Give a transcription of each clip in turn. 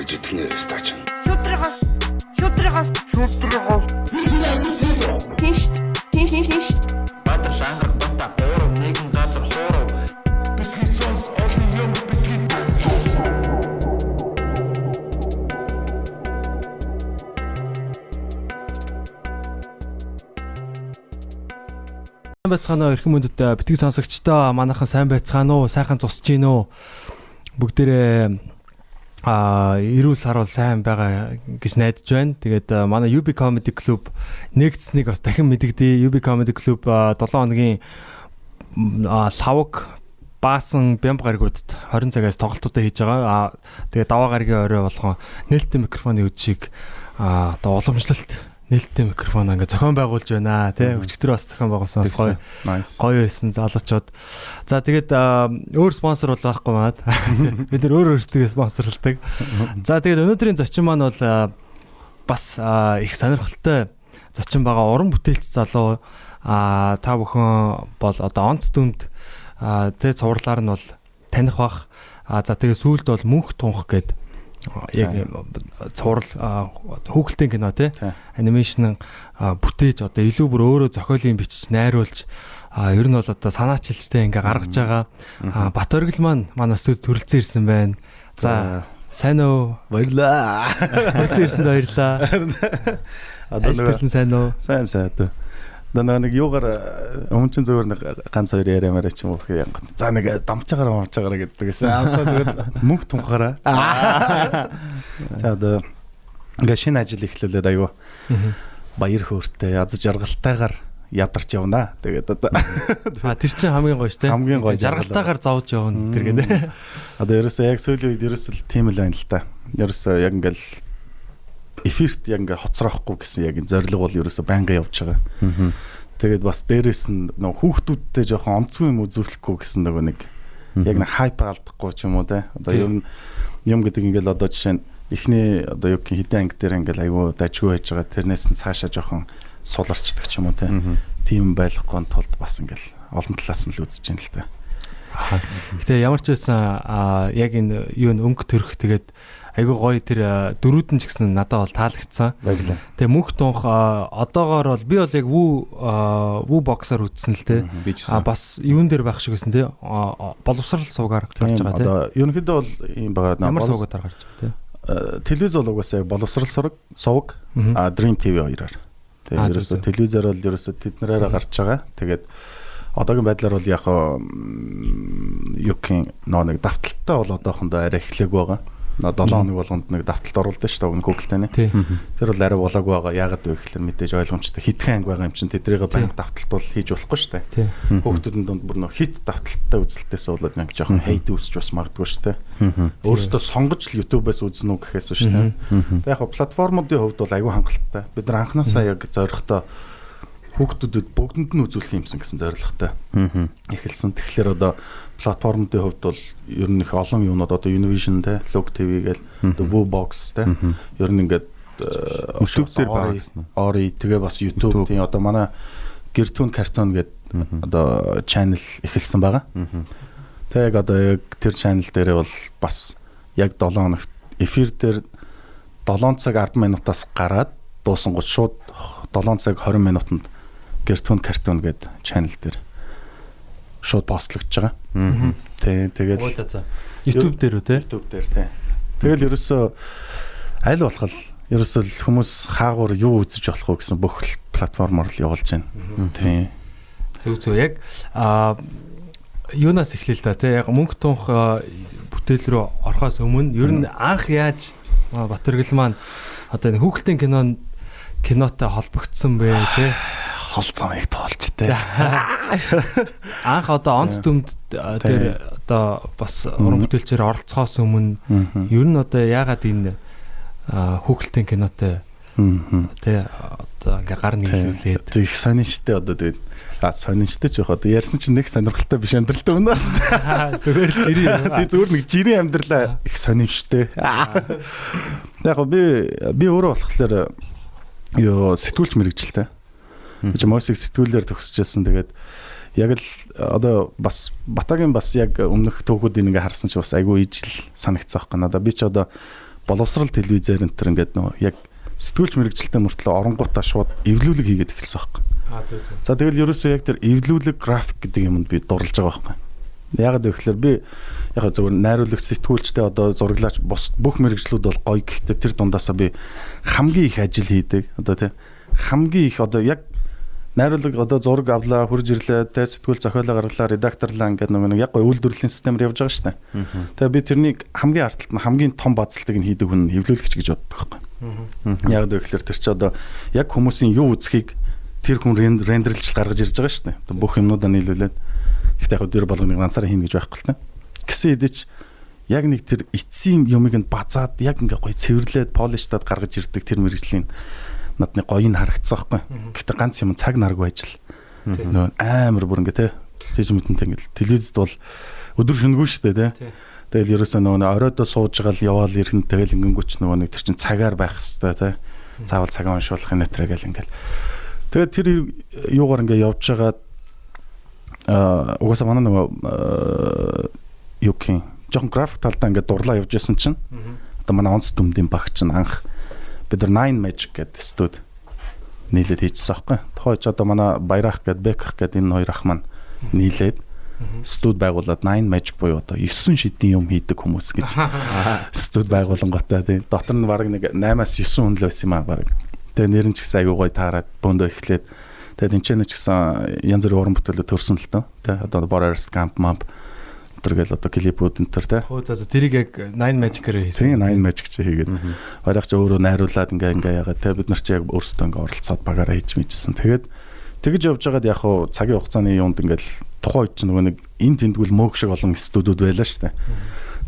житгэнэ стач. Шудрагаас. Тийш. Баатар шангар бата оров нэгэн газар хооров. Бидний сонс олон юм бидний. Сайн байцгаана уу эрхэм мөндөд битгий сонсогчдоо манайхан сайн байцгаана уу сайхан зусж гин үү бүгдээрээ эрүүл сар бол сайн байгаа гэж найдаж байна. Тэгээд манай UB Comedy Club нэгдсэнийг бас дахин мэдэгдээ. UB Comedy Club 7 хоногийн лавг баасан бямб гаригуудад 20 цагаас тоглолтуудаа хийж байгаа. Тэгээд даваа гаригийн орой болгон нээлттэй микрофоны үдшийг одоо уламжлалт нээлттэй микрофон ингээ зохион байгуулж байна тий өчигдөр бас зохион байгуулсан бас гоё байсан залуучууд. За тэгээд өөр спонсор бол байхгүй маад бид нар өөр өөрсдөө спонсорлдог. За тэгээд өнөөдрийн зочин маань бол бас их сонирхолтой зочин байгаа уран бүтээлч залуу та бүхэн бол одоо онц дүнд тий цувралаар нь бол таних бах. За тэгээд сүүлд бол мөнх тунх гэдэг яг цуврал хүүхэлдэйн кино тий анимашн бүтээж одоо илүү бүр өөрөө зохиолын бичиж найруулж ер нь бол одоо санаачилжтэй ингээ гаргаж байгаа Бат Оргил маань манаас төрөлцөн ирсэн байна. За сайн уу? Баярлаа. Төрөлцөн ирсэнд баярлаа. Одоо нэг сайн уу? Сайн одоо. Нэг юугаар өмнө чинь зөвөр нэг ганц хоёр яриамаар ч юм уу гэх юм. За нэг дамжаагаар гэдэгсэн. Одоо зөвөр мөнх тунхаараа. За одоо ингээ шинэ ажил эхлүүлээд аюу баяр хөөртэй аз жаргалтайгаар ядарч явна. Тэгээд одоо тэр чинь хамгийн гоё шүү дээ. Хамгийн гоё жаргалтайгаар зовж явна тэр гэдэг. Одоо ерөөсөө яг сүүлийн үед ерөөсөө тийм л байна л та. Ерөөсөө яг ингээл эфирт яг ингээ хоцроохгүй гэсэн яг зорилго бол ерөөсө байнга явж байгаа. Тэгээд бас дээрээс нь нөгөө хүүхдүүдтэй жоохон онцгүй юм үзүүлэхгүй гэсэн нөгөө нэг яг нэг хайп алдахгүй ч юм уу те. Одоо юм гэдэг ингээл одоо жишээ нь эхний одоо юу гэх хэдэн анги дээр ингээл айгүй дажгүй байж байгаа. Тэрнээс нь цаашаа жоохон суларчдаг ч юм уу те. Тийм байхгүй тулд бас ингээл олон талаас нь л үзэж байна л та. Гэтэ ямар ч байсан яг энэ юу өнгө төрөх тэгээд айгуу гоё тэр дөрүүд нь ч гэсэн надад бол таалагдсан. Тэгээ мөнх тунх одоогоор бол би бол яг вүү боксер үтсэн л те. Бас юун дээр байх шиг байсан те. Боловсрал суугаар гарч байгаа те. Одоо ерөнхийдөө бол юм байгаа. Ямар суугаар гарч байгаа те. Телевиз бол угаасаа боловсрал сувг Dream TV 2-аар. Тэгээ ерөөсө телевизээр бол ерөөсө тэднэрээр гарч байгаа. Тэгээд одоогийн байдлаар бол яг юугийн нэг давталттай бол одоохондоо арай эхлэх байгаа. 7 хоног болгонд нэг давталт оруулдаг шүү дээ Google-тэй нэ. Тэр бол арай болоогүй байгаа. Яагаад вэ гэхээр мэдээж ойлгомжтой хитгэн анги байгаа юм чинь тэдрийг банк давталт бол хийж болохгүй шүү дээ. Хүүхдүүдийн дунд бүр нөх хит давталттай үзэлтээс болоод нэг жоохон хейт үүсч бас магадгүй шүү дээ. Өөрөөсөө сонгож л YouTube-аас үзнэ үү гэхээс шүү дээ. Тэгээ яг платформуудын хувьд бол аюу хангалттай. Бид нар анханасаа яг зоригтой хүүхдүүдэд бүгдэнд нь үзүүлэх юмсан гэсэн зорилготой эхэлсэн. Тэгэхээр одоо платформуудын хувьд бол ер нь их олон юмнууд одоо Univision те, Log TV гээл Woo Box те. Ер нь ингээд YouTube дээр байгасан. Ори тэгээ бас YouTube тийм одоо манай Гэртүүн картон гэдэг одоо channel эхэлсэн байгаа. Тэгээ яг одоо яг тэр channel дээрээ бол бас яг 7 хоногт эфир дээр 7 цаг 10 минутаас гараад дуусангууд шууд 7 цаг 20 минутанд Гэртүүн картон гэдэг channel дээр шууд постлогдож байгаа. Тэгээд YouTube дээр үү те? YouTube дээр те. Тэгэл ерөөсөө аль болох ерөөсөө хүмүүс хаагуур юу үзэж болох вэ гэсэн бүх платформоор л явуулж байна. Тийм. Зөв яг юунаас эхлэв л да те. Яг мөнх тунх бүтээл рүү орохоос өмнө ер нь анх яаж Бат Оргил маань одоо энэ хүүхэлдэйн кинотой холбогдсон бэ те? Холцоо их тоолч те. Анх одоо онц дүмд тэр одоо бас уран бүтээлчээр оролцохоос өмнө ер нь одоо яагаад энэ хүүхэлдэйн кинотой те одоо ингээ гар нийлүүлээд их сонирхолтой одоо тэгээд сонирхолтой ч яг одоо ярьсан чинь нэг сонирхолтой биш амьдралтай өнөөс. Зүгээр л жирийн. Би зүгээр нэг жирийн амьдралаа их сонирхолтой. Яг би өөрөө болохоор ёо сэтгүүлч мэрэгчлээ. Чи мосик сэтгүүлээр төгсөжсэн. Тэгээд яг л одоо бас Батагийн бас яг өмнөх түүхүүдийг ингээ харсан чи бас айгүй ижил санагцсан байхгүй надаа. Би ч одоо боловсрал телевизээр энэ төр ингээд нөө яг сэтгүүлч мэрэгчлэлтэй мөртлөө оронгуудаа шууд эвлүүлэг хийгээд эхэлсэн байхгүй. За тэгэл ерөөсөө яг тэр эвлүүлэг график гэдэг юмд би дурлаж байгаа байхгүй. Яг гэвэл би яг зөвхөн найруулагч сэтгүүлчтэй одоо зураглаач бүх мэрэгчлүүд бол гоё гэхдээ тэр дундаасаа би хамгийн их ажил хийдэг. Одоо тий хамгийн их одоо яг найруулаг одоо зураг авлаа, хурж ирлээ, тэ сэтгүүл зохиолоо гаргалаа, редакторлаа ингээд нэг яг гоё үйлдвэрлэлийн системээр явж байгаа шүү дээ. Тэгээ би тэрнийг хамгийн арталт нь хамгийн том бацалтыг нь хийдэг хүн эвлүүлэгч гэж боддог байхгүй. Яг гэвэл тэр чи одоо яг хүмүүсийн юу үзхийг тэр хүн рендерлж гаргаж ирж байгаа шүү дээ. Бүх юмнуудаа нийлүүлээд ихтэй яг дөр болгоныг ганцаараа хийнэ гэж байхгүй л та. Гэсэн хэдий ч яг нэг тэр эцсийн юмыг нь базаад яг ингээ гоё цэвэрлээд полиштад гаргаж ирдэг тэр мэрэгжлийн надны гоёыг харагдсан байхгүй. Гэхдээ ганц юм цаг наргүй ажил. Нөө амар бүр ингээ те жижигмэтэнтэй ингээ телевизэд бол өдөр шөнөгүй шүү дээ те. Тэгэл ерөөсөө нөгөө оройдоо сууж байгаа л яваал ирхэн тэгэл ингэнгүүч нөгөө нэг тэр чин цагаар байх хэвээр те. Заавал цагаа уншуулах юм нэтрэ гэл ингээл. Тэгээд тэр юугаар ингээ явж байгаа угаасаа манай нөгөө юукийн жоохон график талдаа ингээ дурлаа явж байсан чинь одоо манай онц дүмдийн багч нь анх бид нар 9 Magic гэдэг студ нийлээд хийжсэн аахгүй. Тухайч одоо манай Баярах гэдэг Бекх гэдэг энэ хоёр ах маань нийлээд студ байгуулад 9 Magic буюу одоо 9 шидийн юм хийдэг хүмүүс гэж студ байгуулангуудаа тийм. Дотор нь баг нэг 8-аас 9 хүн л байсан юм аа баг. Тэгээ нэр нь ч гэсэн аягүй гоё таарад бөөндөө эхлээд тэгээд энэ ч гэсэн янз бүрийн уран бүтээлүүд төрсөн л тоо. Тэ одоо Borers Camp Map тэргээл одоо клипүүд энэ төр тэ. Хөө за тэрийг яг 9 Magic-ээр хийсэн. Тийм 9 Magic чи хийгээд. Баярах чи өөрөө найруулад ингээ ягаад тэ бид нар чи яг өөрсдөө ингээ оролцоод багаараа хийж мэжсэн. Тэгээд тэгж явж байгаад яг хуу цагийн хугацааны юунд ингээл тухайн үед чи нөгөө нэг энэ тэндгүүл мөөг шиг олон студиуд байлаа шүү дээ.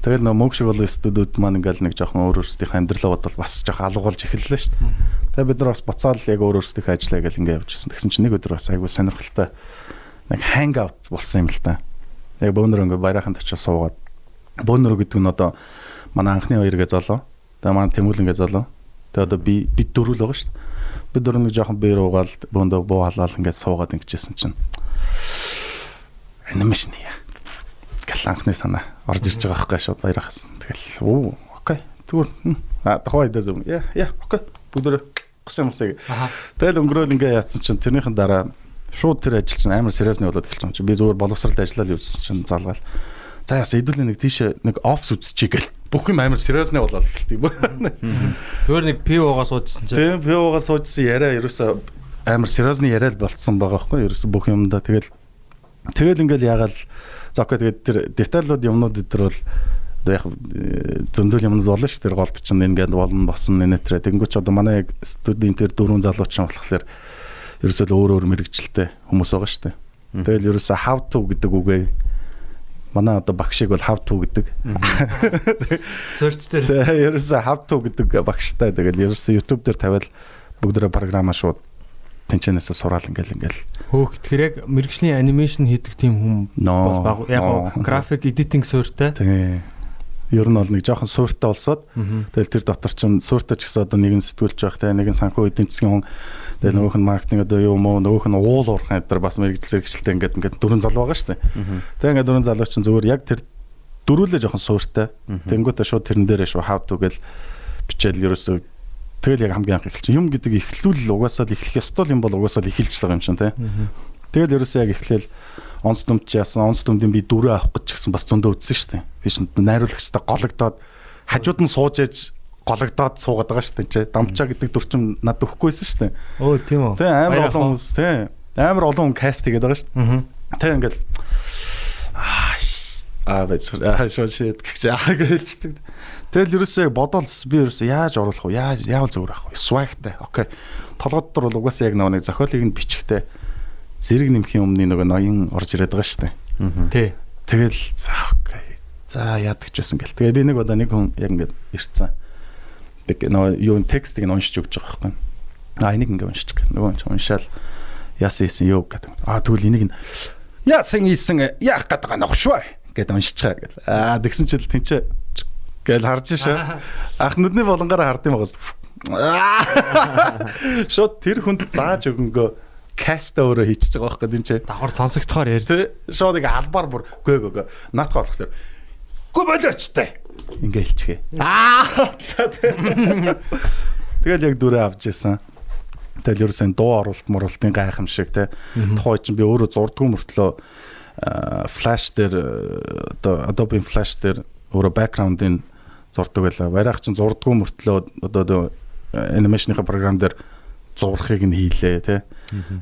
Тэгэл нөгөө мөөг шиг олон студиуд маань ингээл нэг жоохон өөрсдийнхээ амьдралаа бодвол бас жоохон алгуулж эхэллээ шүү дээ. Тэгээ бид нар бас буцаал яг өөрсдийнхээ ажиллаа гэл ингээ явж ирсэн. Тэгсэн чинь нэг өдөр бас айгүй сонирхолтой нэг hangout болсон юм л та. Яг бөөнөр ингээ Баяраханд очиж суугаад бөөнөр гэдэг нь одоо манай анхны хоёргээ залуу. Тэгээ манай Тэмүүлэнгээ залуу. Тэгээ одоо бид дөрөв л байгаа шүү дээ. Бид дөрөв нэг жоохон биер уугаал бөөндөө буу халаал ингээ суугаад ингэжсэн чинь анимашн яа. Гал анхны санаа орж ирж байгаа байхгүй шууд Баярахаас. Тэгэл окей. Тэгвэр тухайдаа зөв. Яа окей. Бүгдөө гсэн юмсыг. Тэгэл өнгөрөөл ингээ яатсан чинь тэрнийхэн дараа шууд тэр ажил чинь амар сериусны болоод эхэлж байгаа юм чи. Би зүгээр боловсралд ажиллаад явуулсан чинь залгаал. За яс хэдүүлээ нэг тийш нэг офс үзчихье гэл. Бүх юм амар сериусны болоод эхэлт юм байна. Зүгээр нэг PO-гоо суужсэн чинь. Тийм PO-гоо суужсэн яриа ерөөсөө амар сериусны яриа л болцсон байгаа байхгүй ерөөсөө бүх юмдаа тэгэл ингээл ягаал за окей тэгээд тэр деталлууд юмнууд дээр бол одоо яг зөндөл юмнууд болно шүү тэр голд чинь ингээд болно босон нэтрэ тэгэнгүүт ч одоо манай яг студент тэр дөрвөн залууч чинь болохоор ерөөсөө өөр мэрэгчлээ хүмүүс байгаа шүү дээ. Тэгэл ерөөсөө how to гэдэг үгээ манай одоо багшиг бол how to гэдэг. Search дээр. Ерөөсөө how to гэдэг багштай тэгэл ерөөсөө YouTube дээр тавиал бүгдээрээ програма шууд тэнчэнээсээ сураал ингээл. Хөөх тэр яг мэрэгжлийн анимашн хийдэг тийм хүн бол баг яг график эдитинг суурьтай. Тийм. Ер нь бол нэг жоохон суурьтай болсоод тэгэл тэр дотор чинь суурьтай ч гэсэн одоо нэг нь сэтгүүлж байх те нэг нь санхүү эдийн засгийн хүн тэгэл нөгөөх нь маркетинг одоо юу мó нөгөөх нь уул уурхайн дээр бас мэрэгчлэгчлээ ингээд дөрвөн залуу байгаа шүү дээ. Тэгээ ингээд дөрвөн залуу чинь зүгээр яг тэр дөрүүлээ жоохон суурьтай. Тэнгүүтээ шууд тэрэн дээрээ шууд how to гэл бичээл ерөөсөө тэгэл яг хамгийн анх эхэлчих. Юм гэдэг эхлүүл угаасаа л эхлэх ёстой юм бол угаасаа л эхэлж байгаа юм шин те. Тэгэл ерөөсөө яг эхлээл онц дүмч яасан онц дүмдийн би дөрөв авах гэж гисэн бас зөндөө үтсэн шүү дээ. Би шин найруулагчтай голөгдоод хажууд нь сууж ээж голөгдоод суугаад байгаа шүү дээ. Дамчаа гэдэг дүрчим над өгөхгүйсэн шүү дээ. Өө тийм үү. Тэ амар олон хүмүүс тэ амар олон хүн каст хийгээд байгаа шүү дээ. Тэ ингээл шошит гэж тэгэл ерөөсөө бодоол би ерөөсөө яаж оруулах вэ? Яавал зүгээр ах вэ? Swagтай. Окей. Толгойд дотор бол угаасаа яг нэг зохиолыг нь бичихтэй зэрэг нэмхийн өмнө нөгөө ноён орж ирээд байгаа шүү дээ. Тий. Тэгэл за окей. За яадаг ч байсан гэл. Тэгээ би нэг удаа нэг хүн яг ингээд ирцэн. Би нөгөө юу текстийг нь уншиж өгч байгаа байхгүй. Энийг ингээд уншиж гэх. Нөгөө нь уншаал яасан хийсэн юу гэдэг. Тэгвэл энийг нь яасан хийсэн яах гэдэг байгаа нөхшөө гэдэг уншиж байгаа гэл. Тэгсэн чил тэнцээ гэл харж шээ. Ах нүдний болонгаараа хард юм байгаас. Шот тэр хүнд зааж өгөнгөө каста өөрөө хийчихэж байгаа байхгүй энэ ч давхар сонсогдохоор яар тий шууд нэг албаар бүр гөө наадах болохоор гоо болооч таа ингээ хэлчихээ. Тэгэл яг дүрээ авч ирсэн. Тэгэл ерөөсөн дуу оруулалт муралтын гайхамшиг те. Тухайн чинь би өөрөө зурдгүй мөртлөө флаш дээр одоо Adobe Flash дээр өөрөө бэкграундын зурдаг байлаа. Барайх чинь зурдгүй мөртлөө одоо анимашныхаа програм дээр зурхыг нь хийлээ те.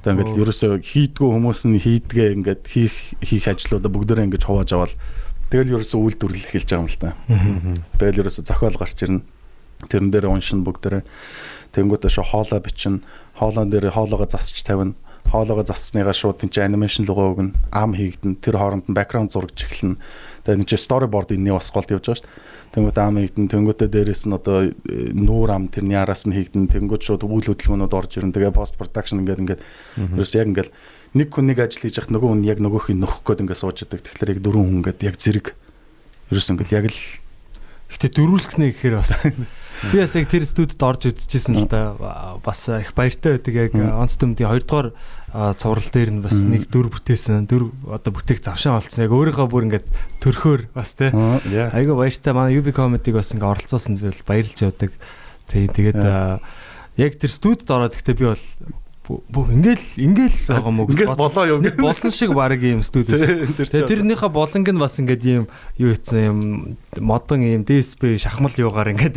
Тэгээ ингээд ерөөсөө хийдгүү хүмүүс нь хийдгээ ингээд хийх ажлуудаа бүгдээрээ ингээд хувааж аваад тэгэл ерөөсөө үйлдвэрлэл эхэлж байгаа юм л та. Тэгэл ерөөсөө зохиол гарч ирнэ. Тэрэн дээр уншин бүгдээрээ тэнгуүтээ шо хоолоо бичнэ. Хоолоон дээр хоолоогоо засч тавина. Хоолоогоо зассныгаа шууд энэ анимашн лугаа өгнө. Ам хийгдэн. Тэр хооронд нь бэкграунд зурагч эхэлнэ. Тэгээ энэ storyboard инээ басгалт явж байгаа шүү дээ. Тэнгуүтээ ам хийгдэн. Тэнгуүтээ дээрээс нь одоо нүүр ам тэрний араас нь хийгдэн. Тэнгуүт шууд үйл хөдөлгөөнүүд орж ирнэ. Тэгээ пост production ингээд ерөөс яг ингээд нэг хүн нэг ажил хийж яхад нөгөө хүн яг нөгөөхийг нөхөх гээд ингээд сууж идэг. Тэгэхээр яг дөрвөн хүн ингээд яг зэрэг ерөөс ингээд яг л гэтээ дөрвөлөх нэ гэхээр бас би бас яг тэр студид орж үзчихсэн л да. Бас их баяртай байдаг яг онц төмдийн 2 дугаар цуврал дээр нь бас нэг дүр бүтээсэн. Дүр одоо бүтээх завшаан олцсон. Яг өөрийнхөө бүр ингээд төрхөөр бас тий. Айгу баяртай манай UB comedy-г бас ингээд оролцуулсан бол баярлж явдаг. Тэгээд яг тэр студид ороод гэхдээ би бол ингээл байгаа мөг болоо юм болон шиг баг юм студиэс. Тэрнийхээ болонг нь бас ингээд юм юу хийсэн юм модон юм DSP шахмал юугаар ингээд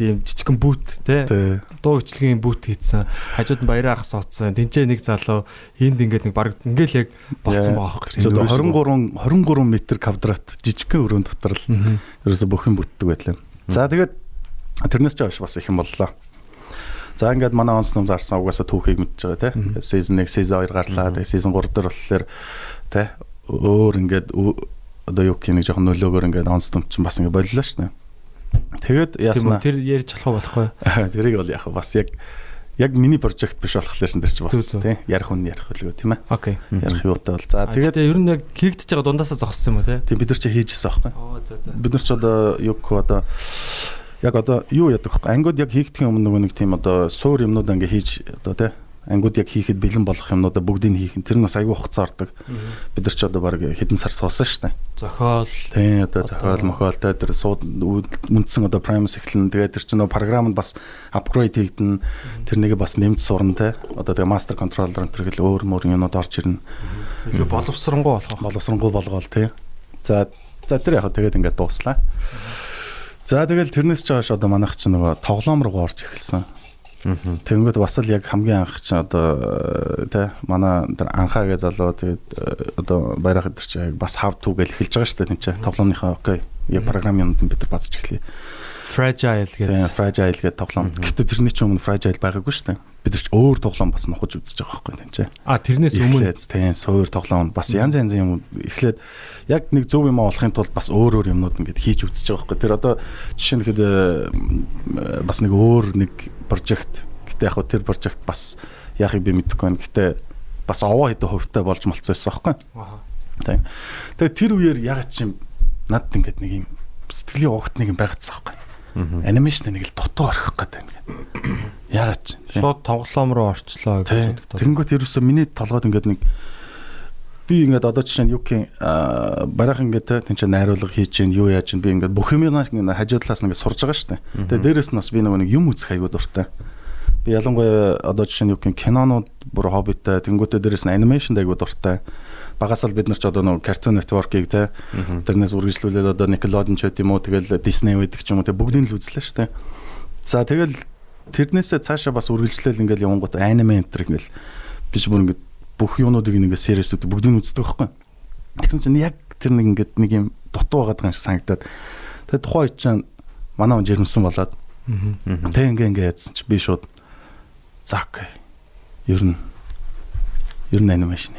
юм жижигхэн бүүт те дуу бичлэгийн бүүт хийсэн. Хажууд нь баяраа ах суудсан. Тинчээ нэг залуу энд ингээд нэг баг ингээл яг болцсон байгаа хэрэг. 23 метр квадрат жижигхэн өрөөнд дотор л ерөөсө бүх юм бүтдэг байлаа. За тэгээд тэрнээс ч хойш бас их юм боллоо. За ингээд манай онц ном зарсан угаасаа түүхийг мэдж байгаа те. Season 1, season 2 гарлаа. Тэгээ season 3 дээр болохоор те өөр ингээд одоо юу гэх нэг жоохон нөлөөгөөр ингээд онц ном чинь бас ингээд боллоо шүү дээ. Тэгээд яаснаа тэр ярьж болохгүй. Тэрийг бол яг бас яг миний прожект биш болохоор шин тэр чинь бас те ярих хүн ярих үлгөө тийм ээ. Окей. Ярих юутай бол. За тэгээд ер нь яг хийгдэж байгаа дундаасаа зогссон юм уу те. Тийм бид нар чи хийжсэн аахгүй. За. Бид нар ч одоо юу гэх одоо яг одоо юу яадаг вэ? Ангууд яг хийхдгийн өмнө нэг тийм одоо суур юмнууд ингээ хийж одоо тий ангууд яг хийхэд бэлэн болох юмнуудаа бүгдийг хийх. Тэр нь бас аягүй хугацаа ордог. Бид нар ч одоо баг хэдэн сар суусан шүү дээ. Зохиол тий одоо зохиол мохиолтой тэр үндсэн одоо premise эхлэн тэгээд тэр чинь програмд бас апгрейд хийгдэн тэр нэгэ бас нэмж сурна тий одоо тэгээ master controller энэ гэл өөр юмнууд орж ирнэ. илүү боловсронгуй болгоол тий. За тэр яг тэгээд ингээ дууслаа. За тэгэл тэрнээс ч хойш одоо манайх чинь нөгөө тоглоом руу орж эхэлсэн. Тэнгүүд бас л яг хамгийн анх чинь одоо тий манай тэр анхаагээ залуу тэгээд одоо баярах дээр чинь бас how to гэл эхэлж байгаа шүү дээ тийм ч тоглоомынхаа окей яг програмын юмд бид нар базж эхлэе. Fragile гэдэг тоглоом. Гэхдээ тэрний ч өмнө fragile байгаагүй шүү дээ. Бид нар ч өөр тоглоом бас нохож үзэж байгаа байхгүй тийм ч. Тэрнээс өмнө тийм суур тоглоом бас янз юм эхлээд яг нэг зөв юм олохын тулд бас өөр юмнууд ингээд хийж үзэж байгаа байхгүй. Тэр одоо жишээ нь хэд бас нэг өөр нэг прожект. Гэтэ яг тэр прожект бас яахыг би мэдэхгүй байна. Гэтэ бас овоо хэдэн хувьтай болж малцсан байсан байхгүй. Тийм. Тэгээ тэр үеэр яг чим надад ингээд нэг юм сэтгэлийн огт нэг юм байгаадсан байхгүй. Анимашн нэг л дутуу орхих гэдэг юм. Яагаад ч шууд тоглоом руу орчлоо гэж боддог. Тэнгүүт ерөөсөө миний толгойд ингээд нэг би ингээд одоо жишээ нь юу гэх барах ингээд тэн чинь найруулга хийж гин юу яаж гин би ингээд бүх юм хажуу талаас нь ингээд сурж байгаа шүү дээ. Тэгээ дээрэс нь бас би нэг юм үзэх аягүй дуртай. Би ялангуяа одоо жишээ нь юу гэх кинонууд бүр хоббитай тэнгүүтээ дээрэс нь анимашнд аягүй дуртай. Багасаа бид нар ч одоо нэг Cartoon Network-ийг те тэрнээс үргэлжлүүлээд одоо Nickelodeon ч гэдэм үү тэгэл Disney байдаг ч юм уу те бүгдийг л үзлээ шүү дээ. За тэгэл тэрнээсээ цаашаа бас үргэлжлээл ингээл явангууд аниме энтер ингээл биш бүр ингээд бүх юунуудыг ингээд сериэсүүд бүгдийг үздэг байхгүй. Тэгсэн чинь яг тэр нэг ингээд нэг юм дутуу байгаад байгаа юм шиг санагдаад тэгээ тухайн чинь манай хүн жирэмсэн болоод тэг ингээ яадсан чи би шууд за окей ер нь анимашн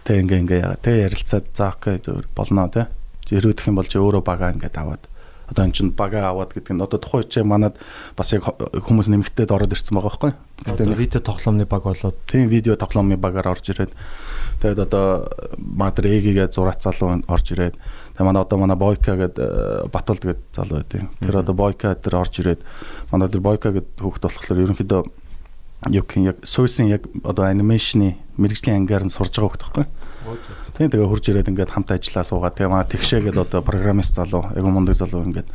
Тэг ингээ яагаад тэг ярилцаад за окей болно те. Хэрвээ дэх юм бол чи өөрөө бага ингээд аваад одоо эн чин бага аваад гэдэг нь одоо тухайн үедээ манад бас яг хүмүүс нэмэгдээд ороод ирсэн байгаа байхгүй. Гэтэ видео тоглоомны баг болоод тийм видео тоглоомны багаар орж ирээд тэгээд одоо Мадр Эгийн зураац залуу орж ирээд тэгээд манай Бойка гэдэг Батулд гэдэг залуу байдیں۔ Тэр одоо Бойка дээр орж ирээд манай тэр Бойка гэдэг хүүхэд болохоор ерөнхийдөө яг суусын яг одоо анимашны мэрэгжлийн ангаар нь сурж байгаа хөх тахгүй. Тэгээ хурж ирээд ингээд хамт ажиллаа суугаад тэгээ маа тэгшээгээд одоо программист залуу айгу мундаг залуу ингээд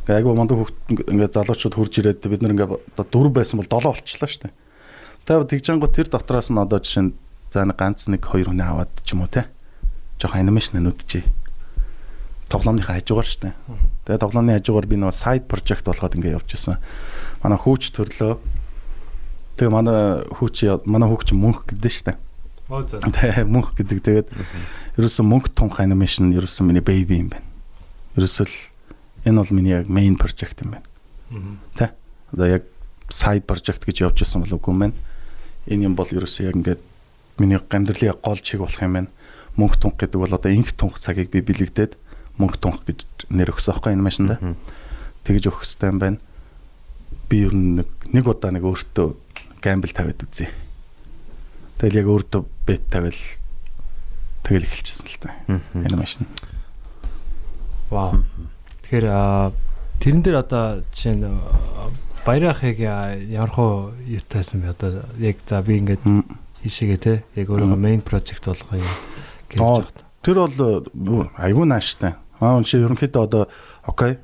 айгу мундаг хөх ингээд залуучууд хурж ирээд бид нар ингээд одоо 4 байсан бол 7 болчихлоо шүү дээ. Тэгээ тэгжэнгүү тэр дотроос нь одоо жишээ нь за нэг ганц нэг 2 хүн аваад ч юм уу те. Жохоо анимашн нүдчихээ. Тоглоомныхаа хажуугаар шүү дээ. Тэгээ тоглоомны хажуугаар би нөгөө сайд прожект болгоод ингээд явж байсан. Манай хүүч төрлөө. Тэгээ манай хүүч мөнх гэдэг шүү дээ. Тэгээ мөнх гэдэг тэгээд ерөөсөн мөнх тунх анимашн ерөөсөн миний бэби юм байна. Ерөөсөл энэ бол миний яг main project юм байна. Тэ. Одоо яг side project гэж явж байсан бол үгүй юм байна. Энэ юм бол ерөөсөө яг ингээд миний амьдралын гол чиг болох юм байна. Мөнх тунх гэдэг бол одоо инх тунх цагийг би бэлэгдээд мөнх тунх гэж нэр өгсөн аахгүй анимашнда. Тэгж өгөх хэрэгтэй юм байна. Би ер нь нэг удаа нэг өөртөө гамбл тавиад үзье. Тэгэл яг өөртөө бет тавил тэгэл эхэлчихсэн л та. Анимашн. Вау. Тэгэхээр тэрэн дээр одоо жишээ нь баярахыг ямар хөө юутайсан бэ одоо яг за би ингээд хийшээгээ те яг өөрөө main project болгоо юм гэж байна. Тэр бол айгүй нааштай. Чи ерөнхийдөө одоо окей.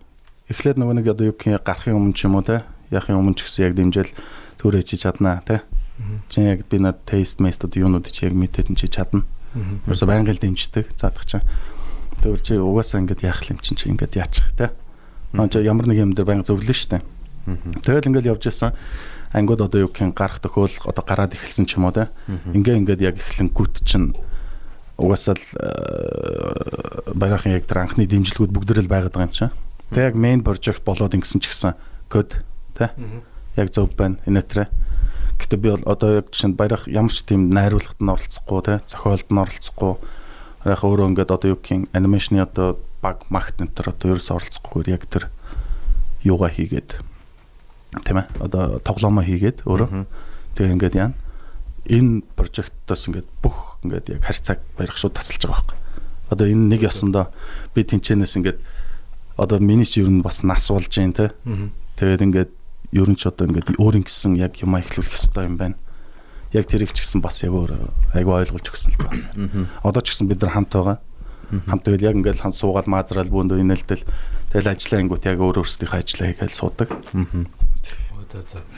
Эхлээд нөгөө нэг одоо юу гэх гарахын өмнө ч юм уу те яахын өмнө ч гэсэн яг дэмжээл төрөө хийж чаднаа те. Чи яг би над тест местод юунууд чи яг мэдээд чи чадна. Ерөөсө байнга л дэмждэг заадах чинь. Тэр чи угаасаа ингээд яах юм чи ингээд яачих те. Чи ямар нэг юм дээр байнга зөвлөн штэ. Тэгэл ингээд явж исэн ангууд одоо юу гэх гарах төхөөл одоо гараад эхэлсэн ч юм уу те. Ингээд яг эхлэнгүүт чинь угаасаа л баярхан яг тэр анхны дэмжлэгүүд бүгдээрээ л байгаад байгаа юм чинь. Тэг яг main project болоод ингэсэн ч гэсэн код те. Яг зөв байна энэтрэ. Гэтэ би бол одоо яг жишээ нь баярах ямар ч тийм найруулгад нь оролцохгүй те зохиолд нь оролцохгүй яг өөрөө ингээд одоо юу гэх анимашны одоо баг магт нэтер одоо ерөөс оролцохгүйгээр яг тэр юугаа хийгээд тийм ээ одоо тоглоомоо хийгээд өөрөө тэгээ ингээд яана энэ прожектоос ингээд бүх ингээд яг харь цаг баярах шууд тасалж байгаа байхгүй. Одоо энэ нэг ёсондоо би тэнчэнээс ингээд одоо миний ч ер нь бас нас болж जैन те. Тэгээд ингээд ер нь ч одоо ингээд өөрийн гэсэн яг юм ихлүүлэх хэрэгтэй юм байна. Яг тэрийг ч гэсэн бас яг өөр айгүй ойлгуулж өгсөн л та. Одоо ч гэсэн бид нар хамт байгаа. Хамт тэгэл яг ингээд хамт суугаад маазраал бөөндөө инээлтэл тэгэл ажиллаа ингүүт яг өөр өөрсдийнхөө ажиллаа хийгээл суудаг.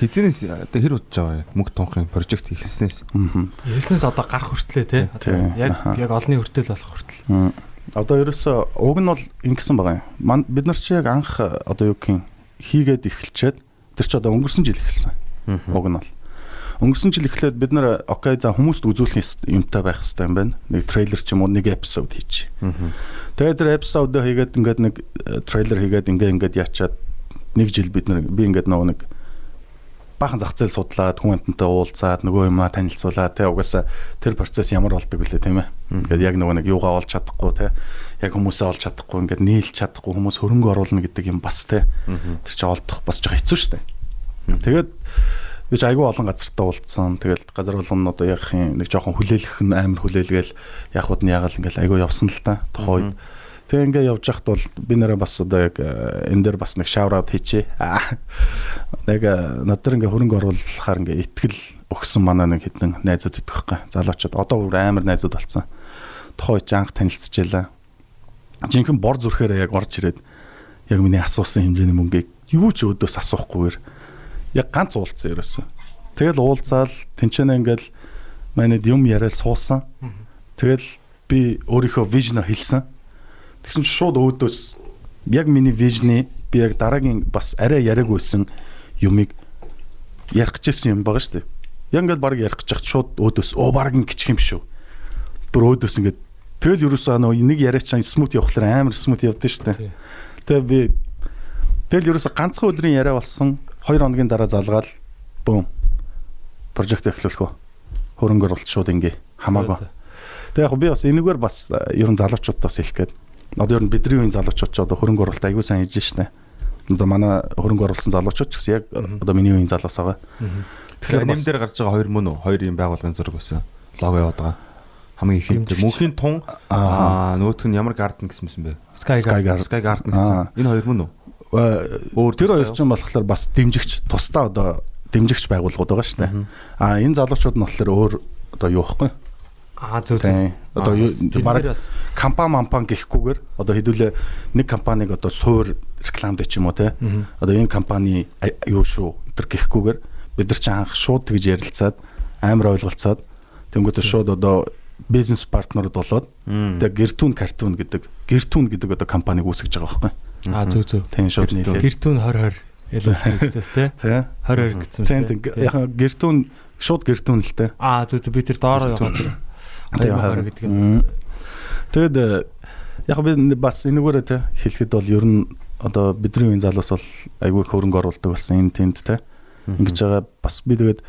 Хизэнээс одоо хэр удаж байгаа юм? Мөнх тунхын прожект хийснээс. Хийснээс одоо гарах хүртлээ те. Яг олонний хүртэл болох хүртэл. Одоо ерөөсөө уг нь бол ингэсэн байгаа юм. Бид нар чи яг анх одоо юу гэх хийгээд эхэлчихэд тэр чи одоо өнгөрсөн жил эхэлсэн. Уг нь бол. Өнгөрсөн жил эхлээд бид нар окей за хүмүүст үзүүлэх юмтай байх хэрэгтэй юм байна. Нэг трейлер ч юм уу нэг эпизод хийчих. Тэгээд тэр эпизодоо хийгээд ингээд нэг трейлер хийгээд ингээд яачаад нэг жил би ингээд нэг баахан зах зээл судлаад хүн амтантай уулзаад нөгөө юмаа танилцуулаад те угаасаа тэр процесс ямар болдог вүлээ тийм ээ. Ингээд яг нэг юугаа олж чадахгүй те яг хүмүүсээ олж чадахгүй ингээд нийлж чадахгүй хүмүүс хөрөнгө оруулна гэдэг юм бас те тэр чинь олдох бас жоо хэцүү шүү дээ. Тэгээд би ч айгүй олон газартаа уулзсан. Тэгээд газар болгоно одоо яг нэг жоохон хүлээлгэх нь амар хүлээлгээл яхууд нь ягаал ингээд айгүй явсан л та тухайн үед. Тэгээ ингээд явж байхад бол би нэрээ бас одоо яг энэ дээр бас нэг шаураад хийчээ. Нэг надад ингээд хөрөнгө оруулахаар ингээд итгэл өгсөн манай нэг хэдэн найзууд идэх байхгүй. Залуучууд одоо бүр амар найзууд болсон. Тухайн үед анх танилцчихлаа. Жинхэнэ бор зүрхээрээ яг орж ирээд яг миний асуусан хэмжээний мөнгийг юу ч өдөөс асуухгүйгээр яг ганц уулзсан ерөөсөн. Тэгэл уулзаал тэнчэнэ ингээл манайд юм яриад суусан. Тэгэл би өөрийнхөө вижноо хэлсэн. Тэгсэн чинь шууд өөдөөс яг миний вижны би яг дараагийн бас арай яриагүйсэн юмыг ярих гэжсэн юм байгаа шүү дээ. Яг ингээд баг ярих гэж шууд өөдөөс баг ингэчих юм шүү. Бүр өөдөөс ингээд тэгэл ерөөсөө нэг яриач чам смут явахлаар амар смут явдсан шүү дээ. Тэгээ би тэгэл ерөөсөө ганцхан өдрийн яриа болсон 2 хоногийн дараа залгаал бүүм прожект эхлүүлэх үү. Хөрөнгө оруулалт шууд ингээ хамаагүй. Тэгээ яг би бас энэгээр бас ер нь залуучуудаас хэлэх гээд одоо ер нь бидний үеийн залуучууд ч одоо хөрөнгө оруулалт аягүй сайн хийж штэ. Одоо манай хөрөнгө оруулсан залуучууд ч гэсэн яг одоо миний үеийн залуус байгаа. Тэгэхээр нэм дээр гарч байгаа 2 мөн үү? 2 юм байгуулгын зураг байсан. Лого яваад байгаа. Хамгийн их мөнхийн тун нөгөөх нь ямар гарден гэсэн юм бэ? Sky Garden гэсэн. Энэ 2 мөн үү? Тэр хоёр ч юм болохоор бас дэмжигч тусдаа одоо дэмжигч байгууллагууд байгаа шүү дээ. Энэ залуучууд нь болохоор өөр одоо юу вэ? Зөв. Одоо баг компани гэхгүйгээр одоо хэдүүлээ нэг компаниг одоо суур рекламд ч юм уу те. Одоо энэ компани юу шүү тэр гэхгүйгээр бид нар ч анх шууд тэгж ярилцаад амар ойлголцоод тэнгуүтээ шууд одоо бизнес партнерууд болоод тэгээ гэртүүн картун гэдэг одоо компаниг үүсгэж байгаа байхгүй. Зөв. Тийм шууд нийлээ. Гэртүүн 2020 LLC-гээс те. 2020 гэсэн тийм яг гэртүүн шууд гэртүүн л те. Зөв би тэр доор яваад 2020 гэдэг нь. Тэгэд яг би бас энэгээр те хэлэхэд бол ер нь одоо бидний үеийн залуус бол айгүй хөрөнгө оруулдаг болсон энэ тэнд те. Ингэж байгаа бас би тэгээд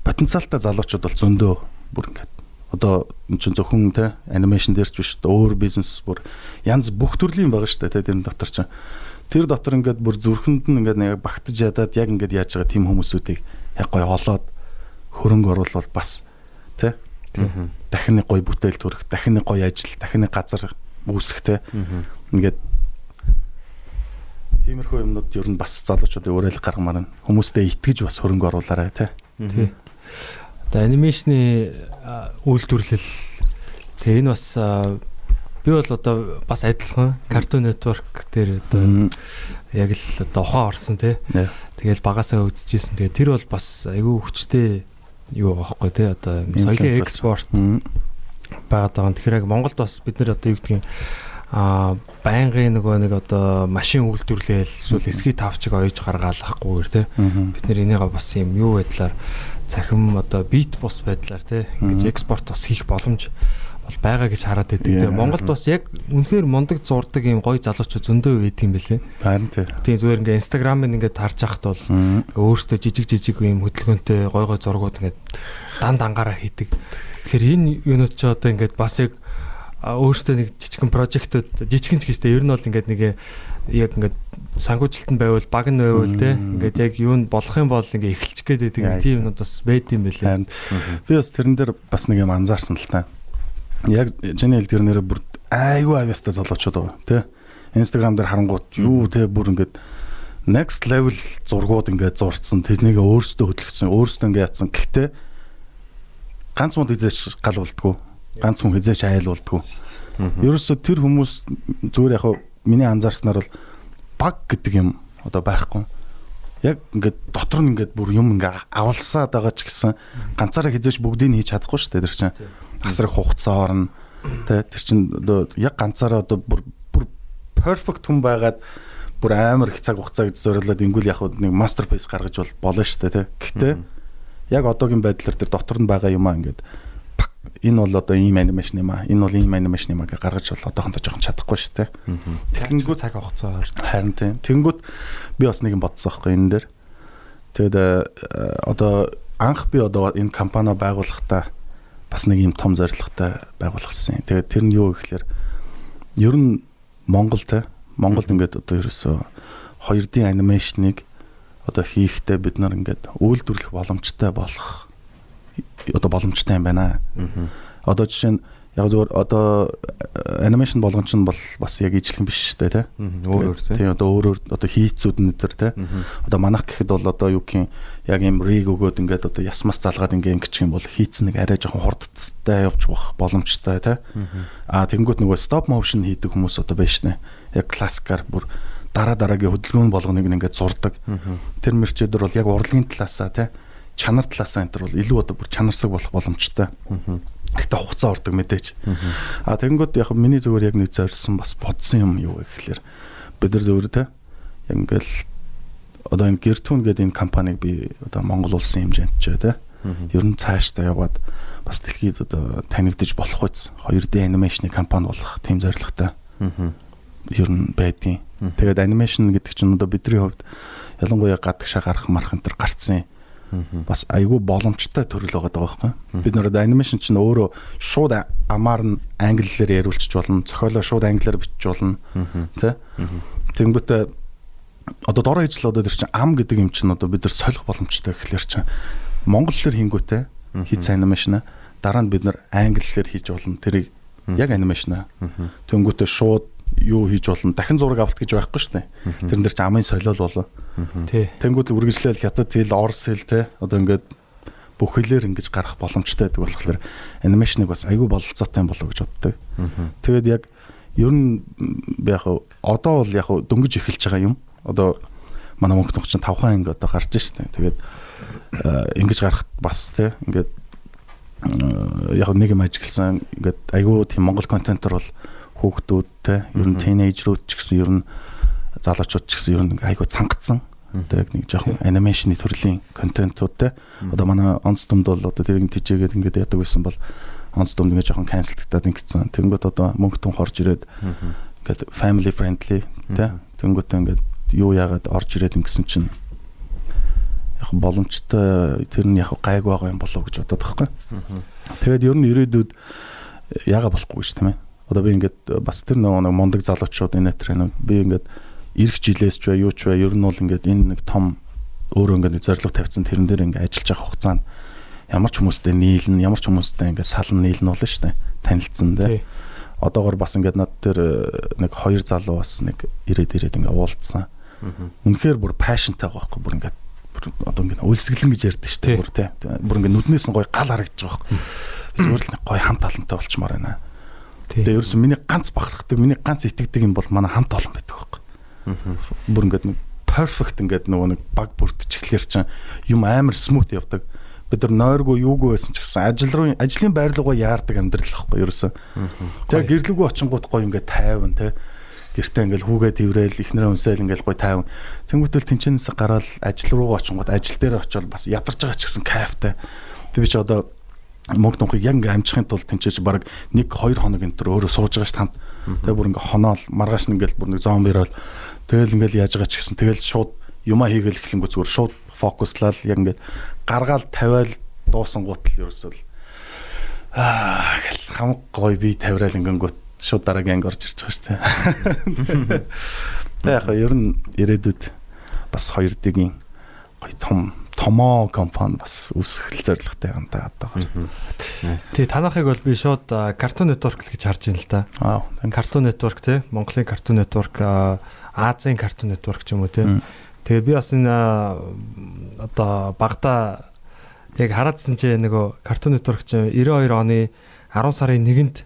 потенциалтай залуучууд бол зөндөө бүр ингээд одоо энэ чинь зөвхөн те анимашн дээрч биш өөр бизнес бүр янз бүх төрлийн байгаа шүү дээ те тэр дотор чинь тэр дотор ингээд бүр зүрхэнд нь ингээд нэг багтаж ядаад яг ингээд яаж байгаа тийм хүмүүсүүдийг яг гоё олоод хөрөнгө оруулал бас те дахин нэг гоё бүтээл төрөх дахин нэг гоё ажил дахин нэг газар үүсэх те ингээд тиймэрхүү юмнууд ер нь бас залуучуудын уриалга гаргамаар нь хүмүүстэй итгэж бас хөрөнгө оруулаарай те. Тий. Одоо анимашны үйлдвэрлэл тэгээ энэ бас би бол одоо бас адилхан Cartoon Network дээр одоо яг л одоо ухаан орсон те. Тэгэл багасаа үзчихсэн. Тэгээ тэр бол бас айгүй хүчтэй юу аахгүй те одоо соёлын экспорт байгаад байгаа. Тэгэхээр яг Монголд бас бид нэр одоо юу гэдгийг байнгын нэг одоо машин үйлдвэрлээл эсвэл эсхий тавчиг ойж гаргаал ахгүй те бид нэр энийг бас юм юу байдлаар цахим одоо бит бус байдлаар те ингэж экспорт бас хийх боломж бол байгаа гэж хараад байдаг. Тэгээ Монголд бас яг үнэхээр мундаг зурдаг юм гоё залуучууд зөндөө байд юм бэлээ. Харин тийм зүгээр ингээ инстаграмыг ингээ харж яхад бол өөртөө жижиг юм хөдөлгөөнтэй гоё зургууд ингээ дангаараа хийдэг. Тэгэхээр энэ юунууд ч одоо ингээ бас яг өөртөө нэг жижигхэн прожектууд жижигхэн ч гэжтэй ер нь бол ингээд нэг яг ингээд санхүүжилтанд байвал баг нь байвал те ингээд яг юу нь болох юм бол ингээд эхэлчих гээд байдаг тийм юмуд бас байд юм байлээ. Би бас тэрэн дээр бас нэг юм анзаарсан л та. Яг чиний хэлдгэрнээр бүр айгүй авьяастай залуучууд байгаа те. Instagram дээр харангуут юу те бүр ингээд next level зургууд ингээд зурцсан тэрнийг өөрсдөө хөдөлгөсөн өөрсдөө ингээд ятсан. Гэхдээ ганц мод хизээш гал болдгоо. Ганц хүн хизээш айлуулдаггүй. Ерөөсөө тэр хүмүүс зүгээр яг миний анзаарснаар бол баг гэдэг юм одоо байхгүй. Яг ингээд дотор нь ингээд бүр юм ингээд авалсаад байгаа ч гэсэн ганцаараа хизээш бүгдийг хийж чадахгүй шүү дээ тэр чинь. Асар их хугацаа орно. Тэр чинь одоо яг ганцаараа одоо бүр perfect хүн байгаад бүр амар их цаг хугацаа гэж зориулаад ингүүл яг нэг masterpiece гаргаж болно шүү дээ. Гэхдээ яг одоогийн байдлаар тэр дотор нь байгаа юм аа ингээд энэ бол одоо ийм анимашн юм аа. Энэ бол ийм анимашн юм аа гэж гаргаж бол одоохондоо жоохон чадахгүй шүү дээ. Тэгэнгүүт цаг хугацаа харин тийм. Тэгэнгүүт би бас нэг юм бодсон байхгүй энэ дээр. Тэгээд одоо анх би одоо энэ компани байгуулахдаа бас нэг юм том зорилготой байгуулсан. Тэгээд тэр нь юу гэхээр ер нь Монголд ингээд одоо ерөөсөө 2D анимашныг одоо хийхдээ бид нар ингээд үйлдвэрлэх боломжтой болох одоо боломжтой юм байна. Одоо жишээ нь яг зөвөр одоо анимашн болгон ч бол бас яг ижлэх биш шүү дээ тий. Өөр тий одоо өөрөөр одоо хийцүүд нь тэр тий. Одоо манах гэхэд бол одоо юу гэх юм яг юм риг өгөөд ингээд одоо ясмас залгаад ингэчих юм бол хийц нэг арай жоохон хурдтай явж болох боломжтой тий. Тэгэнгүүт нөгөө стоп моушн хийдэг хүмүүс одоо байна шнэ. Яг классикаар бүр дараагийн хөдөлгөөн болгоныг ингээд зурдаг. Тэр мөрчөдөр бол яг урлагийн талаасаа тий чанар талаасаа энэ төр бол илүү одоо бүр чанарсаг болох боломжтой. Гэхдээ хугацаа ордог мэдээж. Тэгэнгүүт яг миний зөвөр яг нэг зорьсон бас бодсон юм юу вэ гэхэлэр бид нар зөвөр те яг ингээл одоо энэ Гертүүн гэдэг энэ компанийг би одоо Монгол улсын хэмжээнд ч те ер нь цаашдаа яваад бас дэлхийд одоо танигдаж болох үз 2D анимашны компани болох тийм зорилготой. Ер нь байдیں۔ Тэгээд анимашн гэдэг чинь одоо бидний хувьд ялангуяа гадагшаа гарах мархан төр гарцсан бас айгүй боломжтой төрөл байгаа байхгүй. Бид нар анимашн чинь өөрөө шууд амаар нь англиар яриулчих болно, зохиолоо шууд англиар бичиж болно. Тэ? Тэнгүүтээ одоо дороо хийж л одоо тэр чинь ам гэдэг юм чинь одоо бид нар солих боломжтой гэхэлэр чинь монголоор хийнгүүтээ хийц анимашн дараа нь бид нар англиар хийж болно. Тэрийг яг анимашн. Тэнгүүтээ шууд юу хийж болно. Дахин зураг авалт гэж байхгүй шүү дээ. Тэрэн дээр чи амын солиол болоо. Тий. Тэнгүүд үргэлжлээл хятад хэл, орос хэл те одоо ингээд бүх хэлээр ингэж гарах боломжтой байдаг болохоор анимашныг бас айгүй бололцоотой юм болоо гэж боддог. Тэгээд яг ер нь яг одоо бол яг дөнгөж эхэлж байгаа юм. Одоо манай мөнгө төгч 5 анги одоо гарч штэ. Тэгээд ингэж гарахт бас те ингээд яг нэг юм ажигласан ингээд айгүй тийм монгол контентор бол хүүхдүүд те ер нь тинейжрүүд ч гэсэн ер нь залуучууд ч гэсэн ер нь айгүй цангацсан. Тэгээд нэг жоохон анимашны төрлийн контентууд те одоо манай онц дүмд бол одоо тэрийг тийжээгээд ингээд яадаг байсан бол онц дүмд ингээд жоохон канселдагдаад ингэсэн. Тэнгүүд одоо мөнгө тун хорж ирээд ингээд family friendly те тэнгүүд ингээд юу яагаад орж ирээд ингэсэн чинь яг боломжтой тэр нь яг гайг байгаа юм болов гэж бодоод байгаа байхгүй. Тэгээд ер нь ирээдүйд яага болохгүй гэж тийм ээ. Одоо би ингээд бас тэр нэг мундаг залуучууд энэ тренинг би ингээд ирэх жилээс ч бай юу ч бай ер нь бол ингээд энэ нэг том өөрөө ингээд зорилго тавьсан тэрэн дээр ингээд ажиллаж байгаа хугацаанд ямар ч хүмүүстэй нийлнэ, ямар ч хүмүүстэй ингээд салан нийлнэ болно шүү дээ. Танилцсан дээ. Одоогор бас ингээд над тэр нэг 2 залуу бас нэг ирээд ингээд уулзсан. Үнэхээр бүр passionтай байгаа байхгүй бүр ингээд одоо ингээд өлсгөлэн гэж ярьдэн шүү дээ бүр тий. Бүр ингээд нүднээс нь гоё гал харагдаж байгаа байхгүй. Зүгээр л нэг гоё хамт олонтой болчмаар байна. Тэгээ ерөөсөн миний ганц бахархдаг, миний ганц итгэдэг юм бол манай хамт олон байдаг байхгүй. Бүр ингээд нэг perfect ингээд нөгөө нэг баг бүрдчихлээр чинь юм амар смут явдаг. Бид нар нойргүй юугүй байсан ч гэсэн ажлын байрлалгаа яардаг амьдрал байхгүй ерөөсөн. Тэгээ гэрлүүгөө очингууд гоё ингээд тайван тий. Гэртээ ингээд хүүгээ тэрэл ихнэрээ үнсээл ингээд гоё тайван. Тэнгүүтэл тэнчэнээс гараад ажил руугаа очингууд ажил дээр очиод бас ядарч байгаа ч гэсэн кайфтай. Тэг би ч одоо мөнгө тунхыг яг ингээд амжихын тулд тэнчээж баг 1-2 хоног энэ төр өөрөө сууж байгаа ш танд. Тэгээ бүр ингээд хоноол маргааш нь ингээд бүр нэг зомбирол тэгэл ингээд яаж байгаа ч гэсэн тэгэл шууд юмаа хийгээл эхлэнгүү зүгээр шууд фокуслал яг ингээд гаргаал тавиал дуусан гутал ерөөсөө гэл хамаг гоё бие тавиал ингэнгүүт шууд дараагийн анги орж ирж байгаа шүү дээ. Тэгээ яг ер нь ирээдүйд бас 2 дэгийн гоё томоо компани бас үүсгэх зорилготой юм да одоо. Тий танахыг бол би шууд Cartoon Network гэж харж байна л да. Cartoon Network тий Монголын Cartoon Network Азийн Cartoon Network ч юм уу тий. Тэгээ би бас энэ одоо багада яг хараадсан чи нөгөө Cartoon Network чи 92 оны 10 сарын 1-нд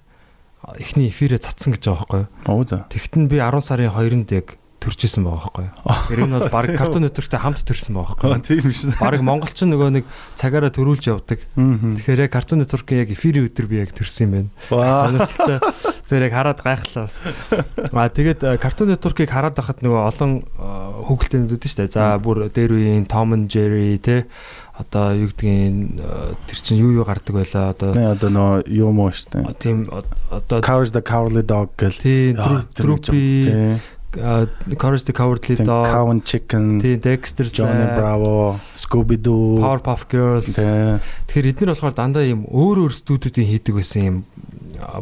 эхний эфирээ цацсан гэж байгаа байхгүй юу? Тэгтэн би 10 сарын 2-нд яг төржсэн байгаа байхгүй юу? Тэр энэ бол баг Cartoon Network-тэй хамт төрсэн байгаа байхгүй юу? Тийм шүү. Баг монголчин нөгөө нэг цагаараа төрүүлж явдаг. Тэгэхээр яг Cartoon Network-ийн яг эфирийн өдөр би яг төрсэн юм байна. Сонирхолтой. Зөв яг хараад гайхлаа бас. Тэгээд Cartoon Network-ийг хараад байхад нөгөө олон хүүхэлдэйнүүд үүдэн шүү дээ. За бүр дээр үеийн Tom and Jerry те одоо юу гэдгийг тэр чинь юу гардаг байлаа одоо нөө юу мөн шүү дээ. Тийм одоо Courage the Cowardly Dog гэл. Тийм Droopy Courage the Cowardly Dog, Cow and Chicken, Dexter, Johnny Bravo, Scooby-Doo, Powerpuff Girls. Тэгэхээр эдгээр болохоор дандаа ийм өөр студиудын хийдэг байсан юм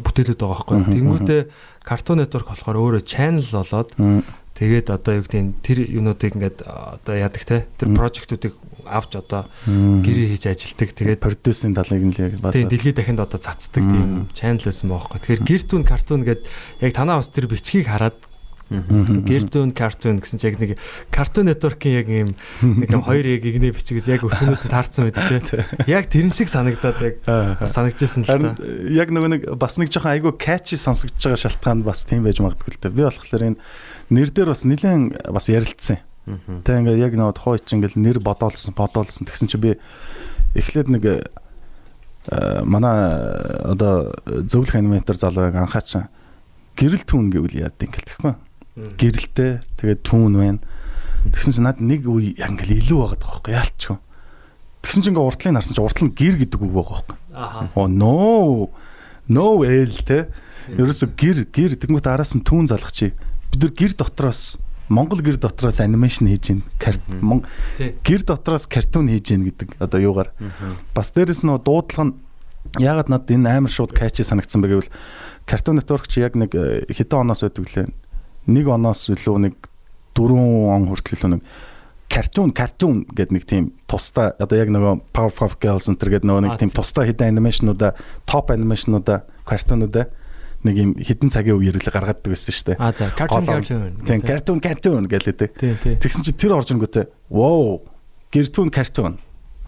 бүтээлүүд байгаа байхгүй. Тэнгүүтээ Cartoon Network болохоор өөрөө channel болоод тэгээд одоо юу гэдэг тэр юунуудыг ингээд одоо яадаг те тэр прожектуудыг авч одоо гэрээ хийж ажилтдаг. Тэгээд продюсерийн талыг нь л бат. Тийм дэлхийд дахинд одоо цацдаг тийм channel байсан байхгүй. Тэгэхээр Cartoon Cartoon гэдэг яг танаа бас тэр бичгийг хараад Cartoon гэсэн чинь яг нэг Cartoon Network-ийн яг юм нэг юм хоёр яг игнэ бичгээс яг өсгөнүүд нь таарсан байдаг тийм. Яг тэрэн шиг санагдаад яг санагдчихсан л та. Яг нөгөө нэг бас нэг жоохон айгүй catchy сонсогдож байгаа шалтгаан бас тийм байж магадгүй л дээ. Би болохоор энэ нэр дээр бас нэлээд бас ярилцсан. Тэг ингээд яг нөгөө тухай чинь ингээл нэр бодоолсон тэгсэн чинь би эхлээд нэг манай одоо зөвлөх аниматор залууг анхаач гэрэл түүн гэвэл яад ингээл тэгэхгүй. Гэрэлтэй тэгээд түүн байна. Тэгсэн чинь над нэг үе яг ингээл илүү байгаад байгаа байхгүй яалчгүй. Тэгсэн чинь ингээ уртлыг харсан чинь уртл нь гэр гэдэг үг байгаа байхгүй. Оо no л те. Ерөөсө гэр тэгмэт араас нь түүн залгах чи. Бид нар гэр дотроос Монгол гэр дотроос анимашн хийж гин. Гэр дотроос картун хийж гин гэдэг одоо юугаар. Бас дээрэс нь дуудлага нь ягаад надад энэ амар шууд catchy санагдсан бэ гэвэл Cartoon Network чи яг нэг хэдэн оноос байдаг лээ. Нэг оноос илүү нэг 4 он хүртэл нэг cartoon гэдэг нэг тийм тусдаа одоо яг нөгөө Powerpuff Girls энэ гэдэг нөгөө нэг тийм тусдаа хэдэн анимашнуудаа топ анимашнуудаа картунуудаа нэг юм хідэн цагийн үеэр л гаргадаг байсан шүү дээ. За cartoon. Тийм cartoon гэлээдэг. Тэгсэн чинь тэр орж ирэнгүүтээ wow cartoon.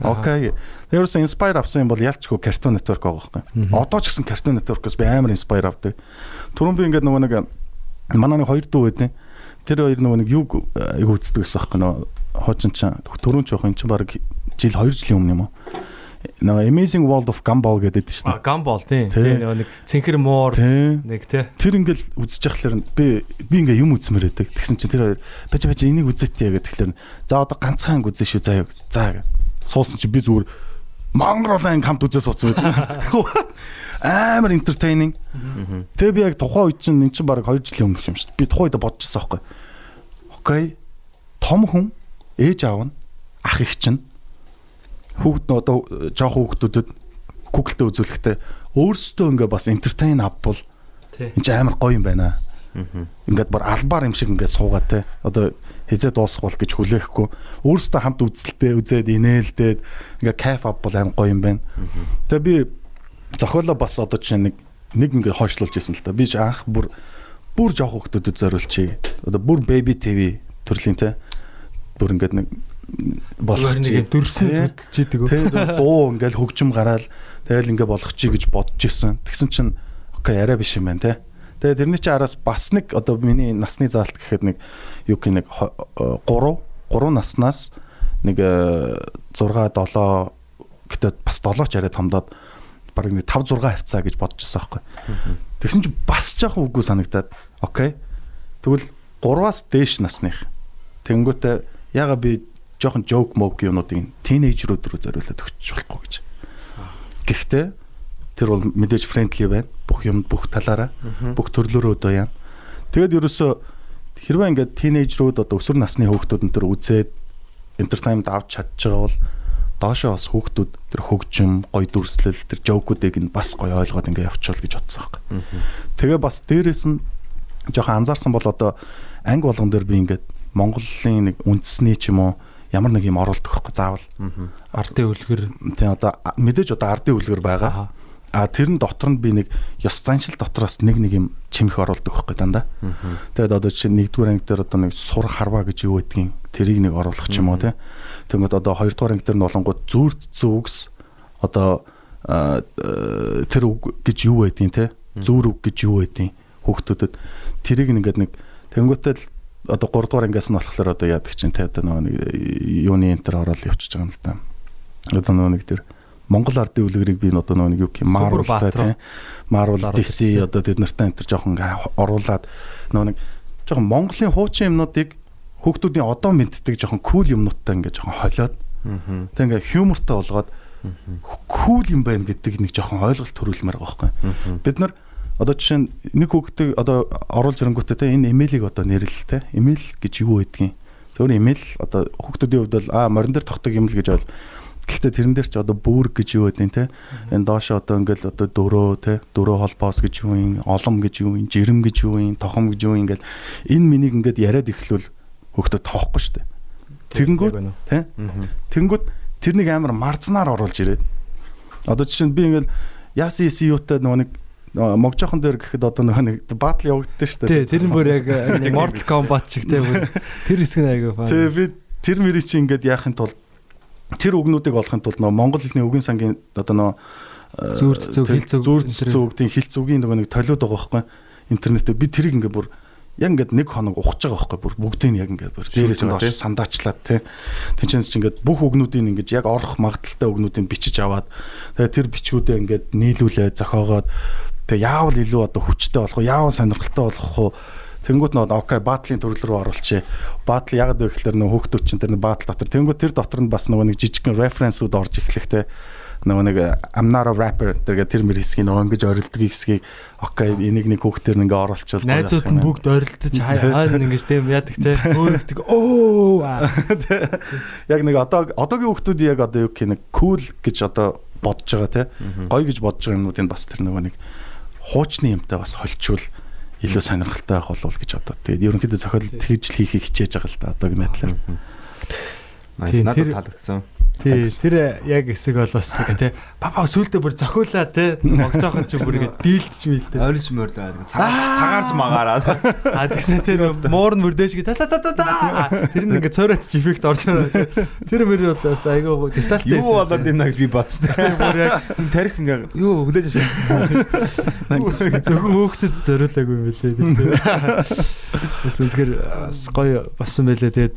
Окей. Тэрээс inspire авсан юм бол ялчгүй Cartoon Network байгаа байхгүй. Одоо ч гэсэн Cartoon Network-оос би амар inspire авдаг. Түрүүн би ингээд нөгөө нэг манай нэг хоёр дүү байдیں۔ Тэр хоёр нөгөө нэг юу үздэг гэсэн байхгүй нөгөө хоочин ч түрүүн ч явах эн чинь баг жил 2 жилийн өмнө юм уу? Нөгөө Amazing World of Gumball гэдэг шүү дээ. Gumball тийм. Нөгөө нэг цэнхэр муур нэг тий. Тэр ингээл үзэж явахлаар би ингээ юм үзмээр байдаг. Тэгсэн чинь тэр хоёр бэж энийг үзээтэй гэдэг тэгэхээр за одоо ганцхан үзэн шүү заа юу. За суусан чи би зүгээр мангарлан хамт үзээ суудсан байдаг. Амар entertaining. Тэгээ би яг тухайн үед чинь эн чинь баг 2 жилийн өмнөх юм шүү дээ. Би тухайн үед бодчихсон байхгүй. Окей. Том хүн ээж аав нь ах их чинь хүүхд нь одоо жоох хүүхдүүдэд Google-тэй үзүүлэхдээ өөрсдөө ингээ бас entertain авбал энэ чинь амар гоё юм байна. Ингээд бар албаар юм шиг ингээд суугаа те. Одоо хизээ дуусгавал гэж хүлээхгүй. Өөрсдөө хамт үзэлтэй үзээд инээлдээд ингээ кайф авбал амар гоё юм байна. Тэгээ би зохиолоо бас одоо чинь нэг ингээ хойшлуулж ирсэн л та. Би ч анх бүр жоох хүүхдүүдэд зориулчихъя. Одоо бүр baby TV төрлийн те. Бүр ингээд нэг болгочих дөрсөн хөдөлж идэг. Тэгээ дуу ингээл хөгжим гараал тэгэл ингээ болгочих гэж бодож ирсэн. Тэгсэн чинь окей арай биш юм байна те. Тэгээ тэрний чинь араас бас нэг одоо миний насны заалт гэхэд нэг юу гэх нэг 3 наснаас нэг 6 7 гэдэг бас 7 ч арай томдоод баг нэг 5 6 хавцаа гэж бодож байсан байхгүй. Тэгсэн чинь бас жоохон үгүй санагдаад окей. Тэгвэл 3-аас дээш насных. Тэнгүүтээ яга би жоохон joke moke юмнуудыг тинейжрүүд рүү зориулаад өгч болохгүй гэж. Гэхдээ тэр бол мэдээж friendly байна. Бүх юм бүх талаараа бүх төрлөөрөө одоо яа. Тэгээд ерөөсө хэрвээ ингээд тинейжрүүд одоо өсвөр насны хүүхдүүд энэ төр үзээд entertainment авч чадж байгаа бол доошоо бас хүүхдүүд тэр хөгжим, гоё дүрслэл, тэр joke-уудыг нь бас гоё ойлгоод ингээд явуучвал гэж бодсон байхгүй. Тэгээ бас дээрээс нь жоохон анзаарсан бол одоо анги болгон дээр би ингээд Монголын нэг үндэсний ч юм уу ямар нэг юм оруулдаг байхгүй заавал ардын үлгэр тийм одоо мэдээж одоо ардын үлгэр байгаа. Тэр нь дотор нь би нэг ёс заншил дотроос нэг юм чимэх оруулдаг байхгүй дандаа. Тэгээд одоо чинь 1-р анги дээр одоо нэг сур харваа гэж юу гэдгийг тэрийг нэг оруулах ч юм уу тийм. Тэгмэд одоо 2-р анги дээр нь болонгууд зүрт зүгс одоо тэр үг гэж юу байдгийг тийм. Зүр үг гэж юу байдгийг хүүхдүүдэд тэрийг ингээд нэг тэнгуүтэл одоо 3-р ангиас нь болохоор одоо яадаг чинь те одоо нэг юуны энтер ороод явчихж байгаа юм л та. Одоо нэг тэр Монгол ардын үлгэрийг би одоо нэг юу гэх юм Marvel-тай те Marvel DC одоо тэд нартай энтер жоохон оруулаад нэг жоохон Монголын хуучин юмнуудыг хүүхдүүдийн одоо мэддэг жоохон кул юмнуудтай ингээд жоохон холиод тэг ингээд humorтай болгоод кул юм байна гэдэг нэг жоохон ойлголт төрүүлмээр байгаа байхгүй. Бид нар одоо жишээ нь нэг хүүхдээ одоо оруулж ирэнгүүтээ те энэ имэйлийг одоо нэрлэлтэй имэйл гэж юу байдгийг зөвхөн имэйл одоо хүүхдүүдийн хувьд бол морин дээр тогтдог юм л гэж бойл. Гэхдээ тэрэн дээр ч одоо бүрг гэж юу байдгийг те энэ доошо одоо ингээл одоо дөрөө холбоос гэж юу юм олом гэж юу юм жирэм гэж юу юм тохом гэж юу ингээл энэ минийг ингээд яриад эхлүүл хүүхдүүд тоохгүй шүү дээ. Тэгэнгүүт те тэгэнгүүт тэрнийг амар марзнаар оруулж ирээд одоо жишээ нь би ингээл яасан юутай нөгөө нэг могжохон дээр гэхэд одоо нэг батл явагддаг шүү дээ. Тэр нь бүр яг Mortal Kombat шиг те бүр тэр хэсэг нь аягүй фан. Тэгээ би тэр мэрийг чи ингээд яахын тулд тэр үгнүүдийг олохын тулд нөгөө монгол хэлний үгийн сангийн одоо нөгөө зүрх зүгтийн хэл зүгийн нөгөө нэг толиод байгаа байхгүй интернетээр би тэрийг ингээд бүр яг ингээд нэг хоног ухаж байгаа байхгүй бүр бүгдийг яг ингээд бүр дээрээс нь доош сандаачлаад те тэнцэнс чи ингээд бүх үгнүүдийг ингээд яг орох магадaltaй үгнүүдийг бичиж аваад тэгээ тэр бичгүүдээ ингээд нийлүүлээ зохиогоод тэгээ яавал илүү одоо хүчтэй болох уу яавал сонирхолтой болох уу тэнгуут нөө окей баатлын төрөл рүү оруулчих. Баатл яг л гэхэлэр нөө хүүхдүүд чинь тэр баатл дотор тэнгуут тэр дотор нь бас нөгөө нэг жижигхэн референсүүд орж эхлэхтэй нөгөө нэг I'm not a rapper тэр мэр хэсгийг нөгөө ингэж орилдог хэсгийг окей энийг нэг хүүхдээр ингээ оруулчихвал найзууд нь бүгд орилдож хаа ингэж тийм яадаг те өөрөгдөг оо яг нэг одоогийн хүүхдүүд яг одоо юу гэх нэг cool гэж одоо бодож байгаа те гоё гэж бодож байгаа юмнуудыг бас тэр нөгөө нэг хуучны юмтай бас холчвол илүү сонирхолтой байх болов гэж одоо. Тэгээд ерөнхийдөө зохиол тэгж л хийхийг хичээж байгаа л да одоогийн байдлаар. Надад таалагдсан. Тий, тэр яг эсэг бол бас тий. Баба сүултээ бүр зохиулаа тий. Могцоохон ч бүр ингэ дийлдэж мэлдэ. Орж мөрлөө. Цагаарч магаараа. А тэгсэн тий муур нь мөрдөөж гэ та. Тэр нь ингэ цорооч эффект орж байгаа. Тэр мөр бол бас айгүй детальтай. Юу болоод энэ гэж би бодсон. Бүр яг тарих ингээ юу хүлээж авчих. зөвхөн хөөхдөд зориулаагүй юм билээ тий. Бас үнэхээр гоё болсон байлээ. Тэгээд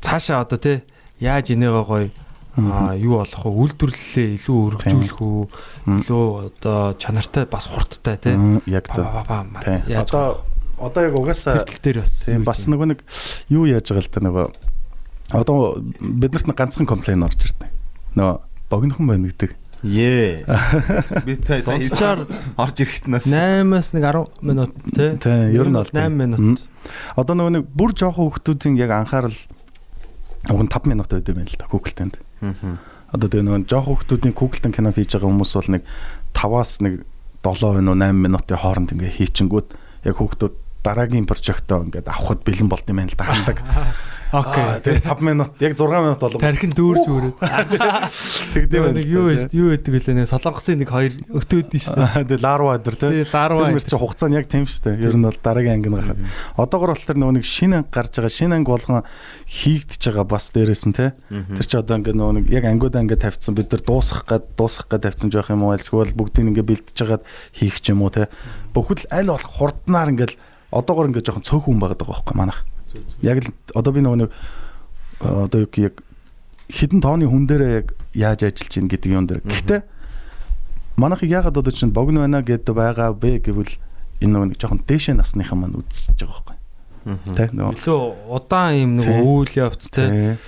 цаашаа одоо тий яаж энийгээ гоё юу болох вэ? Үйлдвэрлэлээ илүү өргөжүүлэх үү? Илүү одоо чанартай бас хурдтай тий. Яг зөв. Яаж одоо яг угаасаа дээр бас тийм бас нөгөө нэг юу яаж байгаа л та нөгөө одоо биднэрт нэг ганцхан комплейн орж ирдэ. Нөгөө богинохон байна гэдэг. Би тайсаар орж ирэхэд нас 8-аас нэг 10 минут тий. Ер нь бол 8 минут. Одоо нөгөө нэг бүр жоохон хүмүүсийн яг анхаарал уг нь 5 минут байдаг юм байна л да Google Tent. Одоо тэгээ нөгөө жоохон хүмүүсийн Google Tent кино хийж байгаа хүмүүс бол нэг 5-аас нэг 7 минут 8 минутын хооронд ингээ хийчингүүд яг хүмүүс дараагийн прожектоо ингээд авахд бэлэн болд юм байна л да хандаг. Окей. Тэгээ 5 минут яг 6 минут болов. Тархин дүүрж өрөөд. Тэгдэв байна. Нэг юу гэдэг вэ нэ солонгосын нэг хоёр өтөөдөн шүү дээ. Тэгээ ларва өдр тий. Ларва чи хугацаа нь яг тийм шүү дээ. Ер нь бол дараагийн анги нь гараад. Одоогор болохоор нөгөө нэг шинэ анги гарч байгаа. Шинэ анги болгон хийгдэж байгаа бас дээрээс нь тий. Тэр чи одоо ингээд нөгөө нэг яг ангиудаа ингээд тавьчихсан бид нар дуусгах гад тавьчихсан жоох юм уу эсвэл бүгдийг ингээд бэлдэж хагаад хийх ч юм уу тий. Бүхэл аль болох хурднаар ингээд одоогор ингээд жоохон цөөхөн байгаад байгаа байхгүй манайх. Яг л одоо би нөгөө нэг одоо яг хідэн тооны хүн дээрээ яг яаж ажиллаж ийн гэдэг юм дээр. Гэхдээ манайхыг яагаад одоо чинь богино байна гэдэг байгаа бэ гэвэл энэ нөгөө нэг жоохон дээшээ насныхан маань үзэж байгаа байхгүй. Тэ нөгөө илүү удаан юм нөгөө үйл явц тэ.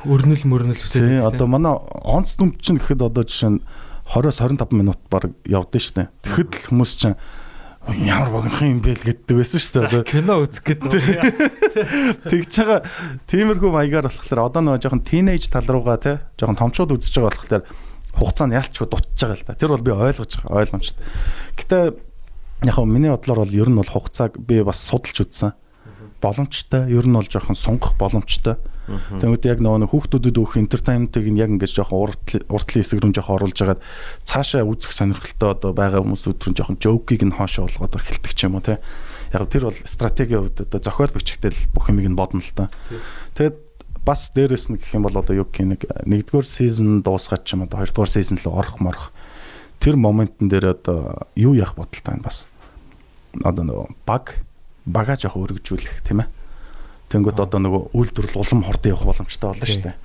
Өрнөл мөрнөл үсээд. Одоо манай онц дүмт чинь гэхэд одоо жишээ нь 20-25 минут баг явдсан шүү дээ. Тэгэхэд л хүмүүс чинь ямар богинохон юм бэ л гэддэг байсан шүү дээ. Кино үзэх гэдэг. Тэгж байгаа тиймэрхүү маягаар болохоор одоо нөгөө жоохон тийнейж тал руугаа те жоохон томчууд үзэж байгаа болохоор хугацаа нь ялчгүй дутж байгаа л да. Тэр бол би ойлгож байгаа ойлгомжтой. Гэтэ яг хөө миний бодлоор бол ер нь бол хугацааг би бас судалж үзсэн. Боломжтой. Ер нь бол жоохон сунгах боломжтой. Тэгмэд яг нөгөө хүүхдүүдэд өгөх entertainment-ыг яг ингэж жоохон уртлын хэсэг рүү жоохон оруулж агаад цаашаа үзэх сонирхолтой одоо байгаа хүмүүсүүд рүү жоохон joke-ийг нь хоошоо болгоод эхэлдэг ч юм уу те. Яг тэр бол стратегийн хувьд одоо зохиол бичгтэл бүх юмыг нь бодно л та. Тэгээд бас дээрэс нь гэх юм бол одоо юу гэх нэг нэгдүгээр season дуусгаад ч юм одоо хоёрдугаар season руу орох морох тэр моментн дээр одоо юу яах бодолтой байна бас. Одоо нөгөө багаа жоох өргөжүүлэх тийм ээ. Тэнгүүд одоо нөгөө үйлдвэрлэл улам хурдан явах боломжтой болно шүү дээ.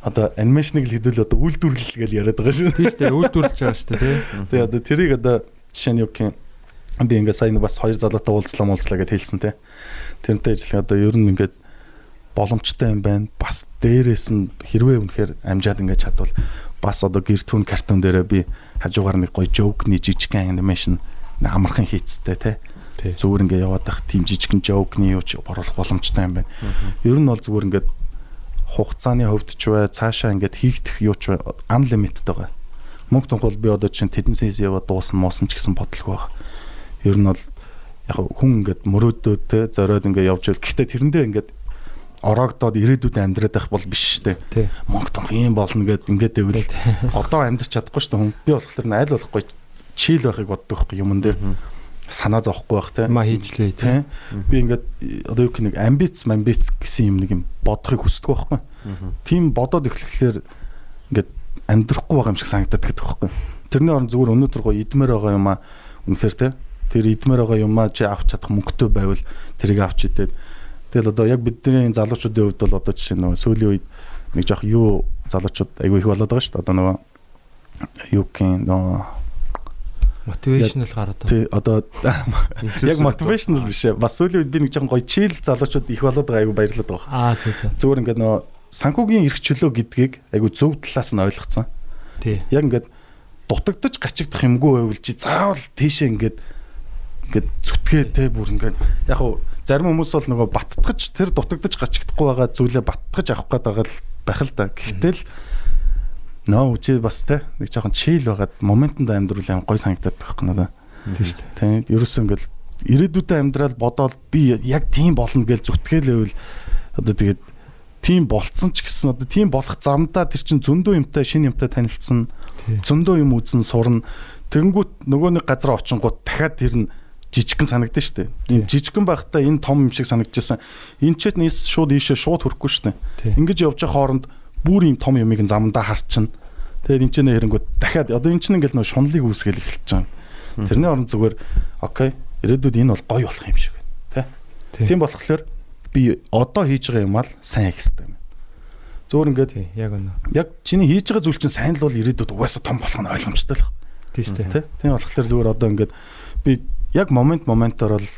Одоо анимашныг л хэдүүл одоо үйлдвэрлэл гэж яриад байгаа шүү. Тийм шүү дээ. Үйлдвэрлэж байгаа шүү дээ. Тэгээ одоо тэрийг одоо жишээ нь юу гэх юм би ингээ сайн бас хоёр залуутай уулзлаа гэж хэлсэн те. Тэрнтэй ажиллах одоо ер нь ингээд боломжтой юм байна. Бас дээрээс нь хэрвээ үнэхээр амжаад ингээд чадвал бас одоо гэртүүн картон дээрээ би хажуугаар нэг гоё joke-ны жижигхэн анимашн амархан хийцтэй те. Зүгээр ингээ яваад байх тийм жижигхэн joke-ны юу ч оруулах боломжтой юм байна. Ер нь бол зүгээр ингээд хугацааны хувьд ч бай цаашаа ингээд хийгдэх юу ч unlimited байгаа. Мөнгө тунхал би одоо чинь тэдэн сенс яваад дуусна муусан ч гэсэн бодлого байгаа. Ер нь бол яг хүн ингээд мөрөөдөө те зориод ингээ явж байл. Гэхдээ тэрэндээ ингээд ороогдоод ирээдүйд амьдраад байх бол биш шүү дээ. Мөнгө тунх юм болно гэд ингээд байвал одоо амьдрч чадахгүй шүү дээ хүн. Би болохоор аль болохгүй чийл байхыг боддог байхгүй юмн дээр. Санаа зовхгүй байх те. Ма хийжлээ те. Би ингээд одоо юу гэх нэг амбиц гэсэн юм нэг юм бодохыг хүсдэг байхгүй. Тийм бодоод эхлэхлээр ингээд амьдрахгүй байгаа юм шиг санагдаад байдаг байхгүй. Тэрний орон зүгээр өнөөдөр гоё идмээр байгаа юм аа үнэхээр те. Тэр идмээр байгаа юм аа чи авч чадах мөнгөтэй байвал тэрийг авч идээд. Тэгэл одоо яг бидний залуучуудын хувьд бол одоо жишээ нь сүүлийн үед нэг жоох юу залуучууд айгүй их болоод байгаа шүү дээ. Одоо нөгөө юу гэх нөгөө мотивашнл гараад байна. Тий, одоо яг мотивашнл биш ээ. Бас сүүлийн үед би нэг жоохон гоё чийл залуучууд их болоод байгаа айгу баярлаад байгаа. Тий. Зүгээр ингээд нөө санхүүгийн эрх чөлөө гэдгийг айгу зөв талаас нь ойлгоцсон. Тий. Яг ингээд дутагдаж гачигдах юмгүй байвал чи заавал тийшээ ингээд зүтгээ те бүр ингээд яг хуу зарим хүмүүс бол нөгөө баттгаж тэр дутагдаж гачигдахгүй байгаа зүйлээ баттгаж авах гээд байгаа л байх л да. Гэхдээ л нөө чи бас те нэг жоохон чийл байгаад моментонд амьдрал юм гой санагдаад байхгүй надаа. Тийм шүү дээ. Тийм ерөөсөө ингээл ирээдүйдээ амьдрал бодоол би яг тийм болно гэж зүтгэлээвэл одоо тэгээд тийм болцсон ч гэсэн одоо тийм болох замдаа тэр чин зөндөө юмтай шинэ юмтай танилцсан. Зөндөө юм үзэн сурна. Тэгэнгүүт нөгөө нэг газар очингууд дахиад тэр нь жижигхэн санагдсан шүү дээ. Тийм жижигхэн байхдаа энэ том юм шиг санагдчихсан. Энэ ч нийс шууд ийшээ шууд хүрэхгүй шүү дээ. Ингэж явж байгаа хооронд бүр юм том юмыг замдаа харчихна. Тэгээд энэ ч нэ хэрэнгүүд дахиад одоо энэ ч ингээл нөө шунлыг үүсгэл эхэлж байгаа. Тэрний оронд зүгээр окей ирээдүйд энэ бол гоё болох юм шиг байна. Тэ? Тийм болохоор би одоо хийж байгаа юм аа сайн хийх хэрэгтэй юм. Зөвөр ингээд яг үнэ. Яг чиний хийж байгаа зүйл чинь сайн л бол ирээдүйд угаасаа том болох нь ойлгомжтой л байна. Тийм шүү дээ. Тийм болохоор зөвөр одоо ингээд би яг моментоор бол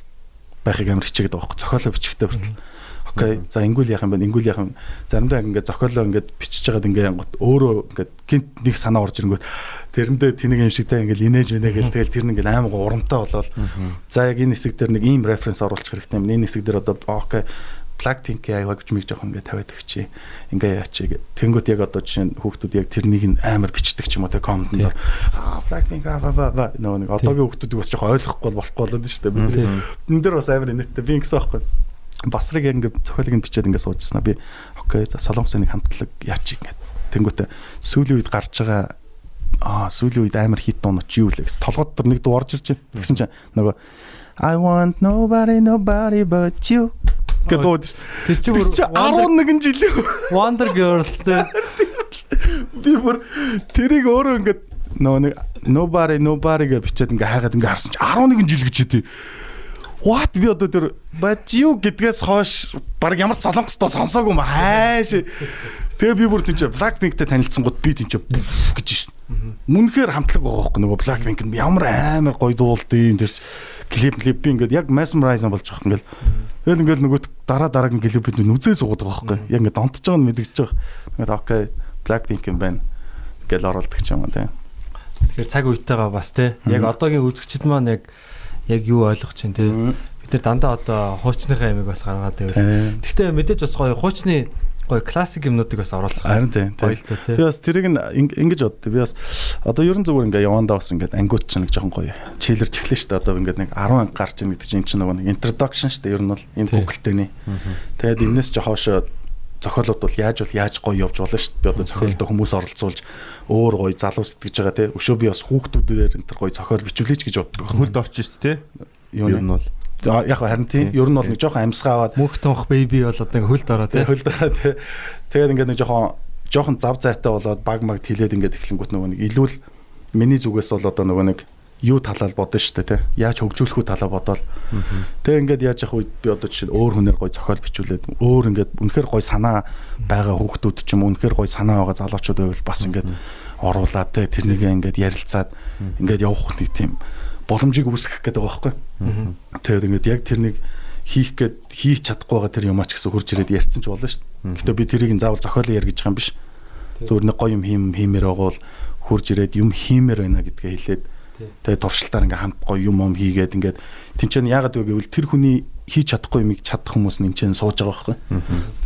байхыг амар хичээгээд байгаа байхгүй зохиолоо бичихтэй хүртэл. Окей. За ингүүл яах юм бэ? Ингүүл яах юм? Заримдаа ингээд зохиолоо ингээд бичиж байгаад ингээд янгот өөрөө ингээд гинт нэг санаа орж ирэнгүүт тэрэндээ тэнэг юм шигтэй ингээд инээж мэнэ гэл тэгэл тэр нэг ингээд аймаг урамтай болол. За яг энэ хэсэг дээр нэг ийм референс оруулах хэрэгтэй юм. Энэ хэсэг дээр одоо окей. Blackpink-ийн аяг миг жоох ингээд тавиад өгчээ. Ингээ яачиг. Тэнгүүт яг одоо жишээ нь хүүхдүүд яг тэрнийг нь амар бичдэг ч юм уу те комментээр Blackpink нөгөө нэг одоогийн хүүхдүүдийг бас жоох ойлгохгүй болохгүй болоод шүү дээ. Бид энэ дээр бас амар инээдтэй би ингэсэн байхгүй. Басрыг яг ингээд зохиолыг нь бичээд ингээд суужснаа би окей за солонгосын нэг хамтлаг яачиг ингээд. Тэнгүүтээ сүүлийн үед гарч байгаа сүүлийн үед амар хит дуунууд юу вэ гэсэн. Толгойд төр нэг дуу орж ирж байна. Тэгсэн чинь нөгөө I want nobody but you гэдэг. Тэр чинь бүр 11 жил Wonder Girls тэ. Би бүр тэрийг өөрөө ингээд нөгөө нэг nobody гэж бичээд ингээд хайгаад ингээд харсан чинь 11 жил гэж хэдий. What би одоо тэр but you гэдгээс хойш баг ямар солонгостой сонсоогүй юм хайш. Тэгээ би бүр тийч Blackpink-тэй танилцсангууд би тийч гэж шин. Мөнхөр хамтлаг байгаа байхгүй нөгөө Blackpink нь ямар амар гоё дуулдیں۔ Тэр клип би ингээд яг mesmerize болж байгаа юм ингээл. Тэгэл ингээл нөгөө дараагийн клипүүд нь үзээ суугаад байгаа байхгүй. Яг ингээд донтож байгаа нь мэдгэж байгаа. Ингээд окей Blackpink юм байна. Гэл оруулдаг ч юм уу тийм. Тэгэхээр цаг үетэйгээ бас те яг одоогийн үзэгчд маань яг юу ойлгож чинь те бид нар дандаа одоо хуучныхаа ямиг бас гаргаад байвал. Гэхдээ мэдээж бас гоё хуучны гоё классик юмнуудыг бас оруулах. Харин тийм. Би бас тэрийг ингэж боддог. Би бас одоо ерөн зүгээр ингээ явандаа бас ингээд ангиуч чинь нэг жоохон гоё чийлэрч эхлэн шүү дээ. Одоо ингээд нэг 10 анги гарч ийн гэдэг чинь нөгөө нэг introduction шүү дээ. Ер нь бол энэ Google-тэйний. Тэгээд энэс ч хоошоо зохиолууд бол яаж гоё явж болно шүү дээ. Би одоо зохиолдоо хүмүүс оролцуулж өөр гоё залуу сэтгэж байгаа те. Өшөө би бас хүүхдүүдээр энэ төр гоё зохиол бичүүлээч гэж боддог. Хөлд орчих шүү дээ. Юу нь бол яг харин тийм ер нь бол нэг жоохон амьсгаа аваад мөнх тонх бэби бол одоо ингээ хөлд ороо тий. Хөлд ороо тий. Тэгээд ингээ нэг жоохон зав зайтай болоод баг магд хилээд ингээ эхлэнгүүт нөгөө нэг илүүл миний зүгээс бол одоо нөгөө нэг юу талаар бодно шүү дээ тий. Яаж хөгжүүлэх үү талаа бодоол. Тэгээд ингээд яаж явах үед би одоо жишээ өөр хүнээр гоё зохиол бичүүлээд өөр ингээд үнэхээр гоё санаа байгаа хүүхдүүд ч юм үнэхээр гоё санаа байгаа залуучууд байвал бас ингээд оруулаад тий тэрнийг ингээд ярилцаад ингээд явах нэг тийм боломжийг үүсгэх гэдэг байгаа байхгүй. Тэгээд ингээд яг тэрнийг хийж чадахгүй байгаа тэр юмаа ч гэсэн хурж ирээд ярьсан ч болно шүү дээ. Гэтэ би тэрийг заавал зохиолоо ярь гэж байгаа юм биш. Зөвхөн нэг гоё юм хиймээр байгаа бол хурж ирээд юм хиймээр байна гэдгээ хэлээд тэгээд туршилтаар ингээд хамт гоё юм хийгээд ингээд тэнцэн яагаад вэ гэвэл тэр хүний хийж чадахгүй юмыг чадах хүмүүс нь энэ сууж байгаа байхгүй.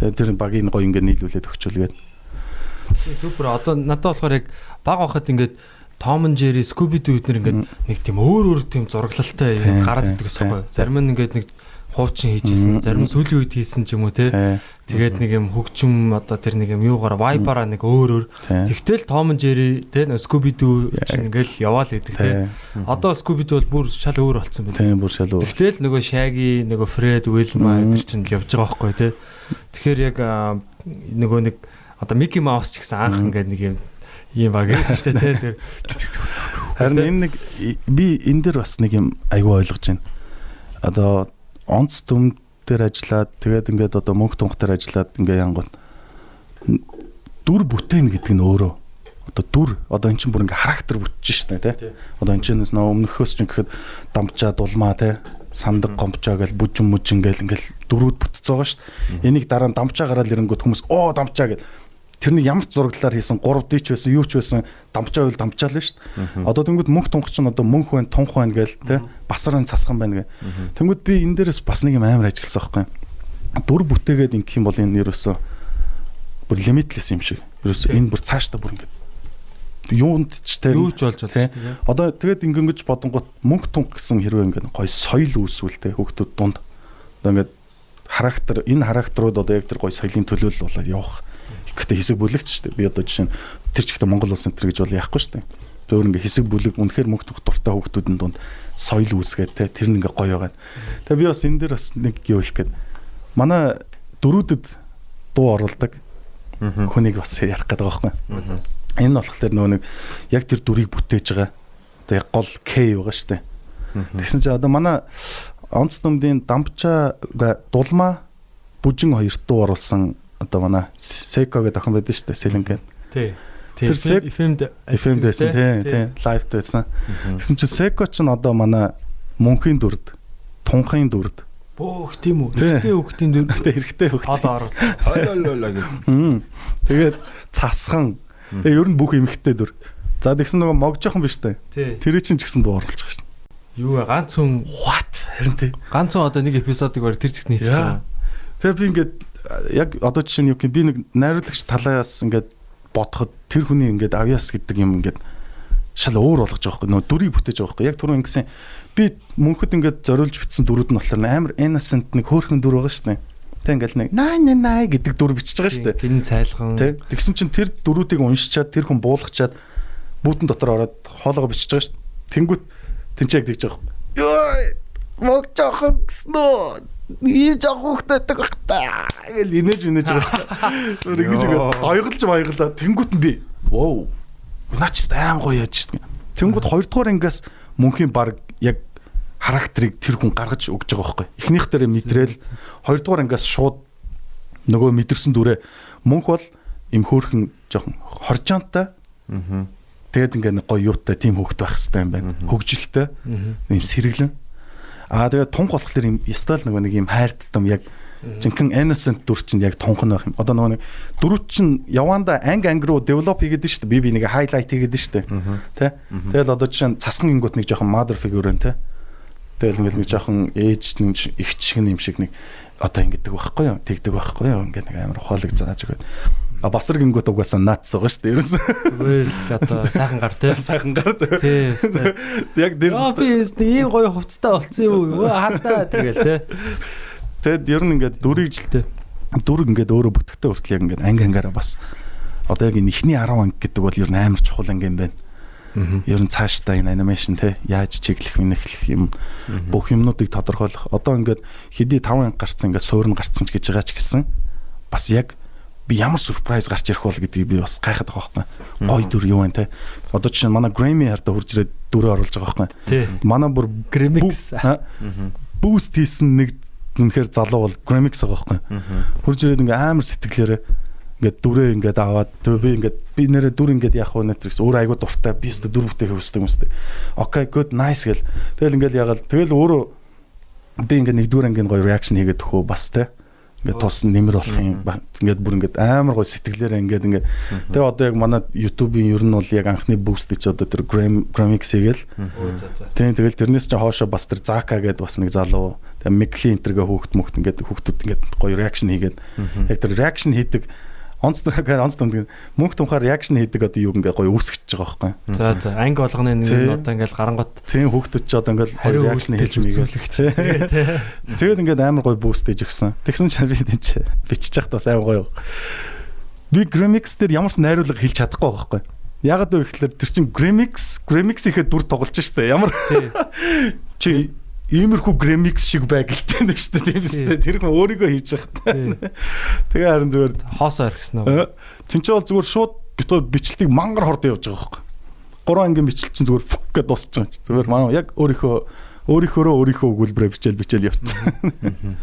Тэгээд тэр багийг гоё ингээд нийлүүлээд өгчүүлгээд. Супер. Одоо надад болохоор яг баг байхад ингээд Tom and Jerry, Scooby-Doo эднэр ингээд нэг тийм өөр тийм зураглалтай гараад иддэг гэсэн гоё. Зарим нь ингээд нэг хуучин хийжсэн, зарим нь сүүлийн үед хийсэн ч юм уу те. Тэгээд нэг юм хөгжим одоо тэр нэг юм юугаар Viber-а нэг өөр. Тэгтэл Tom and Jerry те Scooby-Doo чинь ингээд яваал идэг те. Одоо Scooby-Doo бол бүр шал өөр болцсон байна. Тийм бүр шал өөр. Тэгтэл нөгөө Shaggy, нөгөө Fred, Wilma эднэр чинь л явж байгаа байхгүй те. Тэгэхээр яг нөгөө нэг одоо Mickey Mouse ч гэсэн анх ингээд нэг юм баг шүү дээ тий. Харин энэ нэг би энэ дээр бас нэг юм айгүй ойлгож байна. Одоо онц дүм дээр ажиллаад тэгээд ингээд одоо мөнх тунх дээр ажиллаад ингээд янгот дүр бүтээн гэдэг нь өөрөө одоо дүр одоо эн чинь бүр ингээд характер бүтэж шүү дээ тий. Одоо эн чинь нөө өмнөхөөс чинь гэхэд дамжаа дулмаа тий сандаг гомчоо гэл бүжин мүжин гэл ингээд дөрүүд бүтцээ байгаа шүү дээ. Энийг дараа нь дамжаа гараад ирэнгүүт хүмүүс дамжаа гэл тэрний ямар ч зураглалаар хийсэн 3D ч байсан юу ч байсан дамжаа үйл дамжаал нь шүү дээ. Одоо тэнгууд мөнх тунх чинь одоо мөнх байна, тунх байна гээл тэ басрын цасхан байна гэ. Тэнгууд би энэ дээрээс бас нэг юм амар ажилласан байхгүй. Дүр бүтээгээд ингэх юм бол энэ ерөөсөө бүр limitless юм шиг. Ерөөсөө энэ бүр цаашдаа бүр ингэ юунд ч тэ юу ч болж байна шүү дээ. Одоо тэгээд ингэнгэж бодонгууд мөнх тунх гэсэн хэрвээ ингэ гоё соёл үүсвэл тэ хүүхдүүд дунд одоо ингэ энэ характерууд одоо яг тэр гоё соёлын төлөөлөл болоод явах ихтэй хэсэг бүлэгч шүү дээ. Би одоо жишээ нь тэр чигтээ Монгол улс энэ гэж бол яахгүй шүү дээ. Зөвөр ингээ хэсэг бүлэг үнэхээр мөнгө дуртай хүүхдүүдийн дунд соёл үүсгээд те тэр нь ингээ гоё байгаад. Тэгээ би бас энэ дээр бас нэг юу хэлэх гээд манай дөрүүдэд дуу оруулдаг хүнийг бас ярих гэдэг байгаа байхгүй. Энэ нь болохоор нөгөө нэг яг тэр дүрийг бүтээж байгаа. Одоо яг гол К байгаа шүү дээ. Тэгсэн чинь одоо манай онц нүмдийн Дамбчаа дулмаа бүжин хоёрт дуу оруулсан одоо манай Секо гэдэг охин байдаг шүү дээ. Сэлэнгэ. Тий. Тэр FM дэсэн тий лайв дэсэн. Тэгсэн чинь Секо ч н одоо манай мөнхийн дүрд, тунхын дүрд бөөх тийм үү? Эрэгтэй хүүхдийн дүр. Эрэгтэй хүүхд. Хоол оруулаад. Тэгээд цасхан. Тэгээ ер нь бүх эмэгтэй дүр. За тэгсэн нөгөө могжохон биш үү? Тэр чинь ч гэсэн дуу оруулж байгаа шин. Юу вэ? Ганц хүн what? Харин тий. Ганц хүн одоо нэг эпизодыг барь тэр чигт нийцэж байгаа. Тэгээ би ингээд яг одоо жишээ нь юу гэх би нэг найруулагч талаас ингээд бодоход тэр хүний ингээд авьяас гэдэг юм ингээд шал өөр болгож байгаа байхгүй. Нөгөө дүрийг бүтээж байгаа байхгүй. Яг түрүү ингэсэн би мөнхөд ингээд зориулж бичсэн дүрүүд нь болохоор амар innocent нэг хөөрхөн дүр байгаа шүү дээ. Тэг ингээл нэг най гэдэг дүр бичиж байгаа шүү дээ. Гин цайлган. Тэгсэн чинь тэр дүрүүдийг уншичаад тэр хүн буулгачаад бүүтэн дотор ороод хоолоо бичиж байгаа шүү дээ. Тэнгүүт тэнцээг тэгж байгаа. Йоо мог жоохон гэснөө. Ийм жоохон хөхтэйдэг байх та. Ингээл инээж байгаа. Ингэж ингээд баяглаа. Тэнгүүт нь би воо. Наач аим гоё яаж шүү дээ. Тэнгүүт хоёрдугаар ангиас мөнхийн баг яг характерыг тэр хүн гаргаж өгч байгаа байхгүй. Эхнийх дээр мэдрэл, хоёрдугаар ангиас шууд нөгөө мэдэрсэн дүрээ мөнх бол им хөөрхөн жоохон хоржоонтой. Тэгээд ингээ гоё юутай тийм хөвгт байх хэрэгтэй юм байна. Хөгжилтэй. Ийм сэргэлэн. Тэгээд тунх болохоор ийм ястал нөгөө нэг ийм хайртам яг жинхэнэ innocent дүр чинь яг тунх нь байх юм. Одоо нөгөө нэг дөрүт чинь яванда анги руу develop хийгээд нь шүү дээ. Би нэг highlight хийгээд нь шүү дээ. Тэ? Тэгэл одоо жишээ нь цасхан гингүүт нэг жоохон mother figure нь тэ. Тэгэл ингээл нэг жоохон ээж нэг их шиг юм шиг нэг одоо ингэдэг байхгүй юу? Тэгдэг байхгүй юу? Ингээ нэг амар хоолыг зааж өгöd. Басар гингүүт угаасаа наац байгаа шүү дээ. Ерөөс. Зүгээр л одоо сайхан гар те. Сайхан гар. Тий. Яг дэр. Би ийм гоё хувцастай болцсон юу? Хардаа тэгэл те. Тэгэд ер нь ингээд дүрийг жилтэй. Дүр ингээд өөрөө бүтгэхтэй хүртэл яг ингээд ангиангаараа бас одоо яг энэ ихний 10 анги гэдэг бол ер нь амар чухал анги юм байна. Ер нь цаашдаа энэ анимашн те яаж чиглэх минэхлэх юм бүх юмнуудыг тодорхойлох. Одоо ингээд хэдий 5 анги гарцсан ингээд суурн гарцсан ч гэж байгаа ч гэсэн бас яг би ямар surprise гарч ирэх бол гэдгийг би бас гайхаад байгаа байхгүй. Гой дүр юу вэ те. Одоо жишээ нь манай Grammy хардаа хурж ирээд дүрээ оруулж байгаа байхгүй. Манай бүр Grammy-с boost хийсэн нэг үнэхээр залуу бол Grammy-с байгаа байхгүй. Хурж ирээд ингээ амар сэтгэлээрээ ингээд дүрээ ингээд аваад би нэрээ дүр ингээд яах вэ нэтрикс өөр айгуу дуртай би өстө дүр бүтээх хүсдэг юм өстө. Окей good nice гэл. Тэгэл ингээд ягаал тэгэл өөрөө би ингээд нэг дүр ангийн гоё reaction хийгээд өгөө бас те. Ингээд тус нэмэр болох юм ингээд бүр ингээд амар гоё сэтгэлээрээ ингээд тэгээ одоо яг манай YouTube-ийн ер нь бол яг анхны boost чи одоо тэр Grammy-г хийгээл. Тийм тэгэл тэрнээс чи хоошо бас тэр Zaka гэдэг бас нэг залуу тэгээ Mikli энтергээ хүүхд ингээд хүүхдүүд ингээд гоё reaction хийгээд яг тэр reaction хийдэг онц мөнх тунхаар reaction хийдэг одоо юу ингээ гоё үүсгэж байгаа байхгүй. За анги болгоны нэг нь одоо ингээл гарангот тийм хүүхдүүд ч одоо ингээл гоё reaction хийж мэйгээ. Тэгээд ингээд амар гоё boost хийж өгсөн. Тэгсэн чинь би тийч бичиж яхад бас амар гоё. Би Grammy-с дээр ямар ч найруулга хэлж чадахгүй байгаа байхгүй. Ягаад вэ гэхээр тэр чинь Grammy-с ихэд дүр тоглож штэ. Ямар чи иймэрхүү Grammy-с шиг байгальтай нэг шүү дээ тийм үстэй. Тэр хүн өөрийгөө хийж байгаа. Тэгээ харин зүгээр хоосоо орхисон уу. Тинч бол зүгээр шууд бичлэлтийг мангар хордоо явж байгаа байхгүй. 3 ангийн бичлэл чинь зүгээр фүк гэдээ дуусч байгаа. Зүгээр маа яг өөрийнхөө өгүүлбэрээ бичээл явчихсан.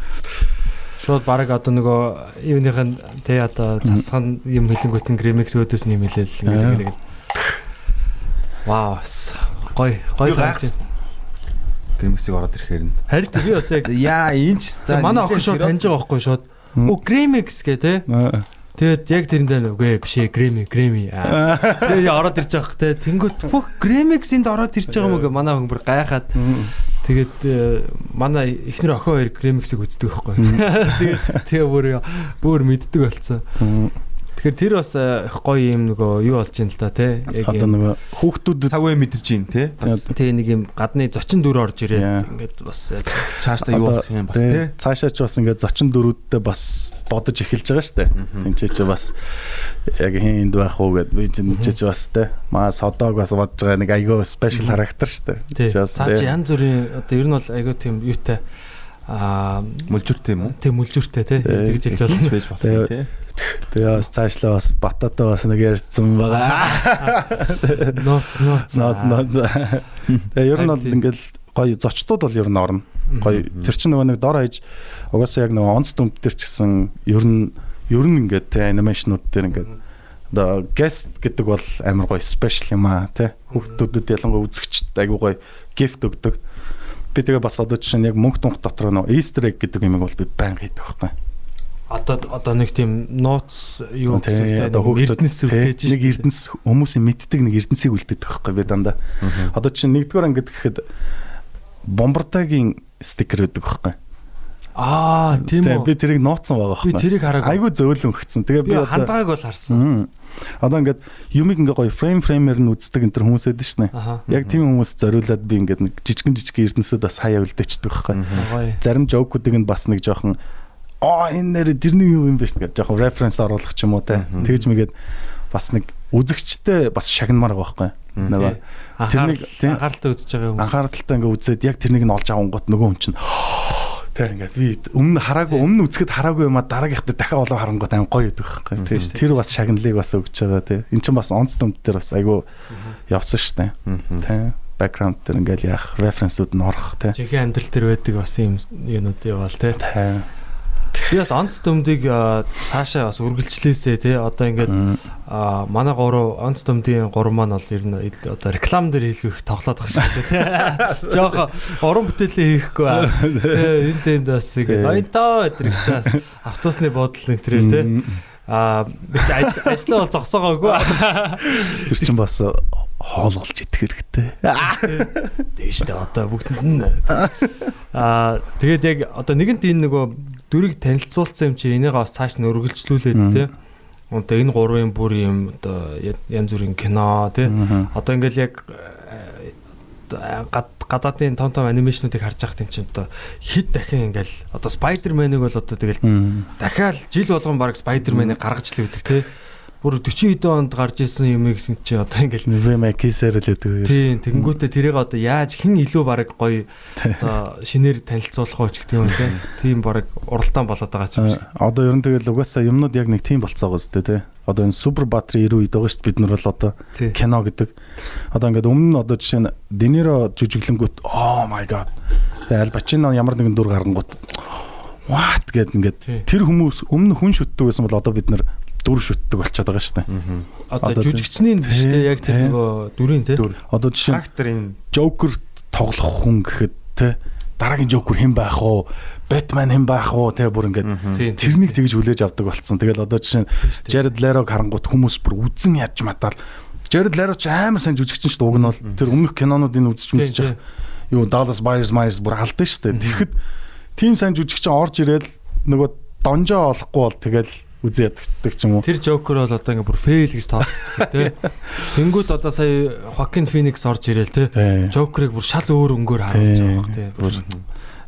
Шууд баг одоо нөгөө юуныхын тэ одоо цасхан юм хэлэнгүүт нь Grammy-с өөдөөс нь юм хэлээл ингээд. Вау. Гой сайхан. Grammy-сийг ороод ирэхээр нь. Харин би бас яг яа энэ ч за манай охин шууд таньж байгаа байхгүй шууд. Grammy-с гэ тэ. Тэгээд яг тэрэндээ үгүй биш ээ Grammy. Тэгээд ороод ирж байгаа хэ тэ. Тэнгүүт бүх Grammy-синд ороод ирж байгаа юм уу гэ манай хүн бүр гайхаад. Тэгээд манай эхнэр охин хоёр Grammy-сийг үздэг байхгүй. Тэгээд бүр мэддэг болцсон. Тэгэхээр тэр бас гоё юм нөгөө юу болж байна л да тий. Яг Одоо нөгөө хүүхдүүд цагваа мэдэрч юм тий. тий нэг юм гадны зочин дүр орж ирээд ингээд бас Цаашдаа юу болох юм бас тий. Цаашаа ч бас ингээд зочин дөрүүдтэй бас бодож эхэлж байгаа шүү дээ. Энд чи бас яг хинд байх уу гэд би чи бас тий. Маа содог бас бодож байгаа нэг айгүй спешиал характер шүү дээ. Чи бас цааш янз бүрийн одоо ер нь бол айгүй тийм юутай мүлжүртэй юм уу? Тийм мүлжүртэй тий. Тэгж хэлж болно байж болно тий. Тэгээ бас цаашлаа бас бататай бас нэг ярьсан байгаа. Ноц. Тэгээ ер нь бол ингээл гоё зочдууд бол ер нь орно. Гоё тэр чинь нөгөө нэг дор хаяж угаасаа яг нөгөө онц дүмт төр ч гэсэн ер нь ингээд тий анимашнууд дээр ингээд одоо guest гэдэг бол амар гоё special юм аа тий. Хүүхдүүдэд ялангуяа үзэгчд айгуу гоё gift өгдөг. Би тэгээ бас одоо жишээ нь яг мөнх тунх дотор нөгөө Easter egg гэдэг юм бол би байнга хийдэг байхгүй. Одоо нэг тийм нууц юу гэсэн үг эрдэнэс үлдээж шүү. Нэг эрдэнэс хүмүүсийн мэддэг нэг эрдэнсийг үлдээдэг байхгүй би дандаа. Одоо чинь нэгдүгээр ангид гэхэд бомбардагийн стикер өгдөг байхгүй. Тийм үү. Би тэрийг нууцсан байгаа байхгүй. Би тэрийг хараагүй. Айгу зөөлөн өгцөн. Тэгээ би хандагааг бол харсан. Одоо ингээд юмыг ингээ гоё фреймээр нь үздэг энэ төр хүмүүсэд нь шнэ. Яг тийм хүмүүс зориулаад би ингээд нэг жижигэн эрдэнэсүүд бас хаяа үлдээчдэг байхгүй. Зарим жоокуудыг нь бас нэг жоохон энэ нэр тэрний юу юм бэ гэж жоохон референс оруулах ч юм уу те. Тэгж мэгээд бас нэг үзэгчтэй бас шагнамаар байгаа байхгүй. Нөгөө тэрнийг анхааралтай үзэж байгаа хүмүүс. Анхааралтай ингээ үзээд яг тэрнийг нь олж авангууд нөгөө хүн чинь тэр ингээд би өмнө үзэхэд хараагүй юм а дараагийнх дээр дахиад олоо харангуут аим гоё гэдэг байхгүй. Тийм тэр бас шагналыг бас өгч байгаа тий. Эн чинь бас онц дүмд дээр бас айгу явсан штэ. Тий. Background дээр ингээд яах референсүүд нь орох тий. Жинхэнэ амьдрал дээр байдаг бас юм юунууд яваал тий. Би бас онц дүмдийг цаашаа бас үргэлжлээсэй тий. Одоо ингээд манай 3 онц дүмдийн 3 маань бол ер нь одоо реклам дээр илүү их тоглоод байгаа шүү тий. Жохо уран бүтээлээ хийхгүй тий. Энд бас ингээд ноёнтоо өдрийг цаас автобусны буудлын тэрээр тий. Ажлаа бол зогсоогоогүй. Тэр чинь бас хоолголж идэх хэрэгтэй. Тийм шүү дээ. Одоо бүгдэнд нь тэгээд яг одоо нэгэнт энэ нөгөө дүрийг танилцуулсан юм чи энийгээ бас цааш нь өргөлжлүүлээд тий. Одоо энэ 3-ын бүр юм одоо янз бүрийн кино тий. Одоо ингээл яг гадаадын том анимашнуудыг харж байхад энэ чинь одоо хэд дахин ингээл одоо Spider-Man-ыг бол одоо тэгэл дахиад жил болгон баг Spider-Man-ыг гаргаж л өгдөг тий. Бүр 40 хэдэн онд гарч исэн юм чи одоо ингээл remake-сээр л өгдөг. Тийм тэгэнгүүтээ тэрийг одоо яаж хэн илүү баг гоё одоо шинээр танилцуулах уу ч гэх юм тий. Тийм баг уралдаан болоод байгаа ч юм шиг. Одоо ер нь тэгэл угаасаа юмнууд яг нэг тийм болцоогоо зү тий. Одоо энэ супер батри 90 үед байгаа шүү дээ бид нар бол одоо кино гэдэг. Одоо ингээд өмнө нь одоо жишээ нь Дениро жүжиглэнгүүт oh my god. Аль Пачино ямар нэгэн дүр гаргангууд what гэдэг ингээд тэр хүмүүс өмнө хүн шүтдэг байсан бол одоо бид нар дүр шүтдэг болчиход байгаа шүү дээ. Одоо жүжигчний биш дээ яг тэр нөгөө дүрийн тий. Одоо жишээ характерын Joker тоглох хүн гэхэд тий дараагийн Joker хэн байх уу? Batman хэн байх уу? Тий бүр ингээд тэрнийг тэгж хүлээж авдаг болцсон. Тэгэл одоо жишээ Jared Leto харангуут хүмүүс бүр үзэн ядж матаал. Jared Leto ч амар сайн жүжигчин шүү дээ. Уг нь бол тэр өмнөх кинонуудыг үзэж юу Dallas Buyers бүр алдсан шүү дээ. Тэгэхэд тийм сайн жүжигчин орж ирээл нөгөө донжоо олохгүй бол тэгэл үзээд яддаг ч юм уу. Тэр Joker бол одоо ингээ бүр fail гэж тооцогдсон тий. Тэнгүүд одоо сая Joaquin Phoenix орж ирээл тий. Joker-ыг бүр шал өөр өнгөөр харуулж байгаа тий.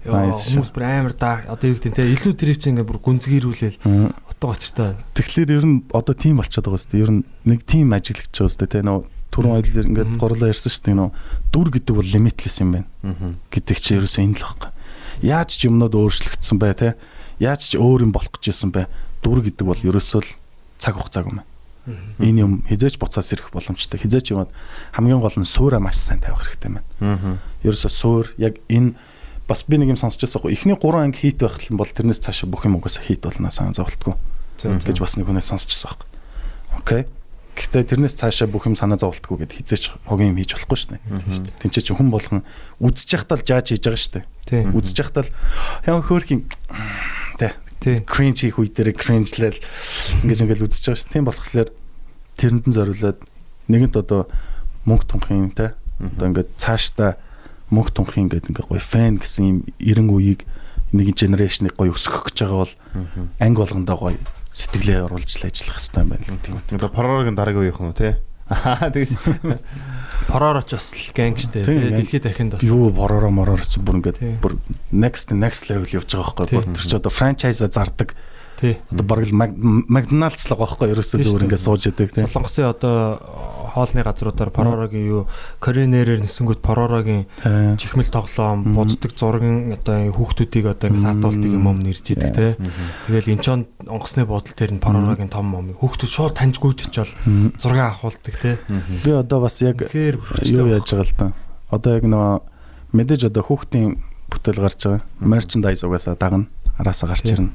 Хүмүүс бүр амар даа одоо юу гэдэг тий. Илүү тэрийг чинь ингээ бүр гүнзгийрүүлээл утга учиртай. Тэгэхээр ер нь одоо тийм болчиход байгаа шүү дээ. Ер нь нэг тийм ажиллаж байгаа шүү дээ тий. Нөө түрүүн ойлэр ингээ гурлаа ярьсан шүү дээ. Нөө дүр гэдэг бол limitless юм байна. Гэдэг чи ерөөсөө энэ л байхгүй. Яаж ч юмнууд өөрчлөгдсөн бай тий. Яаж ч өөр юм болох гэж байсан бай. Дүр гэдэг бол ерөөсөө л цаг хугацааг юм. Энэ юм хизээч буцаас ирэх боломжтой. Хизээч юм хамгийн гол нь суураа маш сайн тавих хэрэгтэй байна. Ерөөсөө суур яг энэ бас би нэг юм сонсч байсан. Эхний 3 анги хийт байх юм бол тэрнээс цаашаа бүх юм угаасаа хийт болно сан зовлтгүй. Гэж бас нэг хүнээс сонсчихсан байхгүй. Окей. Гэтэ тэрнээс цаашаа бүх юм санаа зовлтгүй гэд хизээч хогийн юм хийж болохгүй шүү дээ. Тинчээ чи хүн болгон үдсэж яхтаа л жааж хийж байгаа шүү дээ. Үдсэж яхтаа л яа хөөрхийн cringe хийх үе дээр cringe-лэл ингээл үзэж байгаа ш. Тийм болохоор тэрэнд нь зориулаад нэгэнт одоо мөнх тунхын те одоо ингээд цаашдаа мөнх тунхын ингээд ингээ гоё фэн гэсэн юм 90 үеийг нэг генерашныг гоё өсгөх гэж байгаа бол анги болгондоо гоё сэтгэлээ оруулж ажиллах хэрэгтэй юм байна л тийм. Одоо Пророгийн дараагийн үеийнх нь тий. Тэгээс Поророч бас гэнгштэй тий. Дэлхийд дахинд бас юу моророч бүр ингээд бүр next level явж байгаа байхгүй. Бүр тэр чи одоо franchise зардаг. Тий. Одоо бараг л McDonald's л байгаа байхгүй. Ерөөсөө зүгээр ингээд сууж идэг тий. Солонгосын одоо хоолны газруудаар Поророгийн юу коренерээр нисэнгүүт Поророгийн чихмэл тоглоом, буддаг зургийн одоо хүүхдүүдийг одоо ингээд саатуулдаг юм нэрж идэг тий. Тэгэл Инчон онгоцны буудлын дээр нь Поророгийн том юм. Хүүхдүүд шууд таньж гүйж очивол зураг авахулдаг тий. Би одоо бас яг юу яаж байгаа л да. Одоо яг нөгөө мэдээж одоо хүүхдийн бүтээл гарч байгаа. Merchandise угаасаа дагна. Араасаа гарч ирнэ.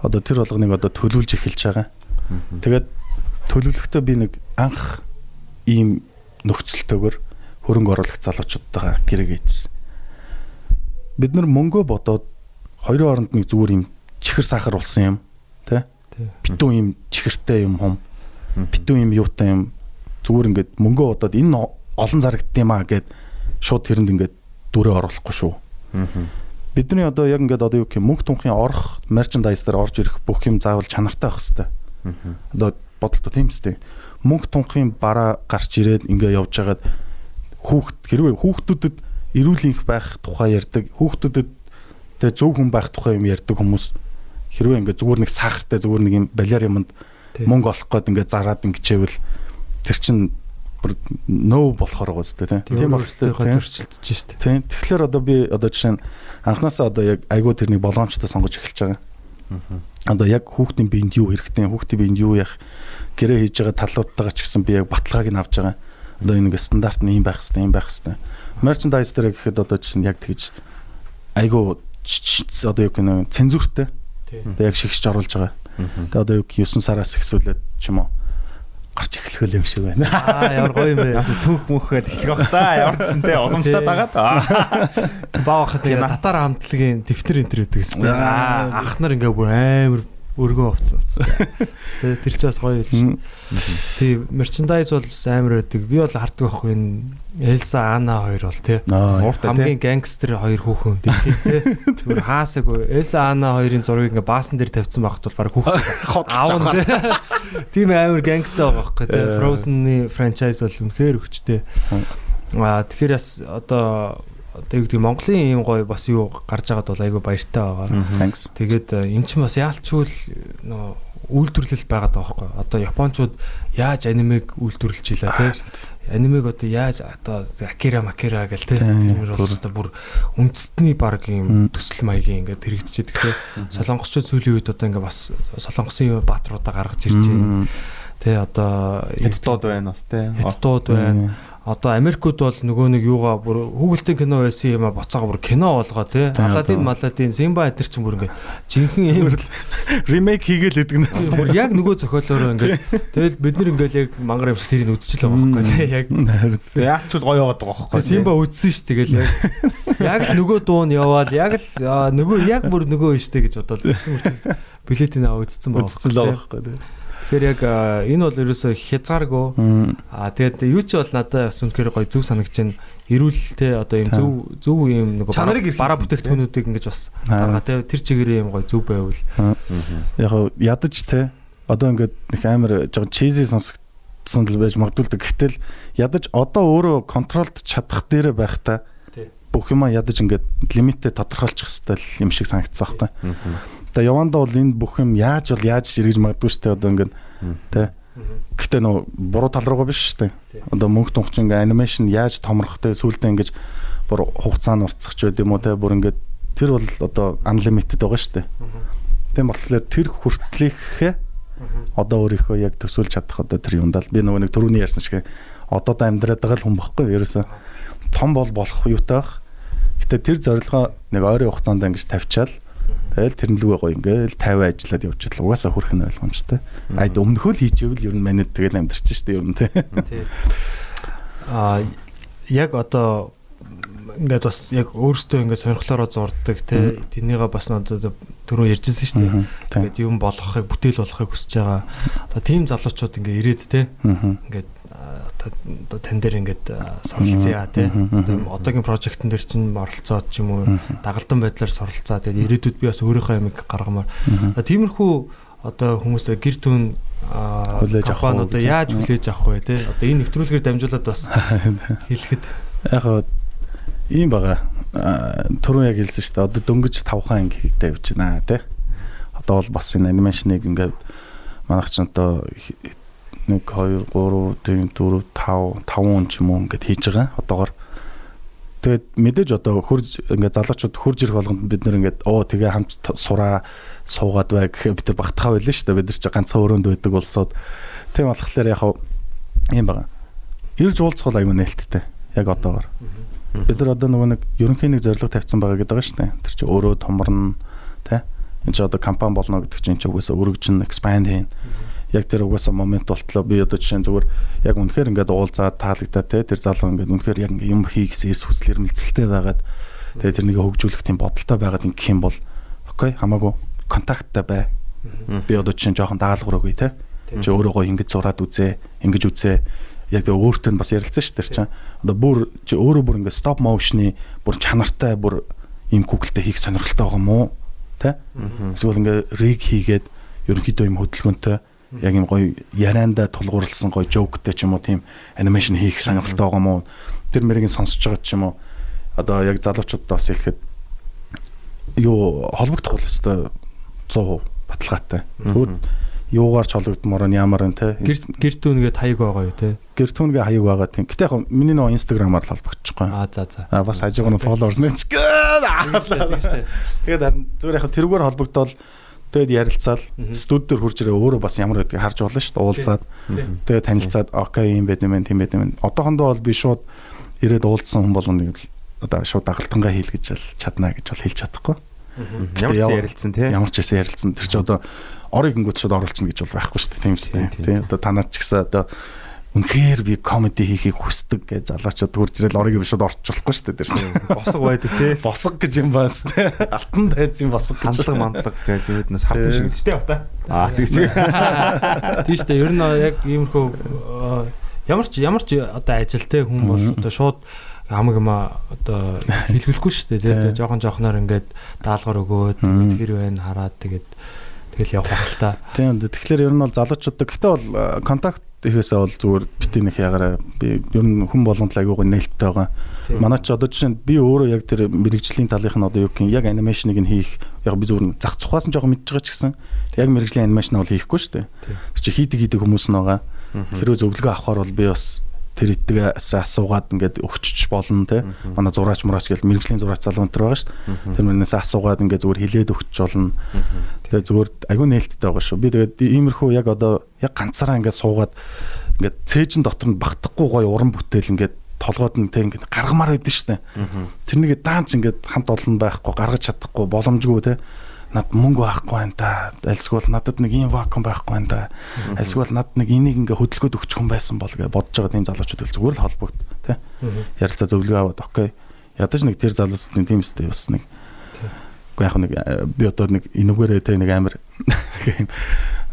Одоо тэр болгоныг одоо төлөвлөж эхэлж байгаа. Тэгээд төлөвлөхдөө би нэг анх ийм нөхцөлтөөр хөрөнгө оруулагч залуучуудтайгаа гэрээгээ хийсэн. Бид нар мөнгөө бодоод хоёрын оронд нэг зүгээр юм чихэр сахар болсон юм тий. Битүү юм чихэртэй юм хом. Битүү юм юутай юм зүгээр ингээд мөнгөө бодоод энэ олон зарагдсан юм аа гэд шууд тэрэнд ингээд дүрээ оруулахгүй шүү. Бидний одоо яг ингээд одоо юу гэх юм мөнгө тунхын орох merchandise дээр орж ирэх бүх юм заавал чанартай байх хэрэгтэй. Одоо бодолтой тийм үстэй. Мөнгө тунхын бараа гарч ирээд ингээ явж байгаад хэрвээ хүүхдүүдэд эрүүл энх байх тухай ярьдаг, хүүхдүүдэд тэг зөв хүн байх тухай юм ярьдаг хүмүүс хэрвээ ингээ зүгээр нэг сахартай зүгээр нэг юм балиар юмд мөнгө олох гээд ингээ зараад ингэчээвэл тэр чин нөө болохоор байгаа зү тийм болохтой зөрчилдөж штэ. Тийм. Тэгэхээр одоо би одоо жишээ нь анханасаа одоо яг айгуу тэрнийг болгоомжтой сонгож эхэлж байгаа. Одоо яг хүүхдийн биед юу хэрэгтэй, хүүхдийн биед юу яах гэрээ хийж байгаа талуудтайгаа ч гэсэн би яг баталгааг нь авч байгаа. Одоо энэ ингээ стандарт нь юм байх хэрэгтэй, юм байх хэрэгтэй. Merchandise дээр гэхэд одоо чинь яг тэгж айгуу одоо юу гэнэ цензуртэй. Одоо яг шигшж оруулж байгаа. Тэгээ одоо юу 9 сараас ихсүүлээд ч юм уу гарч эхлэх юм шиг байна. Ямар гоё юм бэ. яасан цөөх мөхөд эхлэх бах та. Ямар ч зэнтэй уламжлаад дагаад. Баахад нэг татар хамтлагийн дэвтэр энтер гэдэг гэсэн. Ах нар ингээ бүр амар өргөн овцсон. Тэр ч бас гоё л. Тийм merchandise бол амар байдаг. Би бол харддаг байхгүй энэ Элса Ана хоёр бол тий. Хамгийн гангстер хоёр хүүхэн дэлхийд тий. Зүгээр хаасаагүй Элса Ана хоёрын зургийг ингээ баасан дээр тавьсан байхад бол баг хүүхэд аав. Тийм амар гангстер байгаа байхгүй тий. Frozen-ы franchise бол үнэхээр хүчтэй. Тэгэхээр бас одоо юу гэдэг Монголын ийм гоё бас юу гарч байгаад бол айгүй баяртай байгаа. Тэгээд эн чинь бас яалчгүй нөө үйлдвэрлэл байгаад байгаа байхгүй. Одоо японочууд яаж анимег үйлдвэрлэж ийла тий. Анимег одоо яаж одоо Акира Макира гэл тий. Тэр бол одоо бүр үндэстний баг ийм төсөл маягийн ингээд хэрэгжиж идэг тий. Солонгосчууд сүүлийн үед одоо ингээд бас солонгосын баатруудаа гаргаж ирж байна. Тий одоо хэдтууд байна бас тий. Хэдтууд байна. Одоо Америкууд бол нөгөө нэг юугаа бүр хүүхэлдэйн кино байсан юм а буцаага бүр кино болгоо тий. Аладдин, Симба эдэр чинь бүр ингээ жинхэнэ юм ремейк хийгээл эдгнээс бүр яг нөгөө зохиолоороо ингээ тэгэл бид нар ингээл яг мангар юм шиг тэрийг үзчихлээ байхгүй тий. Яг яалчуд гоё яваад байгаа байхгүй. Симба үзсэн ш тэгэл яг л нөгөө дуу нь яваал яг л нөгөө яг бүр нөгөө нь штэ гэж бодоод гэсэн мөрчс билетийн аваа үзсэн байхгүй тий. Тэгэхээр яг энэ бол ерөөсөө хязгааргүй. Тэгээд юу ч бол надад бас үнэхээр гоё зөв санагч байна. Эрүүл те одоо ийм зөв ийм нэг бараа бүтээгдэхүүнүүдийг ингэж бас гаргаа те тэр чигээрээ ийм гоё зөв байвал яг ядаж те одоо ингээд нэг амар жоо чизи сонсгдсон л байж магадгүй. Гэтэл ядаж одоо өөрөө контролд чадах дээрээ байхдаа бүх юма ядаж ингээд лимитээ тодорхойлчих хэвээр юм шиг санагдсан байхгүй. Тэгээ явандаа бол энэ бүх юм яаж эргэж магадгүй шүү дээ одоо ингээд тий. Гэтэ нөө буруу тал руугаа биш шүү дээ. Одоо мөнх тунхч ингээд анимашн яаж томрох те сүүлдээ ингээд бүр хугацаа нь уртсах ч байд юм уу те бүр ингээд тэр бол одоо unlimited байгаа шүү дээ. Тийм болохоор тэр хүртлийнхээ одоо өөрийнхөө яг төсөөлж чадах одоо тэр юм даа би нөгөө нэг түрүүний ярьсан шиг одоо амьдраад байгаа л хүн баггүй ерөөсөө том болох юутай бах. Гэтэ тэр зорилгоо нэг ойрын хугацаанд ингэж тавьчаал тэгэл тэрнлүүгээ гоё ингээл 50 ажиллаад явчихлаа. Угаасаа хүрэх нь ойлгомжтой. Айд өмнөхөө л хийчихвэл ер нь манайд тэгэл амьдарч штэ ер нь тий. Яг одоо ингээд бас яг өөрөөсөө ингээд сонирхлоороо зурдаг тий. Тэрнийгээ бас одоо түрүү ярьжсэн штэ. Ингээд юм болгохыг бүтээл болгохыг хүсэж байгаа. Одоо тийм залуучууд ингээд ирээд тий. Ингээд одоо тань дээр ингээд суралцъя тий. Одоогийн прожектын дээр чинь оролцоод ч юм уу дагалдан байдлаар суралцаа. Тэгээд ирээдүйд би бас өөрийнхөө ямиг гаргамаар. Тиймэрхүү одоо хүмүүс гэр түн компани одоо яаж хүлээж авах вэ те? Одоо энэ нэвтрүүлгээр дамжуулаад бас хэлэхэд яг ийм байгаа. Түрүүн яг хэлсэн шүү дээ. Одоо дөнгөж 5 хаан анги хийгдээ явж байна те. Одоо бол бас энэ анимашныг ингээд манайх ч одоо 1 2 3 4 5 5 ч юм уу ингээд хийж байгаа. Одоогоор тэгээд мэдээж одоо хурж ингээд залуучууд хурж ирэх болгонд бид нэр ингээд тэгээ хамт суугаад бай гэхээр бид нар багтахаа байлаа шүү дээ. Бид нар ч ганцхан өрөөнд байдаг болсоод тийм болохоор яг юм байгаа. Ирж уулзах аюу нээлттэй. Яг одоогоор. Бид нар одоо нөгөө нэг ерөнхийн нэг зорилго тавьсан байгаа гэдэг байгаа шүү дээ. Тэр чинь өөрөө томорно тий. Энд чинь одоо компани болно гэдэг чинь угаасаа өргөжин expand хийн. Яг тэр угаасаа момент болтлоо би одоо жишээ нь зүгээр яг үнэхээр ингээд уулзаад таалагдаа тий. Тэр залуу ингээд үнэхээр яг юм хийхээс эрс хүсэл эрмэлзэлтэй байгаад тэгээ тэрнийг хөгжүүлэх тийм бодолтой байгаад ингэх юм бол окей хамаагүй контакттай бай. Би одоо жишээ нь жоохон даалгавар өгье тий. Чи өөрөө гоё ингэж зураад үзээ, ингэж үзээ. Яг тэгээ өөртөө бас ярилцсан шүү дээ чинь. Одоо бүр чи өөрөө бүр ингээд стоп моушны бүр чанартай бүр ийм гуглтэй хийх сонирхолтой байгаа юм уу? Тэ? Эсвэл ингээд риг хийгээд ерөнхийдөө юм хөдөлгөөнтэй яг юм гоё ярианда тулгуурласан гоё жооктэй ч юм уу тийм анимашн хийх сонирхолтой байгаа юм уу? Тэр мэрийг сонсож байгаа ч юм уу? Одоо яг залуучуудаа бас хэлэхэд юу холбогдох бол өстой 100% баталгаатай. Зүгээр юугаар ч холбогдмоор нь ямар нь те гэр түүнгээд хаяг байгаа юу те гэр түүнгээ хаяг байгаа тийм. Гэтэ яг миний нөгөө инстаграмаар л холбогдчихгүй. За. Бас хажуугаар нь followers нэмчих. Тэгээд харин зүгээр яг тэрүүгээр холбогдоод тэгээд ярилцаал студ дээр хурж ирээ өөрөө бас ямар гэдгийг харж болно шүү дээ. Уулзаад тэгээд танилцаад окей юм байд юм байна тийм байд юм байна. Одоохондоо бол би шууд ирээд уулзсан хүн болгоныг одоо шууд дагалдангаа хийл гэж чадна гэж бол хэлж чадахгүй. Ямар ч ярилцсан тий. Ямар ч ярилцсан. Тэр чинь одоо орыг ингүүд шууд оруулчихна гэж бол байхгүй шүү дээ. Тийм үстэй. Тийм одоо танаад ч гэсэн одоо үнэхээр би комеди хийхийг хүсдэг гэж залуучууд хурж ирэл орыг шууд орчуулахгүй шүү дээ. Тэр чинь босго байдаг тий. Босго гэж юм баас тий. Алтан тайзын босго гэж хандлага гэж биднээс хартан шиг ч тий бата. Тэг чи. Тийм шүү дээ. Ер нь яг иймэрхүү ямар ч одоо ажилтай хүн бол одоо шууд хамаг юм одоо хэлгэлгүй шүү дээ. Тэгээ жоохноор ингээд даалгавар өгөөд хэр байна хараад тэгэл явах хальтаа. Тийм. Тэгэхээр ер нь бол залуучуудаа гэхдээ бол контакт ихээсээ бол зүгээр битээ нэг ягаараа би ер нь хүн болгонд л айгуугаа нээлттэй байгаа. Манай ч одоо жишээ нь би өөрөө яг тэр мэрэгжлийн талынх нь одоо юу гэх юм яг анимашныг нь хийх яг би зүгээр зах цухаас нь жоохон мэдж байгаа ч гэсэн яг мэрэгжлийн анимашн бол хийхгүй шүү дээ. Тэр чи хийдэг хүмүүс нь байгаа. Хэрвээ зөвлөгөө авахаар бол би бас тэр итгэээс асуугаад ингээд өгчөж болно те. Манай зураач мураач гэл мэрэгжлийн зураач залуу өнтер байгаа шүү дээ. Тэр мөрнөөс асуугаад ингээд зүгээр хилээд өгч болно. Тэгээ зүгээр айгүй нээлттэй байгаа шүү. Би тэгээд иймэрхүү яг одоо яг ганцаараа ингээд суугаад ингээд цээжин дотор нь багтахгүй гоё уран бүтээл ингээд толгойд нь те ингээд гаргамаар байдсан шүү дээ. Тэрнийг даанч ингээд хамт олон байхгүй гаргаж чадахгүй боломжгүй те. Над мөнгө байхгүй байна да. Альсгүй надад нэг ийм вакуум байхгүй байна да. Альсгүй надад нэг энийг ингээ хөдөлгөөд өгчих хүн байсан бол гэж бодож байгаа тийм залуучууд л зүгээр л холбогд тий. Ярилцаа зөвлөгөө аваад окей. Ядаж нэг тэр залуучдын тийм үстэй бас нэг. Уу яг нэг би одоо нэг энүүгээрээ тий нэг амар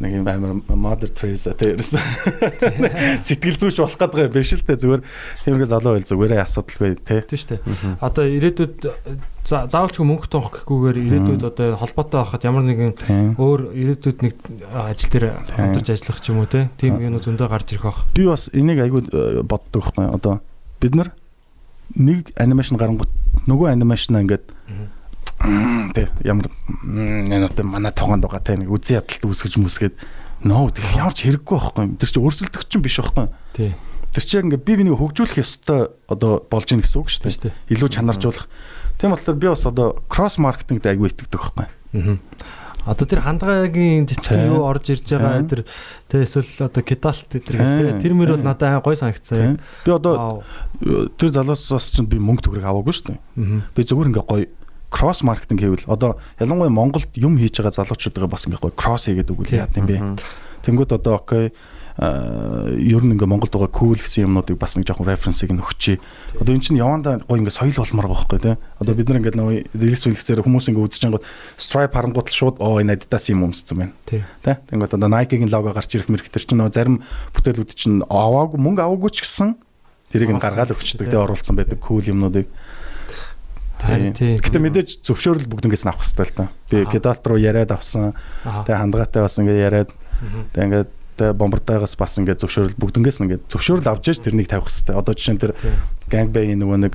нэг юм амар Mother Teresa тэрсэн. Сэтгэл зүйч болох гэдэг юм биш л дээ зүгээр тиймэрхүү залуу байл зүгээрээ асуудалгүй тий. Тийм шүү дээ. Одоо ирээдүйд заавалчгүй мөнгө тоох гэхгүйгээр ирээдүйд одоо холбоотой байхад ямар нэгэн өөр ирээдүйд нэг ажил дээр хамтарч ажиллах ч юм уу тий. Тийм юм зөндөө гарч ирэх бах. Би бас энийг айгүй боддог байхгүй. Одоо бид нар нэг анимашн гарангууд нөгөө анимашнаа ингээд тий ямар энэ манай тогоонд байгаа тий нэг үзэн ядалт үүсгэж мүсгээд нөө тэг ямар ч хэрэггүй байхгүй. Тэр чинь өрсөлдөх чинь биш байхгүй. Тий. Тэр чинь ингээд би бинийг хөгжүүлэх ёстой одоо болж ийн гэсэн үг шүү дээ. Илүү чанаржуулах. Тийм болохоор би бас одоо кросс маркетингд айгүй итгэдэг байхгүй. Одоо тэр хандгаагийн жижиг юу орж ирж байгаа тэр эсвэл одоо кидалт тэр мөр бол надад гой санагдсан. Би одоо тэр залуусаас чинь би мөнгө төгрөг аваагүй шүү дээ. Би зүгээр ингээд гой кросс маркетинг хийвэл одоо ялангуяа Монголд юм хийж байгаа залуучуудаа бас ингээ гоё кросс хийгээд өгвөл яа гэм бэ. Тэнгүүд одоо окей ер нь ингээ Монголд байгаа cool гэсэн юмнуудыг бас нэг жоохон референсыг нөхчий. Одоо эн чинь явандаа гоё ингээ соёл болмоор байгаа байхгүй тий. Одоо бид нар ингээ нэг дэлгэц үлгцээр хүмүүс ингээ үзэж байгаа Stripe харангуут л шууд энэ Adidas юм өмссөн байна. Тий. Тэнгүүд одоо Nike-гийн лого гарч ирэх мэрэг тэр чинь зарим бүтээлүүд чинь мөнгө аваагүй ч гэсэн тэрийг нь гаргаад өгчдөг тий оруулсан байдаг cool юмнуудыг. Гэхдээ мэдээж зөвшөөрөл бүгднгээс нь авах хэрэгтэй л та. Би Кедалт руу яриад авсан. Тэгээ хандгаатай бас ингээд яриад тэгээ ингээд бомбардаагаас бас ингээд зөвшөөрөл бүгднгээс нь ингээд зөвшөөрөл авч яж тэрнийг тавих хэрэгтэй. Одоо жишээ нь тэр Gangbang нөгөө нэг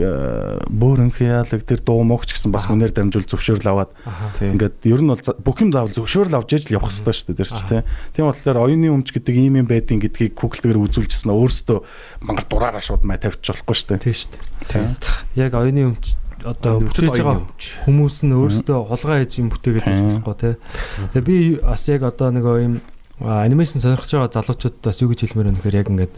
бөөрөн хяалаг тэр дуу мөгч гэсэн бас үнээр дамжуул зөвшөөрөл аваад ингээд ер нь бол бүх юм заавал зөвшөөрөл авч яж л явах хэрэгтэй шүү дээ тэр чинь тийм болохоор оюуны өмч гэдэг юм байдیں۔ Гэдгийг Google-ээр үзүүлжсэн өөрөөсөө мангар дураараа шууд май тавьчих болохгүй шүү дээ. Тийм шүү дээ. Яг оюуны өмч одоо бүтээж байгаа хүмүүс нь өөрөөсөө хулгай хийж юм бүтээгээд байж болохгүй тий. Тэгээ би бас яг одоо нөгөө юм анимашн сонирхож байгаа залуучуудад бас юу гэж хэлмээр өнөхөр яг ингээд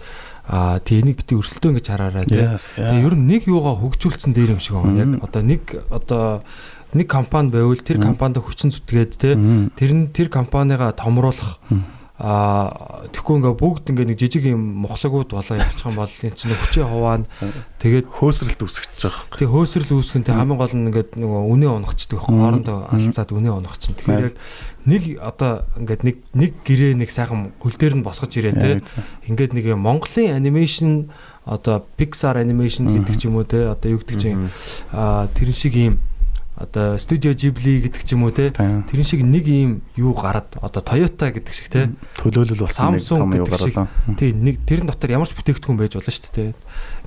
тэгээ энийг бити өрсөлдөө ингэж хараарай тий. Тэгээ ер нь нэг юугаа хөгжүүлсэн дээр юм шиг байна. Яг одоо нэг компани байвал тэр компанид хүчин зүтгээд тий. Тэр компанийгаа томруулах тэгэхгүй ингээ бүгд ингээ нэг жижиг юм мохлогууд болоо явчих юм бол энэ чинь хүчээ хуваана тэгээд хөөсрөлт үүсгэж байгаа. Тэгээ хөөсрөл үүсгэн тэг хамгийн гол нь ингээ нөгөө үнэ унахчдаг байхгүй хоорондоо алцаад үнэ унах чинь. Тэгэхээр яг нэг одоо ингээ нэг гэрээ нэг сайхан хөл дээр нь босгож ирээ те. Ингээд нэг Монголын анимашн одоо Pixar animation гэдэг ч юм уу те одоо юу гэдэг чинь тэрэн шиг юм одоо Studio Ghibli гэдэг ч юм уу те тэрэн шиг нэг ийм юу гараад одоо Toyota гэдэг шиг те төлөөлөл болсон нэг том юу гаргалаа. Тийм нэг тэрэн дотор ямар ч бүтээгдэхүүн байж болно шүү дээ.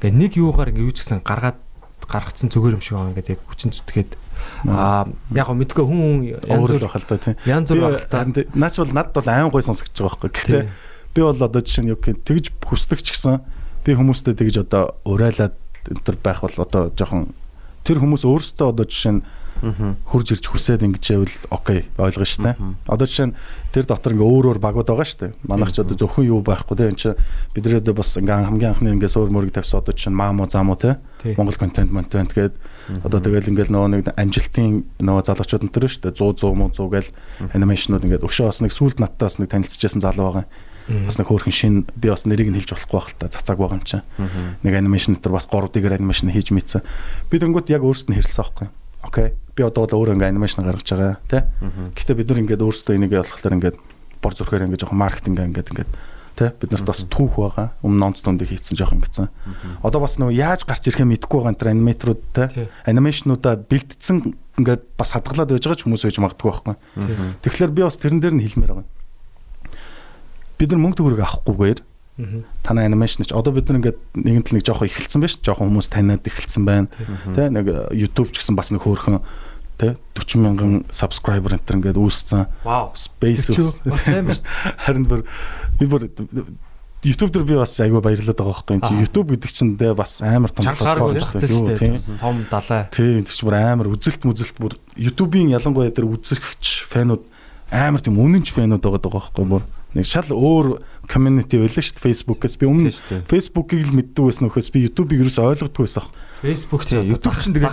Ингээ нэг юугаар ингээ юу ч гэсэн гаргацсан зүгээр юм шиг байгаа ингээд яг хүчин зүтгээд яг мэдгүй хүн янз бүр байх л та тийм. Янз бүр байх л та. Наач бол надад бол айн гой сонсогдож байгаа байхгүй. Гэхдээ би бол одоо жишээ нь юу гэх тэгж хүсдэг ч гэсэн би хүмүүстэй тэгж одоо урайлаад энэ төр байх бол одоо жоохон тэр хүмүүс өөрсдөө одоо жишээ нь хурж ирж хүсээд ингэж байвал окей ойлгоно шүү дээ. Одоо жишээ нь тэр дотор ингээ өөр багууд байгаа шүү дээ. Манайх ч одоо зөвхөн юу байхгүй те. Энд чинь биднээд бас ингээ хамгийн анхны ингээ суур мөрөг тавьсан одоо жишээ нь мамо замуу те. Монгол контент гэдэг одоо тэгэл ингээл нөгөө нэг амжилтын нөгөө залуучууд энэ төр шүү дээ. 100 гээл анимашнууд ингээ өшөө бас нэг сүлд надтай бас нэг танилцчихсан залуу байгаа. Бас нэг хөөрхөн шин би бас нэрийг нь хэлж болохгүй байх л та цацааг байгаа юм чинь. Нэг анимашн дотор бас 3 дигэр анимашн хийж мэдсэн. Би тэнгууд яг өөрсдөө нь хэрэлсэн аахгүй. Окей. Би одоо өөрөө ингээ анимашн гаргаж байгаа тий. Гэхдээ бид нар ингээд өөрсдөө энийг болохлоор ингээд бор зүрхээр ингээд жоохон маркетинг ингээд тий бид нарт бас түүх байгаа. Өмнө нонц дундыг хийцэн жоохон ингэсэн. Одоо бас нөгөө яаж гарч ирэхээ мэдэхгүй байгаа энэ аниматорууд тий анимашнуудаа бэлдсэн ингээд бас хадгалаад байж байгаа ч хүмүүс байж магадгүй байхгүй. Тэгэхээр би бас тэрэн дээр нь хэлмээр байгаа. Бид нар мөнгө төгрөг авахгүйгээр танай анимашн ч одоо бид нар ингээд нэгэнт л нэг жоохон эхэлсэн байж жоохон хүмүүс таниад эхэлсэн байна тий нэг YouTube ч гэсэн бас нэг хөөрхөн тий 40,000 subscriber энэ ингээд үүссэн. Вау. Space сайн байна. Харин бүр YouTube дээр би бас айгүй баярлаад байгаа байхгүй энэ чи YouTube гэдэг чинь тий бас амар том платформ тий том далай. Тий энэ ч бүр амар үзэлт бүр YouTube-ийн ялангуяа тэр үзэгч фэнүүд амар тийм үнэнч фэнүүд байгаа байхгүй бүр нэг шал өөр community байлаа шүү дээ Facebook-ээс би өмнө Facebook-ыг л мэддэг байсан нөхөөс би YouTube-ыг ерөөсөй ойлгодгүй байсан. Facebook ч YouTube ч тэгээд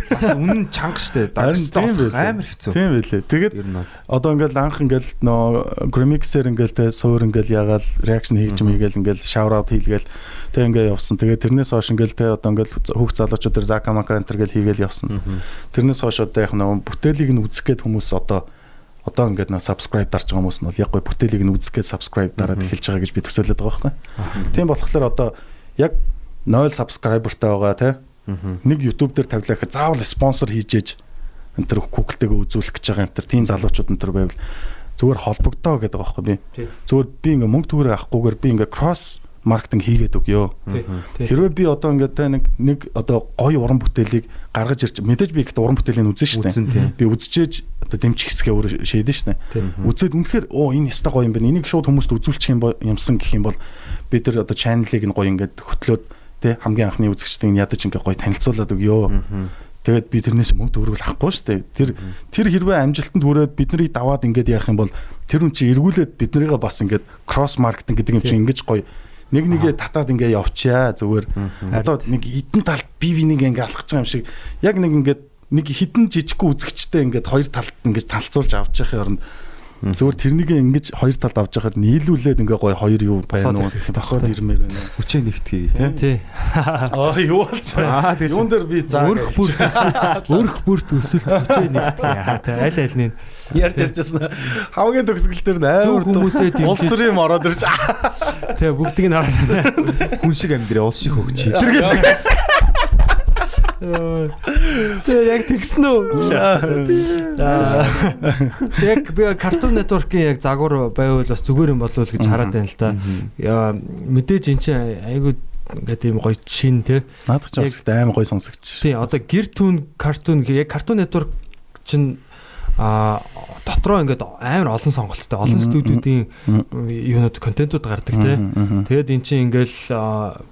бас үнэн чанга шүү дээ. Амар хэцүү. Тийм байлээ. Тэгээд одоо ингээл анх ингээл нөө Gramix-ээр ингээл тэ суур ингээл ягаал reaction хийж мийгээл ингээл shout out хийлгээл тэ ингээ явсан. Тэгээд тэрнээс хойш ингээл тэ одоо ингээл хүүхд залуучууд тэр Zaka Maka enter гээл хийгээл явсан. Тэрнээс хойш одоо яг нөө бүтээлийг нь үзэх гээд хүмүүс одоо ингээд нэг subscribe дарж байгаа хүмүүс нь бол яг гой бүтээлийг нь үзэх гээд subscribe дараад эхэлж байгаа гэж би төсөөлөд байгаа байхгүй. Тийм болохоор одоо яг 0 subscriberтай байгаа те. Нэг YouTube дээр тавилаа гэхэд заавал спонсор хийж ээж энэ төр Google-тэйгээ үзүүлэх гэж байгаа энэ төр тийм залуучууд энэ төр байвал зүгээр холбогдоо гэдэг байгаа байхгүй би. Зүгээр би ингээ мөнгө төгрөг авахгүйгээр би ингээ cross маркетинг хийгээд өгөө. Хэрвээ би одоо ингээд те нэг одоо гоё уран бүтээлийг гаргаж ирч мэдээж би ихтэй уран бүтээлийн үзэн шүү дээ. Би үзчихээж одоо дэмжих хэсгээ өөр шийдэн шүү дээ. Үзээд үнэхээр энэ яста гоё юм байна. Энийг шууд хүмүүст үзүүлчих юмсан гэх юм бол бид нар одоо чаналыг нь гоё ингээд хөтлөөд те хамгийн анхны үзэгчдийн ядаж ингээд гоё танилцуулаад өгөө. Тэгээд би тэрнээс мөнгө төгрөг авахгүй шүү дээ. Тэр хэрвээ амжилтанд хүрээд бид нарыг даваад ингээд яах юм бол тэр үн чи эргүүлээд бид нарыгаа бас ингээд кросс маркетинг гэдэг юм чи ингэж гоё нэг нэгээ татаад ингээ явчаа зүгээр. Одоо нэг хитэн талд бивнийг ингээ алхаж байгаа юм шиг яг нэг ингээд нэг хитэн жижигхэн үзэгчтэй ингээд хоёр талд ингээ талцуулж авч явахын оронд зүгээр тэрнийг ингэж хоёр талд авч явахаар нийлүүлээд ингээ гоё хоёр юу байна уу тосоод ирмээр байна. Хүчээ нэгтгэе тий. Юу болцоо. Юун дээр би заа өөрх бүрт өсөлт хүчээ нэгтгэе. Тэ аль нь ярьж ярьжсэн. Хамгийн төгсгөл дээр амар хүмүүсээ дэмжиж улс төрийн ороод ирж. Тэгээ бүгдийг нь хараад хүн шиг амьдрээ улс шиг хөгчий. Тэр гэж. Тэгээ яг тэгсэн үү? Яг би Cartoon Network-ийн яг загвар байвал бас зүгээр юм болов уу гэж хараад байна л да. Мэдээж эн чинь айгуу ингээд юм гоё шин те. Наадах ч бас амар гоё сонсогч. Тий, одоо гэр түн Cartoon яг Cartoon Network чинь дотроо ингээд амар олон сонголттой олон студиудын юунууд контентууд гардаг те. Тэгээд эн чинь ингээл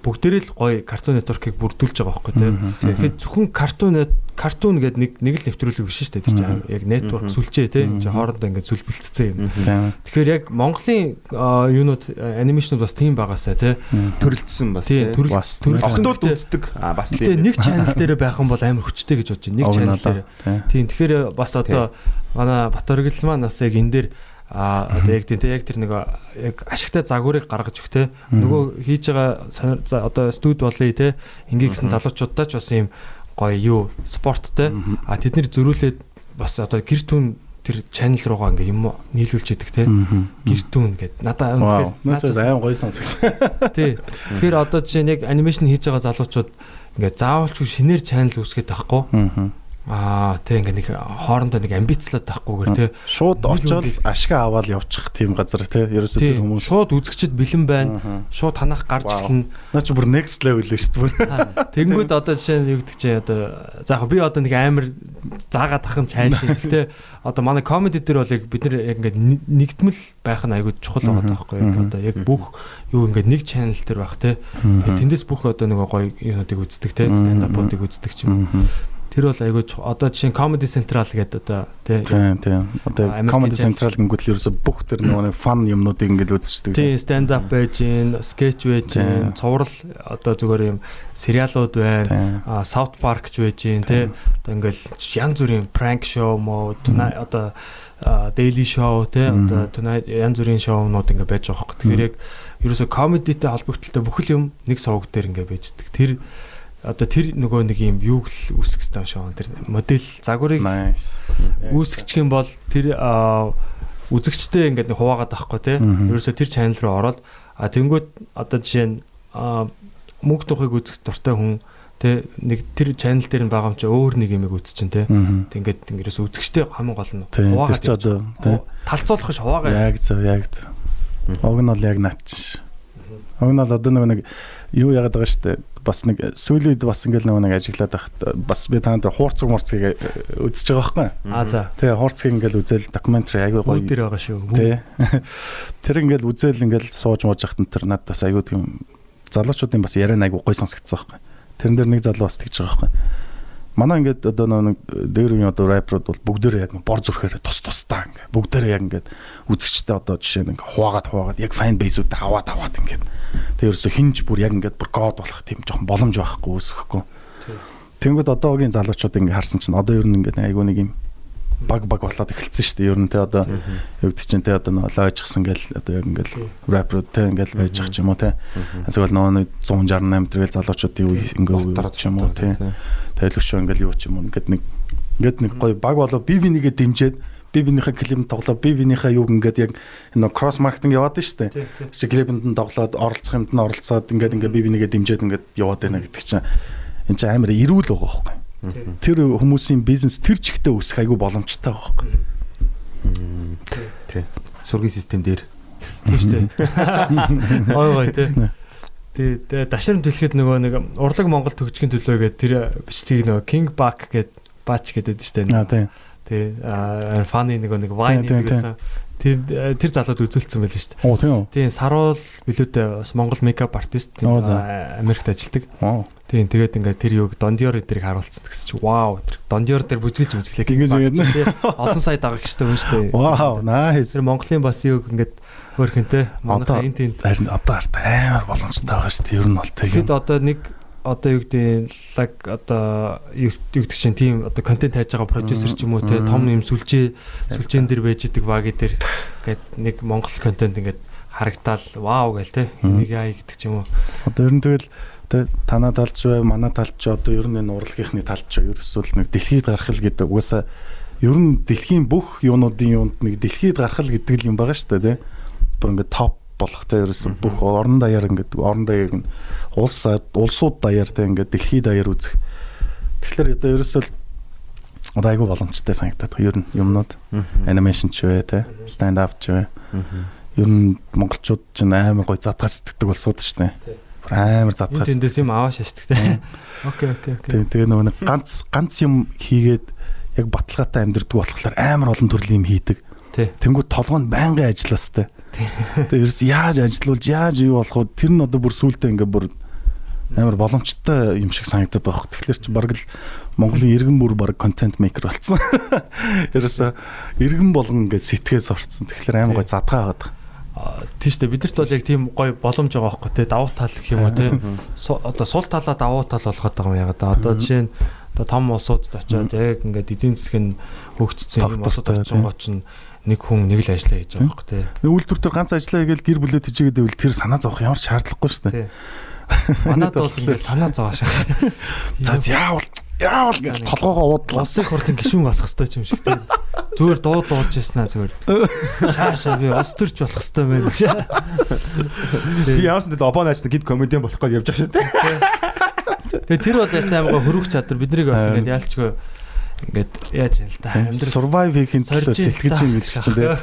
бүгдээрээ л гоё Cartoon Network-ыг бүрдүүлж байгаа байхгүй те. Тэгэхээр зөвхөн Cartoon гэдэг нэг л нэвтрүүлэг биш шүү дээ. Тэр чинь яг network сүлжээ те. Энд чинь хоорондоо ингээд сүлбэлцсэн юм. Тэгэхээр яг Монголын юунууд анимашнууд бас тийм байгаасаа те. Төрөлдсөн бас те. Охтууд үздэг. Бас тийм. Нэг channel дээр байх юм бол амар хүчтэй гэж бодож байна. Нэг channel дээр. Тийм. Тэгэхээр бас одоо манай Батөргөл маань бас яг энэ дээр одоо яг тэр нэг яг ашигтай загварыг гаргаж өгөх те. Нөгөө хийж байгаа одоо студ болъё те. Ингээ гисэн залуучуудаа ч бас ийм гоё юу спорттой тэдний зөрүүлээд бас одоо гэр түн тэр channel руугаа ингээ юм нийлүүлж идэг те. Гэр түн гэдэг надаа үнэхээр аим гоё сонсогдсон. Тий. Тэгэхээр одоо жишээ нь яг анимашн хийж байгаа залуучууд ингээ заавалчгүй шинээр channel үүсгэж байхгүй. Тэг ингээ нэг хоорондоо нэг амбицлаад тахгүйгээр те шууд очоод ашиг аваад явчих тийм газар те ерөөсөө тэр хүмүүс шууд үзэгчд бэлэн байна шууд танах гарч эхэлнэ наа чи бүр next level л шүү дээ тэгэнгүүт одоо жишээ нь юу гэдэг чи одоо заах би одоо нэг амар заагаад тахын чайн шиг те одоо манай comedy дээр бол яг бид нар яг ингээ нэгдмэл байх нь айгүй чухал байгаа байхгүй яг одоо яг бүх юу ингээ нэг channel дээр байх те тэгэл тэндээс бүх одоо нэг гоё юунуудыг үздэг те stand up-уудыг үздэг ч юм тэр бол айгүй одоо жишээ Comedy Central гэдэг одоо тийм одоо Comedy Central гингүүт л ерөөсө бүх тэр нэг фан юмнуудыг ингээд үзчихдэг. Тийм stand up байж гин, sketch байж гин, цуврал одоо зүгээр юм сериалууд байна. South Park ч байж гин тий. Одоо ингээд янз бүрийн prank show мó одоо daily show тий. Одоо янз бүрийн шоунууд ингээд байж байгаа хөөх. Тэгэхээр яг ерөөсө comedy-тэй холбогдолтой бүх юм нэг сувг дээр ингээд байждаг. Тэр одоо тэр нөгөө нэг юм юуг л үүсгэх юм шүү. Тэр модель загварыг үүсгэх юм бол тэр үзэгчтэй ингээд нэг хуваагаад авахгүй те. Ерөөсө тэр channel руу ороод тэнгүүд одоо жишээ нь мөнгө тухайг үзэх дуртай хүн те нэг тэр channel дээр нь байгаа юм чи өөр нэг юмыг үзчихин те. Ингээд ерөөсө үзэгчтэй хамгийн гол нь хуваагаад тэр ч одоо те талцуулах гэж хуваагаад яг зөв Уг нь бол яг наач. Уг нь бол одоо нэг юу яагаад байгаа штэ бас нэг сүүлийн үед бас ингээл нэг ажиглаад байхад бас би та нар хуурцаг мурцгийг үзэж байгаа байхгүй. За. Тэгээ хуурцгийг ингээл үзэл докюментари аягүй гоё. Дээр байгаа шүү. Тий. Тэр ингээл үзэл ингээл сууж мууж захт тэр надад бас аягүй тийм залуучуудын бас яриа аягүй гоё сонсогдсон байхгүй. Тэрэн дээр нэг залуу бас тэгж байгаа байхгүй. Манай ингээд одоо нэг дээр үеийн одоо рэперүүд бол бүгдээрээ яг бор зүрхээр тус-тусдаа ингээд бүгдээрээ яг ингээд үзэгчтэй одоо жишээ нь ингээд хуваагаад яг фан бейсүүд аваад ингээд тэгээ ерөөсө хинж бүр яг ингээд бүр код болох тийм жоохон боломж байхгүй үүсэхгүй. Тэнгүүд одоогийн залуучууд ингээд харсан чинь одоо ер нь ингээд айгүй нэг юм баг болоод эхэлсэн шүү дээ. Ер нь те одоо юу гэдэг чинь те одоо лойжчихсан гэл одоо яг ингээд рэперүүд те ингээд байж ах ч юм уу те. Эсвэл нөгөө 168 тэргээл залуучуудын үе ингээд ч юм уу те. Тайлгшоо ингээл юу ч юм уу ингээд нэг гоё баг болоо би нэгээ дэмжиад би бинийхээ клипэнд тоглоо би бинийхээ юуг ингээд яг энэ кросс маркетинг яваад нь штэ. Чи клипэнд нь тоглоод оролцох юмд нь оролцоод ингээд би нэгээ дэмжиад ингээд яваад байна гэдэг чинь энэ чинь амар эрүүл байгаа байхгүй. Тэр хүмүүсийн бизнес тэр чигтээ өсөх айгүй боломжтой байгаа байхгүй. Тий. Сургууль систем дээр. Тий штэ. Ой тий. Тэгээ дашрам төлөхөд нөгөө нэг урлаг Монгол төгжгийн төлөө гэдэг тэр бичлэгийг нөгөө King Bach гэдэг бач гэдэг штэ. Тий. Тий. Фаны нэг вайн гэсэн. Тэр залууд үзүүлсэн байл шүү дээ. Оо тийм үү. Тийм Саруул билүүтэй бас Монгол мейкап артист Америкт ажилладаг. Тийм тэгээд ингээд тэр юуг Дондиор эдэрийг харуулсан гэсэн чи вау тэр Дондиор дээр бүжгэлж тийм олон сая дагагчтай хүн шүү дээ. Вау nice. Тэр Монголын бас юуг ингээд хөөрхөнтэй манайхаа энэ тийм харин одоо арт амар боломжтой байгаа шүү дээ. Ер нь бол тэгээд одоо нэг одоо юу гэдэг лаг одоо юу гэдэг чинь тийм одоо контент хайж байгаа продюсер ч юм уу те том юм сүлжээн дээр байж идэг баг дээр ингээд нэг монгол контент ингээд харагдаал вау гээл те энийг яа гэдэг ч юм уу одоо ер нь тэгэл танаа талч бай манай талч одоо ер нь энэ урлагийнхны талч ерөөсөө нэг дэлхийд гарах л гэдэг угаасаа ер нь дэлхийн бүх юунуудын юунд нэг дэлхийд гарах л гэдэг юм байгаа шүү дээ те бүр ингээд топ болохтой ерөөсөө бүх орон даяар ингээд орон даяар улсууд даяар те ингээд дэлхийд даяар үзэх Тэгэхээр одоо ерөөсөө одоо айгүй боломжтой санагдаад байна. Ер нь юмнууд анимашн ч вэ те, stand up ч вэ. Ер нь монголчууд ч амар гоё задгаа сэтгэдэг болсууд шүү дээ. Амар задгаа. Тэндээс юм аваа шашдаг те. Окей. Тэгээ нөгөө ганц юм хийгээд яг баталгаатай амьдрдаг болохоор амар олон төрлийн юм хийдэг. Тэнгүү толгойд байнгын ажилластай. Тэгээ ерөөс яаж ажиллуулж яаж юу болох вэ? Тэр нь одоо бүр сүултээ ингээ бүр амар боломжтой юм шиг санагдаад байгаа. Тэгэхээр чи бараг л Монголын иргэн бүр бараг контент мейкер болсон. Ерөөсөө иргэн болгон ингээ сэтгэээс орцсон. Тэгэхээр амар гой задгаа байгаа. Тийм шүү дээ. Бидэрт бол яг тийм гоё боломж байгаа байхгүй те. Давуу тал гэх юм уу те. Одоо сул талаа давуу тал болгоод байгаа юм ягаад. Одоо жишээ нь одоо том улсуудад очиод яг ингээд эдийн засгийн хөгжсөн юм улсууд очингоо чинь нэг хүн нэг л ажиллаа хийж байгаа байхгүй те. Үйлдвэр дээр ганц ажиллаа хийгээл гэр бүлээ тэжээгээд байвал тэр санаа зовох ямар ч шаардлагагүй шүү дээ. Манайд бол ингээд санаа зовоо шах. За яавал гэж толгоогоо уудлаа. Улсын хурлын гишүүн болох хэрэгтэй юм шиг те. Зүгээр дуулж яснаа зүгээр. Шаашаа би ус төрч болох хэрэгтэй мэн гэж. Би яасан дээр обон ажлаа гид комедиан болох гэж явж байгаа шүү дээ. Тэгээ тэр бол ясаа аймага хөрөх чадвар биднийг бас ингээд яалчгүй ингээд яаж юм л та амьдрал survive хийхин төлөө сэлгэж юм гэж чинь те.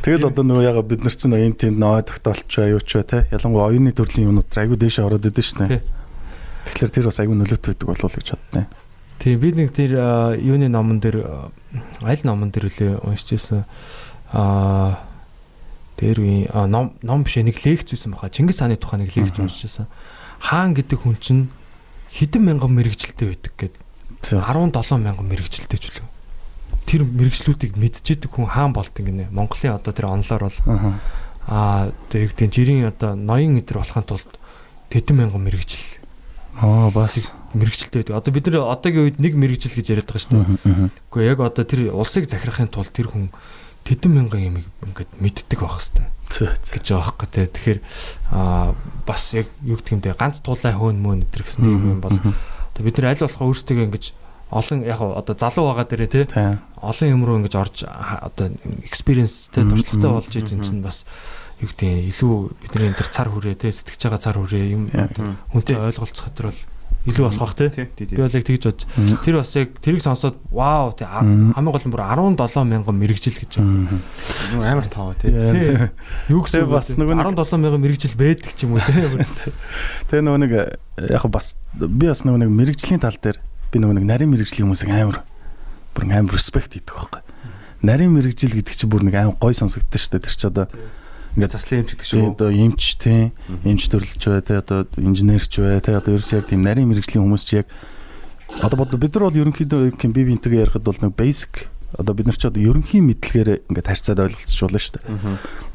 Тэгэл одоо нөгөө яга бид нар чинь энэ тэнд нөө тогтоолч аюуч бай те. Ялангуяа оюуны төрлийн юмнууд айгу дээшээ ороод идэв шнэ. Тэгэхээр тэр бас айгу нөлөөтэй байдаг болов уу гэж боддیں۔ Тийм би нэг тэр юуны номон дээр аль номон дээр үлээ уншижсэн дээр үе ном биш нэг лекц байсан баха. Чингис хааны тухай нэг лекц уншижсэн. Хаан гэдэг хүн чинь хэдэн мянган мэрэгчлэлтэй байдаг гэдэг. 17 мянган мэрэгчлэлтэй ч үлээ. Тэр мэрэгчлүүдийг мэдчихэдэг хүн хаан болт ингэнэ. Монголын одоо тэр онлоор бол тэр тийм жирийн одоо ноён өдр болохын тулд тэдэн мянган мэрэгжил. Бас мэрэгчлэлтэй байдаг. Одоо бид нар одоогийн үед нэг мэрэгжил гэж яриад байгаа шүү дээ. Гэхдээ яг одоо тэр улсыг захирахын тулд тэр хүн тэдэн мянган юм ингээд мэддэг байх хэвээр гэж байгаа байхгүй тий. Тэгэхээр бас яг юу гэх юм бэ ганц тулай хөөн мөн өдр гэсэн юм бол одоо бид нар аль болох өөрсдөө ингэж олон яг одоо залуу байгаа дээрээ тий олон юм руу ингэж орж одоо experienceтэй туршлагатай болж иж энэ чинь бас юу гэдэг илүү бидний энэ төр цар хүрээ тий сэтгэж байгаа цар хүрээ юм хүнтэй ойлголцох хэвээр бол илүү болох бах тий. Би бол яг тэгж бодож. Тэр бас яг тэрийг сонсоод вау тий хамгийн гол нь бүр 17 мянган мэрэгжил гэж байгаа. Амар тав тий. Юу гэсэн бас нөгөө 17 мянган мэрэгжил байдаг ч юм уу тий. Тэгээ нөгөө нэг яг бас би бас нөгөө нэг мэрэгжлийн тал дээр би нөгөө нэг нарийн мэрэгжлийн хүмүүсийг амар респект хийдэг байхгүй. Нарийн мэрэгжил гэдэг чинь бүр нэг амар гой сонсогддог шүү дээ. Тэр чинь одоо ингээд заслын эмч гэдэг шүү. Одоо эмч тий, эмч төрлөж бай тий, одоо инженерч бай тий, одоо ерөөсөө яг тийм нарийн мэрэгжлийн хүмүүс чи яг одоо бид нар бол ерөнхийдөө би бинтэйгээ ярихад бол нэг basic одоо бид нар ч одоо ерөнхий мэдлэгээр ингээд харьцаад ойлголцож болно шүү дээ.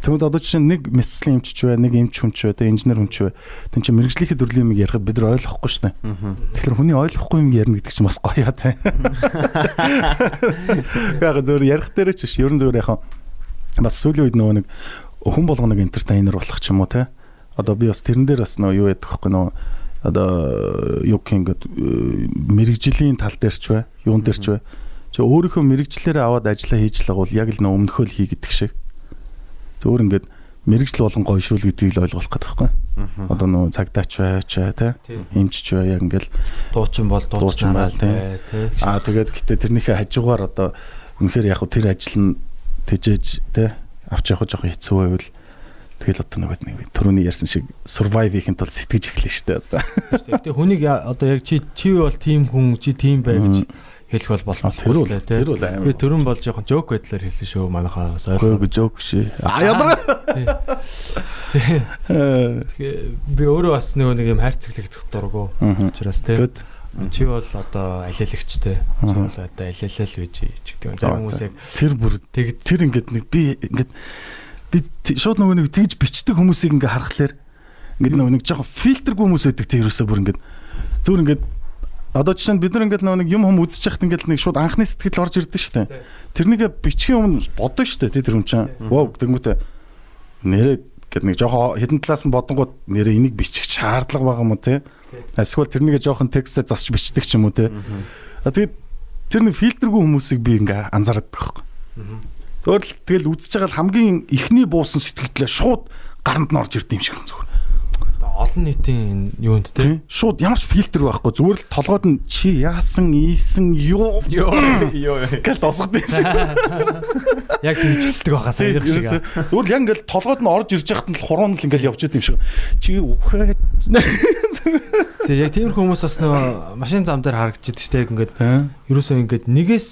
Тэгвэл одоо жишээ нэг мэдслэн эмч ч бай, нэг эмч хүн ч бай, тий, инженер хүн ч бай. Тэн чинь мэрэгжлийнхээ төрлийн юм ярихад бид нар ойлгохгүй шүү дээ. Тэгэхээр хүний ойлгохгүй юм ярина гэдэг чинь бас гоё тий. Яг зөвөр ярих дээр ч биш, ерөн зөвөр яхаа бас сүүлийн үед нөгөө нэг хүн болгоныг entertainer болох ч юм уу те. Одоо би бас тэрэн дээр бас нөө юу яддаг байхгүй нөө одоо юу гэнгээд мэрэгжлийн тал дээр ч бай, юун дээр ч бай. Чи өөрийнхөө мэрэгчлэрээ аваад ажиллаа хийж л бол яг л нөө өмнөхөө л хий гэдэг шиг. Зөвөр ингээд мэрэгжил болон гойшуул гэдгийг л ойлгох гэдэг байхгүй. Одоо нөө цагдаач бай ч те. Эмч ч бай яг ингээд дуучин бол дуучин байл те. Тэгээд гэтээ тэрнийхээ хажуугаар одоо үнэхээр яг тэр ажил нь тэжээж те авч явах жоохон хэцүү байвал тэгэл одоо нэг түрүүний ярьсан шиг survive хийхин тулд сэтгэж эхлэв шүү дээ одоо. Гэтэ хүнийг одоо яг чи бол team хүн чи team бай гэж хэлэх бол боломжтой тий. Тэр бол амар. Би түрүүн бол жоохон joke байдлаар хэлсэн шүү манайхаас ойлгоо. Гөө joke шээ. Ядарга. Тэгээ би өөрөө бас нэг юм хайрцаглагдах дургу. Учираас тий. Чи бол одоо алиалагчтэй. Чи бол одоо алиалал үйж гэдэг. Зарим хүмүүс яг тэр ингээд нэг би шууд нөгөө нэг тэгж бичдэг хүмүүсийг ингээ харахаар ингээд нөгөө нэг жоохон фильтргүй хүмүүс байдаг тий ерөөсөө бүр ингээд зөвөр ингээд одоо жишээ нь бид нар ингээд нөгөө нэг юм үзэж яхад ингээд нэг шууд анхны сэтгэл орж ирдэ штэ. Тэрнийгээ бичгийн өмнө бодно штэ тий тэр хүн чинь. Вау тэгмүтэ нэрээ гэдэг нэг жоохон хэдэн талаас нь бодонгууд нэрээ энийг бичих шаардлага байгаа юм уу тий. Эсвэл тэрнийгээ жоохон текстээ засч бичдэг ч юм уу тий. Тэгээд тэр нэг фильтргүй хүмүүсийг би ингээ анзаардаг байхгүй. Тэгэл үзэж байгаа л хамгийн ихний буусан сэтгэлдээ шууд гаранд нь орж ирд юм шиг зүгээр. олон нийтийн юунд те. Шууд ямар ч фильтр байхгүй. Зүгээр л толгойд нь чи яасан, ийсэн, юу гэл тосгод юм шиг. Яг тэгжэлдэг байхаа саяг шиг. Зүгээр л яг ингээл толгойд нь орж ирж яхад нь хуруунд л ингээл явж идэв юм шиг. Чи үхээд. Тэгээ яг тиймэрхүү хүмүүс бас нөгөө машин зам дээр харагдчихдаг шүү дээ. Яг ингээд ерөөсөө ингээд нэгээс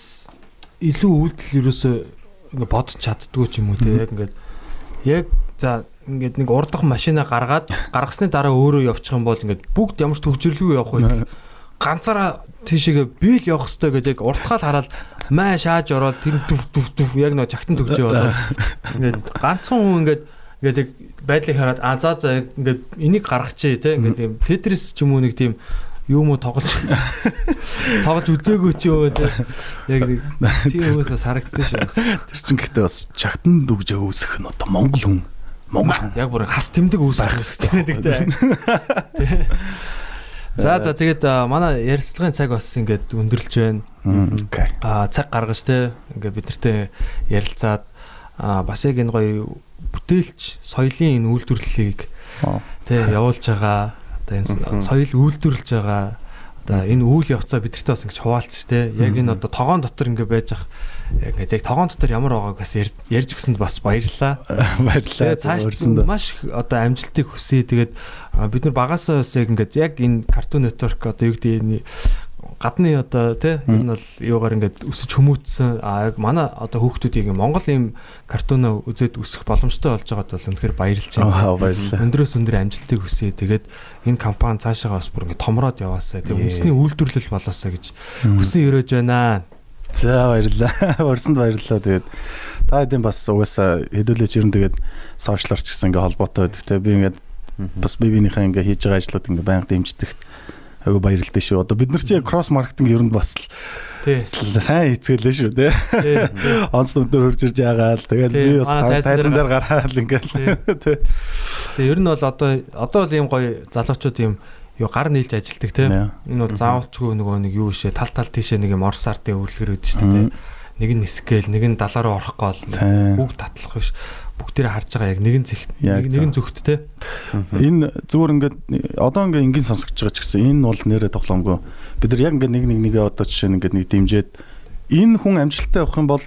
илүү үйлдэл ерөөсөө ингээд бодож чаддгүй ч юм уу те. Яг ингээд яг за ингээд нэг урдах машина гаргасны дараа өөрөө явчих юм бол ингээд бүгд ямар ч төвчрлгүй явах үед ганцаараа тийшээгээ би л явах хэрэгтэй гэдэг яг уртгаал хараад маа шааж ороод тэр дүв яг нэг жагтан төгжөө болоо ингээд ганцхан хүн ингээд яг байдлыг хараад за ингээд энийг гаргачихъя те ингээд Тетрис ч юм уу нэг тийм юм уу тоглож үзээгүй ч юм уу те яг тийм хүмүүсээс харагдсан шүү. Тэр чинь гэхдээ бас жагтан төгжөө үүсэх нь одоо Монгол хүн яг бүр хас тэмдэг үүсэх хэрэгтэй те. За тэгээд манай ярилцлагын цаг бас ингээд өндөрлж байна. Цаг гаргаж те ингээд бид нартэй ярилцаад бас яг энэ гоё бүтээлч соёлын энэ үйлдвэрлэлийг те явуулж байгаа. Одоо энэ соёл үйлдвэрлэж байгаа. Одоо энэ үйл явцаа бид нартай бас ингэж хуваалцсан шүү те. Яг энэ одоо тогоон дотор ингээд байж ах яг тогоон дотор ямар байгааг бас ярьж өгсөнд бас баярлалаа. Баярлалаа. Цааш маш одоо амжилтыг хүсье. Тэгээд бид нар багасаа бас яг энэ Cartoon Network одоо юу гэдэг гадны одоо тий энэ бол юугаар ингээд өсөж хүмүүжсэн яг манай одоо хүүхдүүдийг Монгол ийм картуна үзээд өсөх боломжтой болж байгаад бол үнэхээр баярлж байна. Баярлалаа. Өндрөөс өндөр амжилтыг хүсье. Тэгээд энэ компани цаашаа бас бүр ингээд томроод яваасаа. Тэгээд үндэсний үйлдвэрлэл болоосаа гэж хүсэн өрөөж байна. За баярлалаа. Өрсөнд баярлалаа. Тэгээд та хэдийн бас угаасаа хэдүүлээч ер нь тэгээд сошиаларч гэсэн ингээд холбоотой байдаг. Тэгээд би ингээд бас бибинийхээ ингээд хийж байгаа ажлууд ингээд байнга дэмждэгт айгу баярлалтай шүү. Одоо бид нар чи кросс маркетинг ер нь бас сайн хийцгэлээ шүү те. Онц нүдээр хурж ирж байгаа л тэгээд би бас тайзан дээр гараад ингээл те. Тэгээд ер нь бол одоо бол ийм гоё залуучууд ийм юу гар нийлж ажилдаг те. Энэ бол заавалчгүй нөгөө нэг юу бишээ тал тийшээ нэг юм орс артын үйлчлэр үүдэж шүү те. Нэг нь нисгээл, нэг нь далаа руу орох гол бүгд татлах биш. Бүгдээр харж байгаа яг нэгэн зүгт те. Энэ зүгээр ингээд одоо ингээд энгийн сонсогч байгаа ч гэсэн энэ бол нэрээ тоглоомгүй. Бид нар яг ингээд нэгээ одоо жишээ нь ингээд нэг дэмжиж энэ хүн амжилттай явах юм бол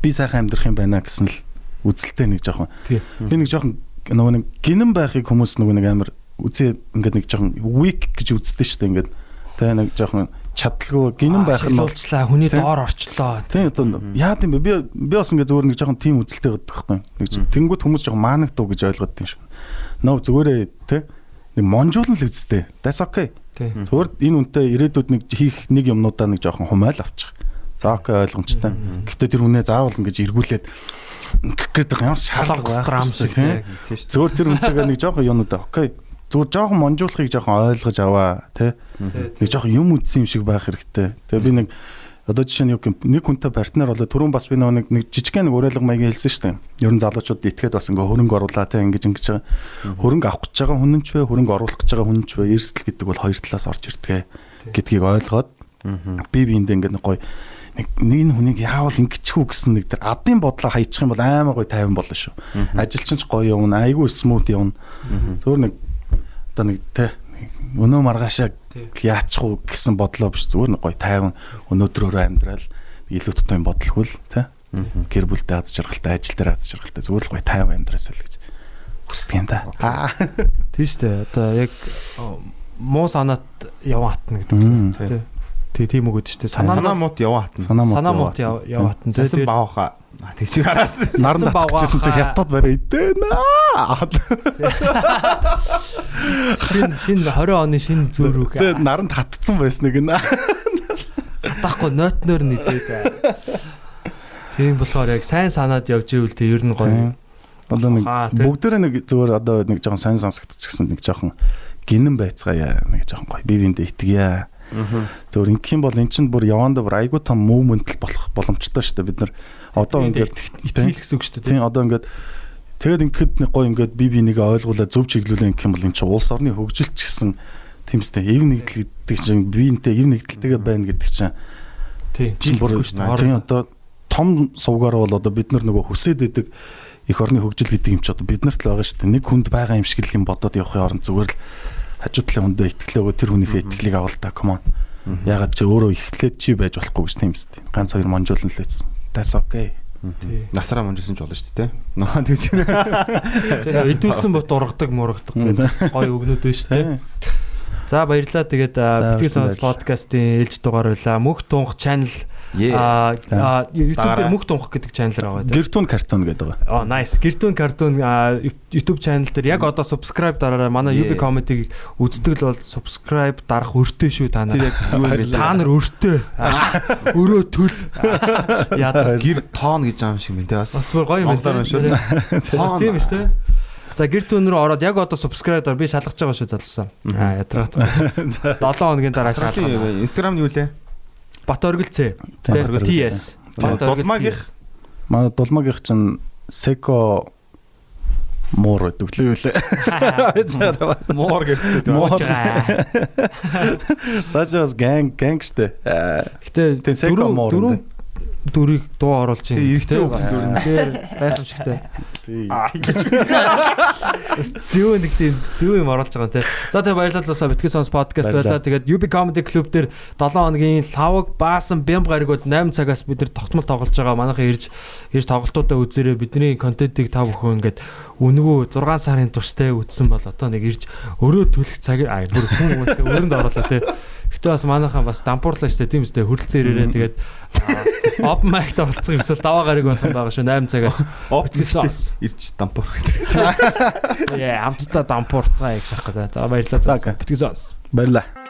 би сайхан амьдрах юм байна гэсэн л үзэлтэй нэг жоохон. Би нэг жоохон нөгөө нэг гинэн байхыг хүмүүс нөгөө нэг амар үзээ ингээд нэг жоохон weak гэж үздэг шүү дээ ингээд. Тэ нэг жоохон чадлаггүй гинэн байх нь уулзлаа хүний доор орчлоо. Тийм одоо яа гэм бэ? Би бас ингээд зүгээр нэг жоохон тим үзэлтэй байдаг байхгүй. Нэг тэнгууд хүмүүс жоохон маанагдав гэж ойлгоод тийм шүү. Нөө зүгээрээ тэ нэг монжуулна л үсттэй. That's okay. Зүгээр энэ үнтэй ирээдүйд нэг хийх нэг юмнуудаа нэг жоохон хумайл авчих. За окей ойлгомжтой. Гэхдээ тэр хүнээ заавал ингэж эргүүлээд гэдэг ямар шалгах шиг тийм. Зүгээр тэр үнтэйгээ нэг жоохон юмнуудаа окей. Зүгээр жоохон монжуулахыг жоохон ойлгож аваа тий. Нэг жоохон юм үдсэн юм шиг байх хэрэгтэй. Тэгээ би нэг одоо жишээ нь юу гэм нэг хүнтэй партнер болоо түрүүн бас би нэг жижигхэн нэг уриалга маягийн хэлсэн шүү дээ. Ер нь залуучууд итгээд бас ингээ хөрөнгө оруулаа тий ингэж байгаа. Хөрөнгө авах гэж байгаа хүн ч вэ, хөрөнгө оруулах гэж байгаа хүн ч вэ, эрсдэл гэдэг бол хоёр талаас орж ирдэг гэдгийг ойлгоод би биэндээ ингээ нэг гоё нэг энэ хүнийг яавал ингэчихүү гэсэн нэг тэр адын бодлоо хаячих юм бол аймаа гоё тайван болно шүү. Ажилчин ч гоё явна, айгүй смут явна. Зөвөр нэг одоо нэг тий өнөө маргаашаа яачих уу гэсэн бодлоо биш зүгээр нэг гоё тайван өнөөдрөөрөө амьдрал илүү тутам бодлохвол тий гэр бүлтэй аз жаргалтай ажил дээр аз жаргалтай зүгээр л гоё тайван амьдрасаа л гэж хүсдэг юм да. Тийм шүү дээ. Одоо яг муу санаат яваа хатна гэдэг тий тийм үг гэдэг шүү дээ. Санаа муут яваа хатна. Санаа муут яваа хатна. Тэгээд баахаа тийч гараас наран татчихсан чи хятад барай идэнэ. Шин 20 оны шин зүрх. Тэгээд наранд хатцсан байсан нэг нэ. Хатахгүй нойтноор нэдээд. Тийм болохоор яг сайн санаад явж ивэл тий ер нь гоё. Одоо нэг бүгдээрээ нэг зүгээр одоо нэг жоохон сайн сонсогдчихсан нэг жоохон гинэн байцгаая нэг жоохон гоё бивэндээ итгэе. Зөвөр ингэх юм бол эн чинь бүр яванда бүр айгуу том мувмент л болох боломжтой шүү дээ. Бид нар одоо ингээд итгэл гэсэн үг шүү дээ. Тийм одоо ингээд тэгээд ингэхэд нэг гоё ингээд би нэгэ ойлгуулаад зөв чиглүүлээ гэх юм бол эн чинь улс орны хөгжилч гэсэн тиймстэй эв нэгдэл гэдэг чинь биентэй эв нэгдэлтэйгээ байна гэдэг чинь тийм бүр тийм одоо том сувгаар бол одоо бид нар нөгөө хүсээд идэг эх орны хөгжил гэдэг юм чи одоо биднэрт л байгаа шүү дээ. Нэг хүнд байгаа юм шиг л юм бодоод явахын оронд зүгээр л хажуу талын хүндээ итгэлөөгөө тэр хүнийхээ итгэлийг авал та come on. Ягаад чи өөрөө ихлээд чи байж болохгүй гэж тийм үстэй. Ганц хоёр монжуулн л лээсэн. That's okay. Насраа монжуулсан ч болно шүү дээ. Наа тэгж. Тэгээ идүүлсэн бот ургадаг мургадаг гоё өгнүүд байна шүү дээ. За баярлалаа. Тэгээд Битгий сонс подкастын ээлж дугаар байлаа. Мөнх тунх channel YouTube дээр мөнх тунх гэдэг channel байгаа. Гэртүүн картон гэдэг байгаа. Nice. Гэртүүн картун YouTube channel дээр яг одоо subscribe дараарай. Манай UB comedy үздэг л бол subscribe дарах өртөө шүү та нар. Та нар өртөө. Өрөө төл. Яа гэр тоон гэж байгаа юм шиг байна те бас. Бас гоё юм байна шүү. Тийм шүү дээ. За гэртүүн рүү ороод яг одоо subscribe дор би шалгаж байгаа шүү залуусаа. Ятраат. 7 хоногийн дараа шалгах. Instagram нь юу лээ? Бат оргилцээ. TS. Дулмагийнх. Манай дулмагийнх чинь Seco муур гэдэг л үлээ. Муур гэдэг. Муур. Цаашаас гангстэй. Гэтэ Seco муур. Дүрийг дуу оруулж байна. Эрэгтэй Тэгэхээр гайхамшигтай. Зүү нэг тийм зүү юм оруулж байгаа юм те. За тэгээ баярлалаа зоосоо Битгий сонс подкаст байлаа. Тэгээд UB comedy club дээр 7 хоногийн лавг баасан бямб гаригууд 8 цагаас бид нар тогтмол тоглож байгаа. Манайхаа ирж тоглолтуудаа үзээрэй. Бидний контентыг та бүхэн ингээд үнгүү 6 сарын турштай үтсэн бол одоо нэг ирж өрөө төлөх цаг бүр хүн өрөнд оруулаа те. Гэтэ бас манайхан бас дампуурлаа штэ тийм үстэй хөрөлцөн ирээрээ тэгээд open mic-т оролцох юмсэл даваа гариг болох юм байгаа шүү 8 цагаас Битгий сонс ирж дампуур гэдэг. Яа амттай дампуурцгаа яг шахах гэдэг. За баярлалаа. Битгий сонс. Баярлалаа.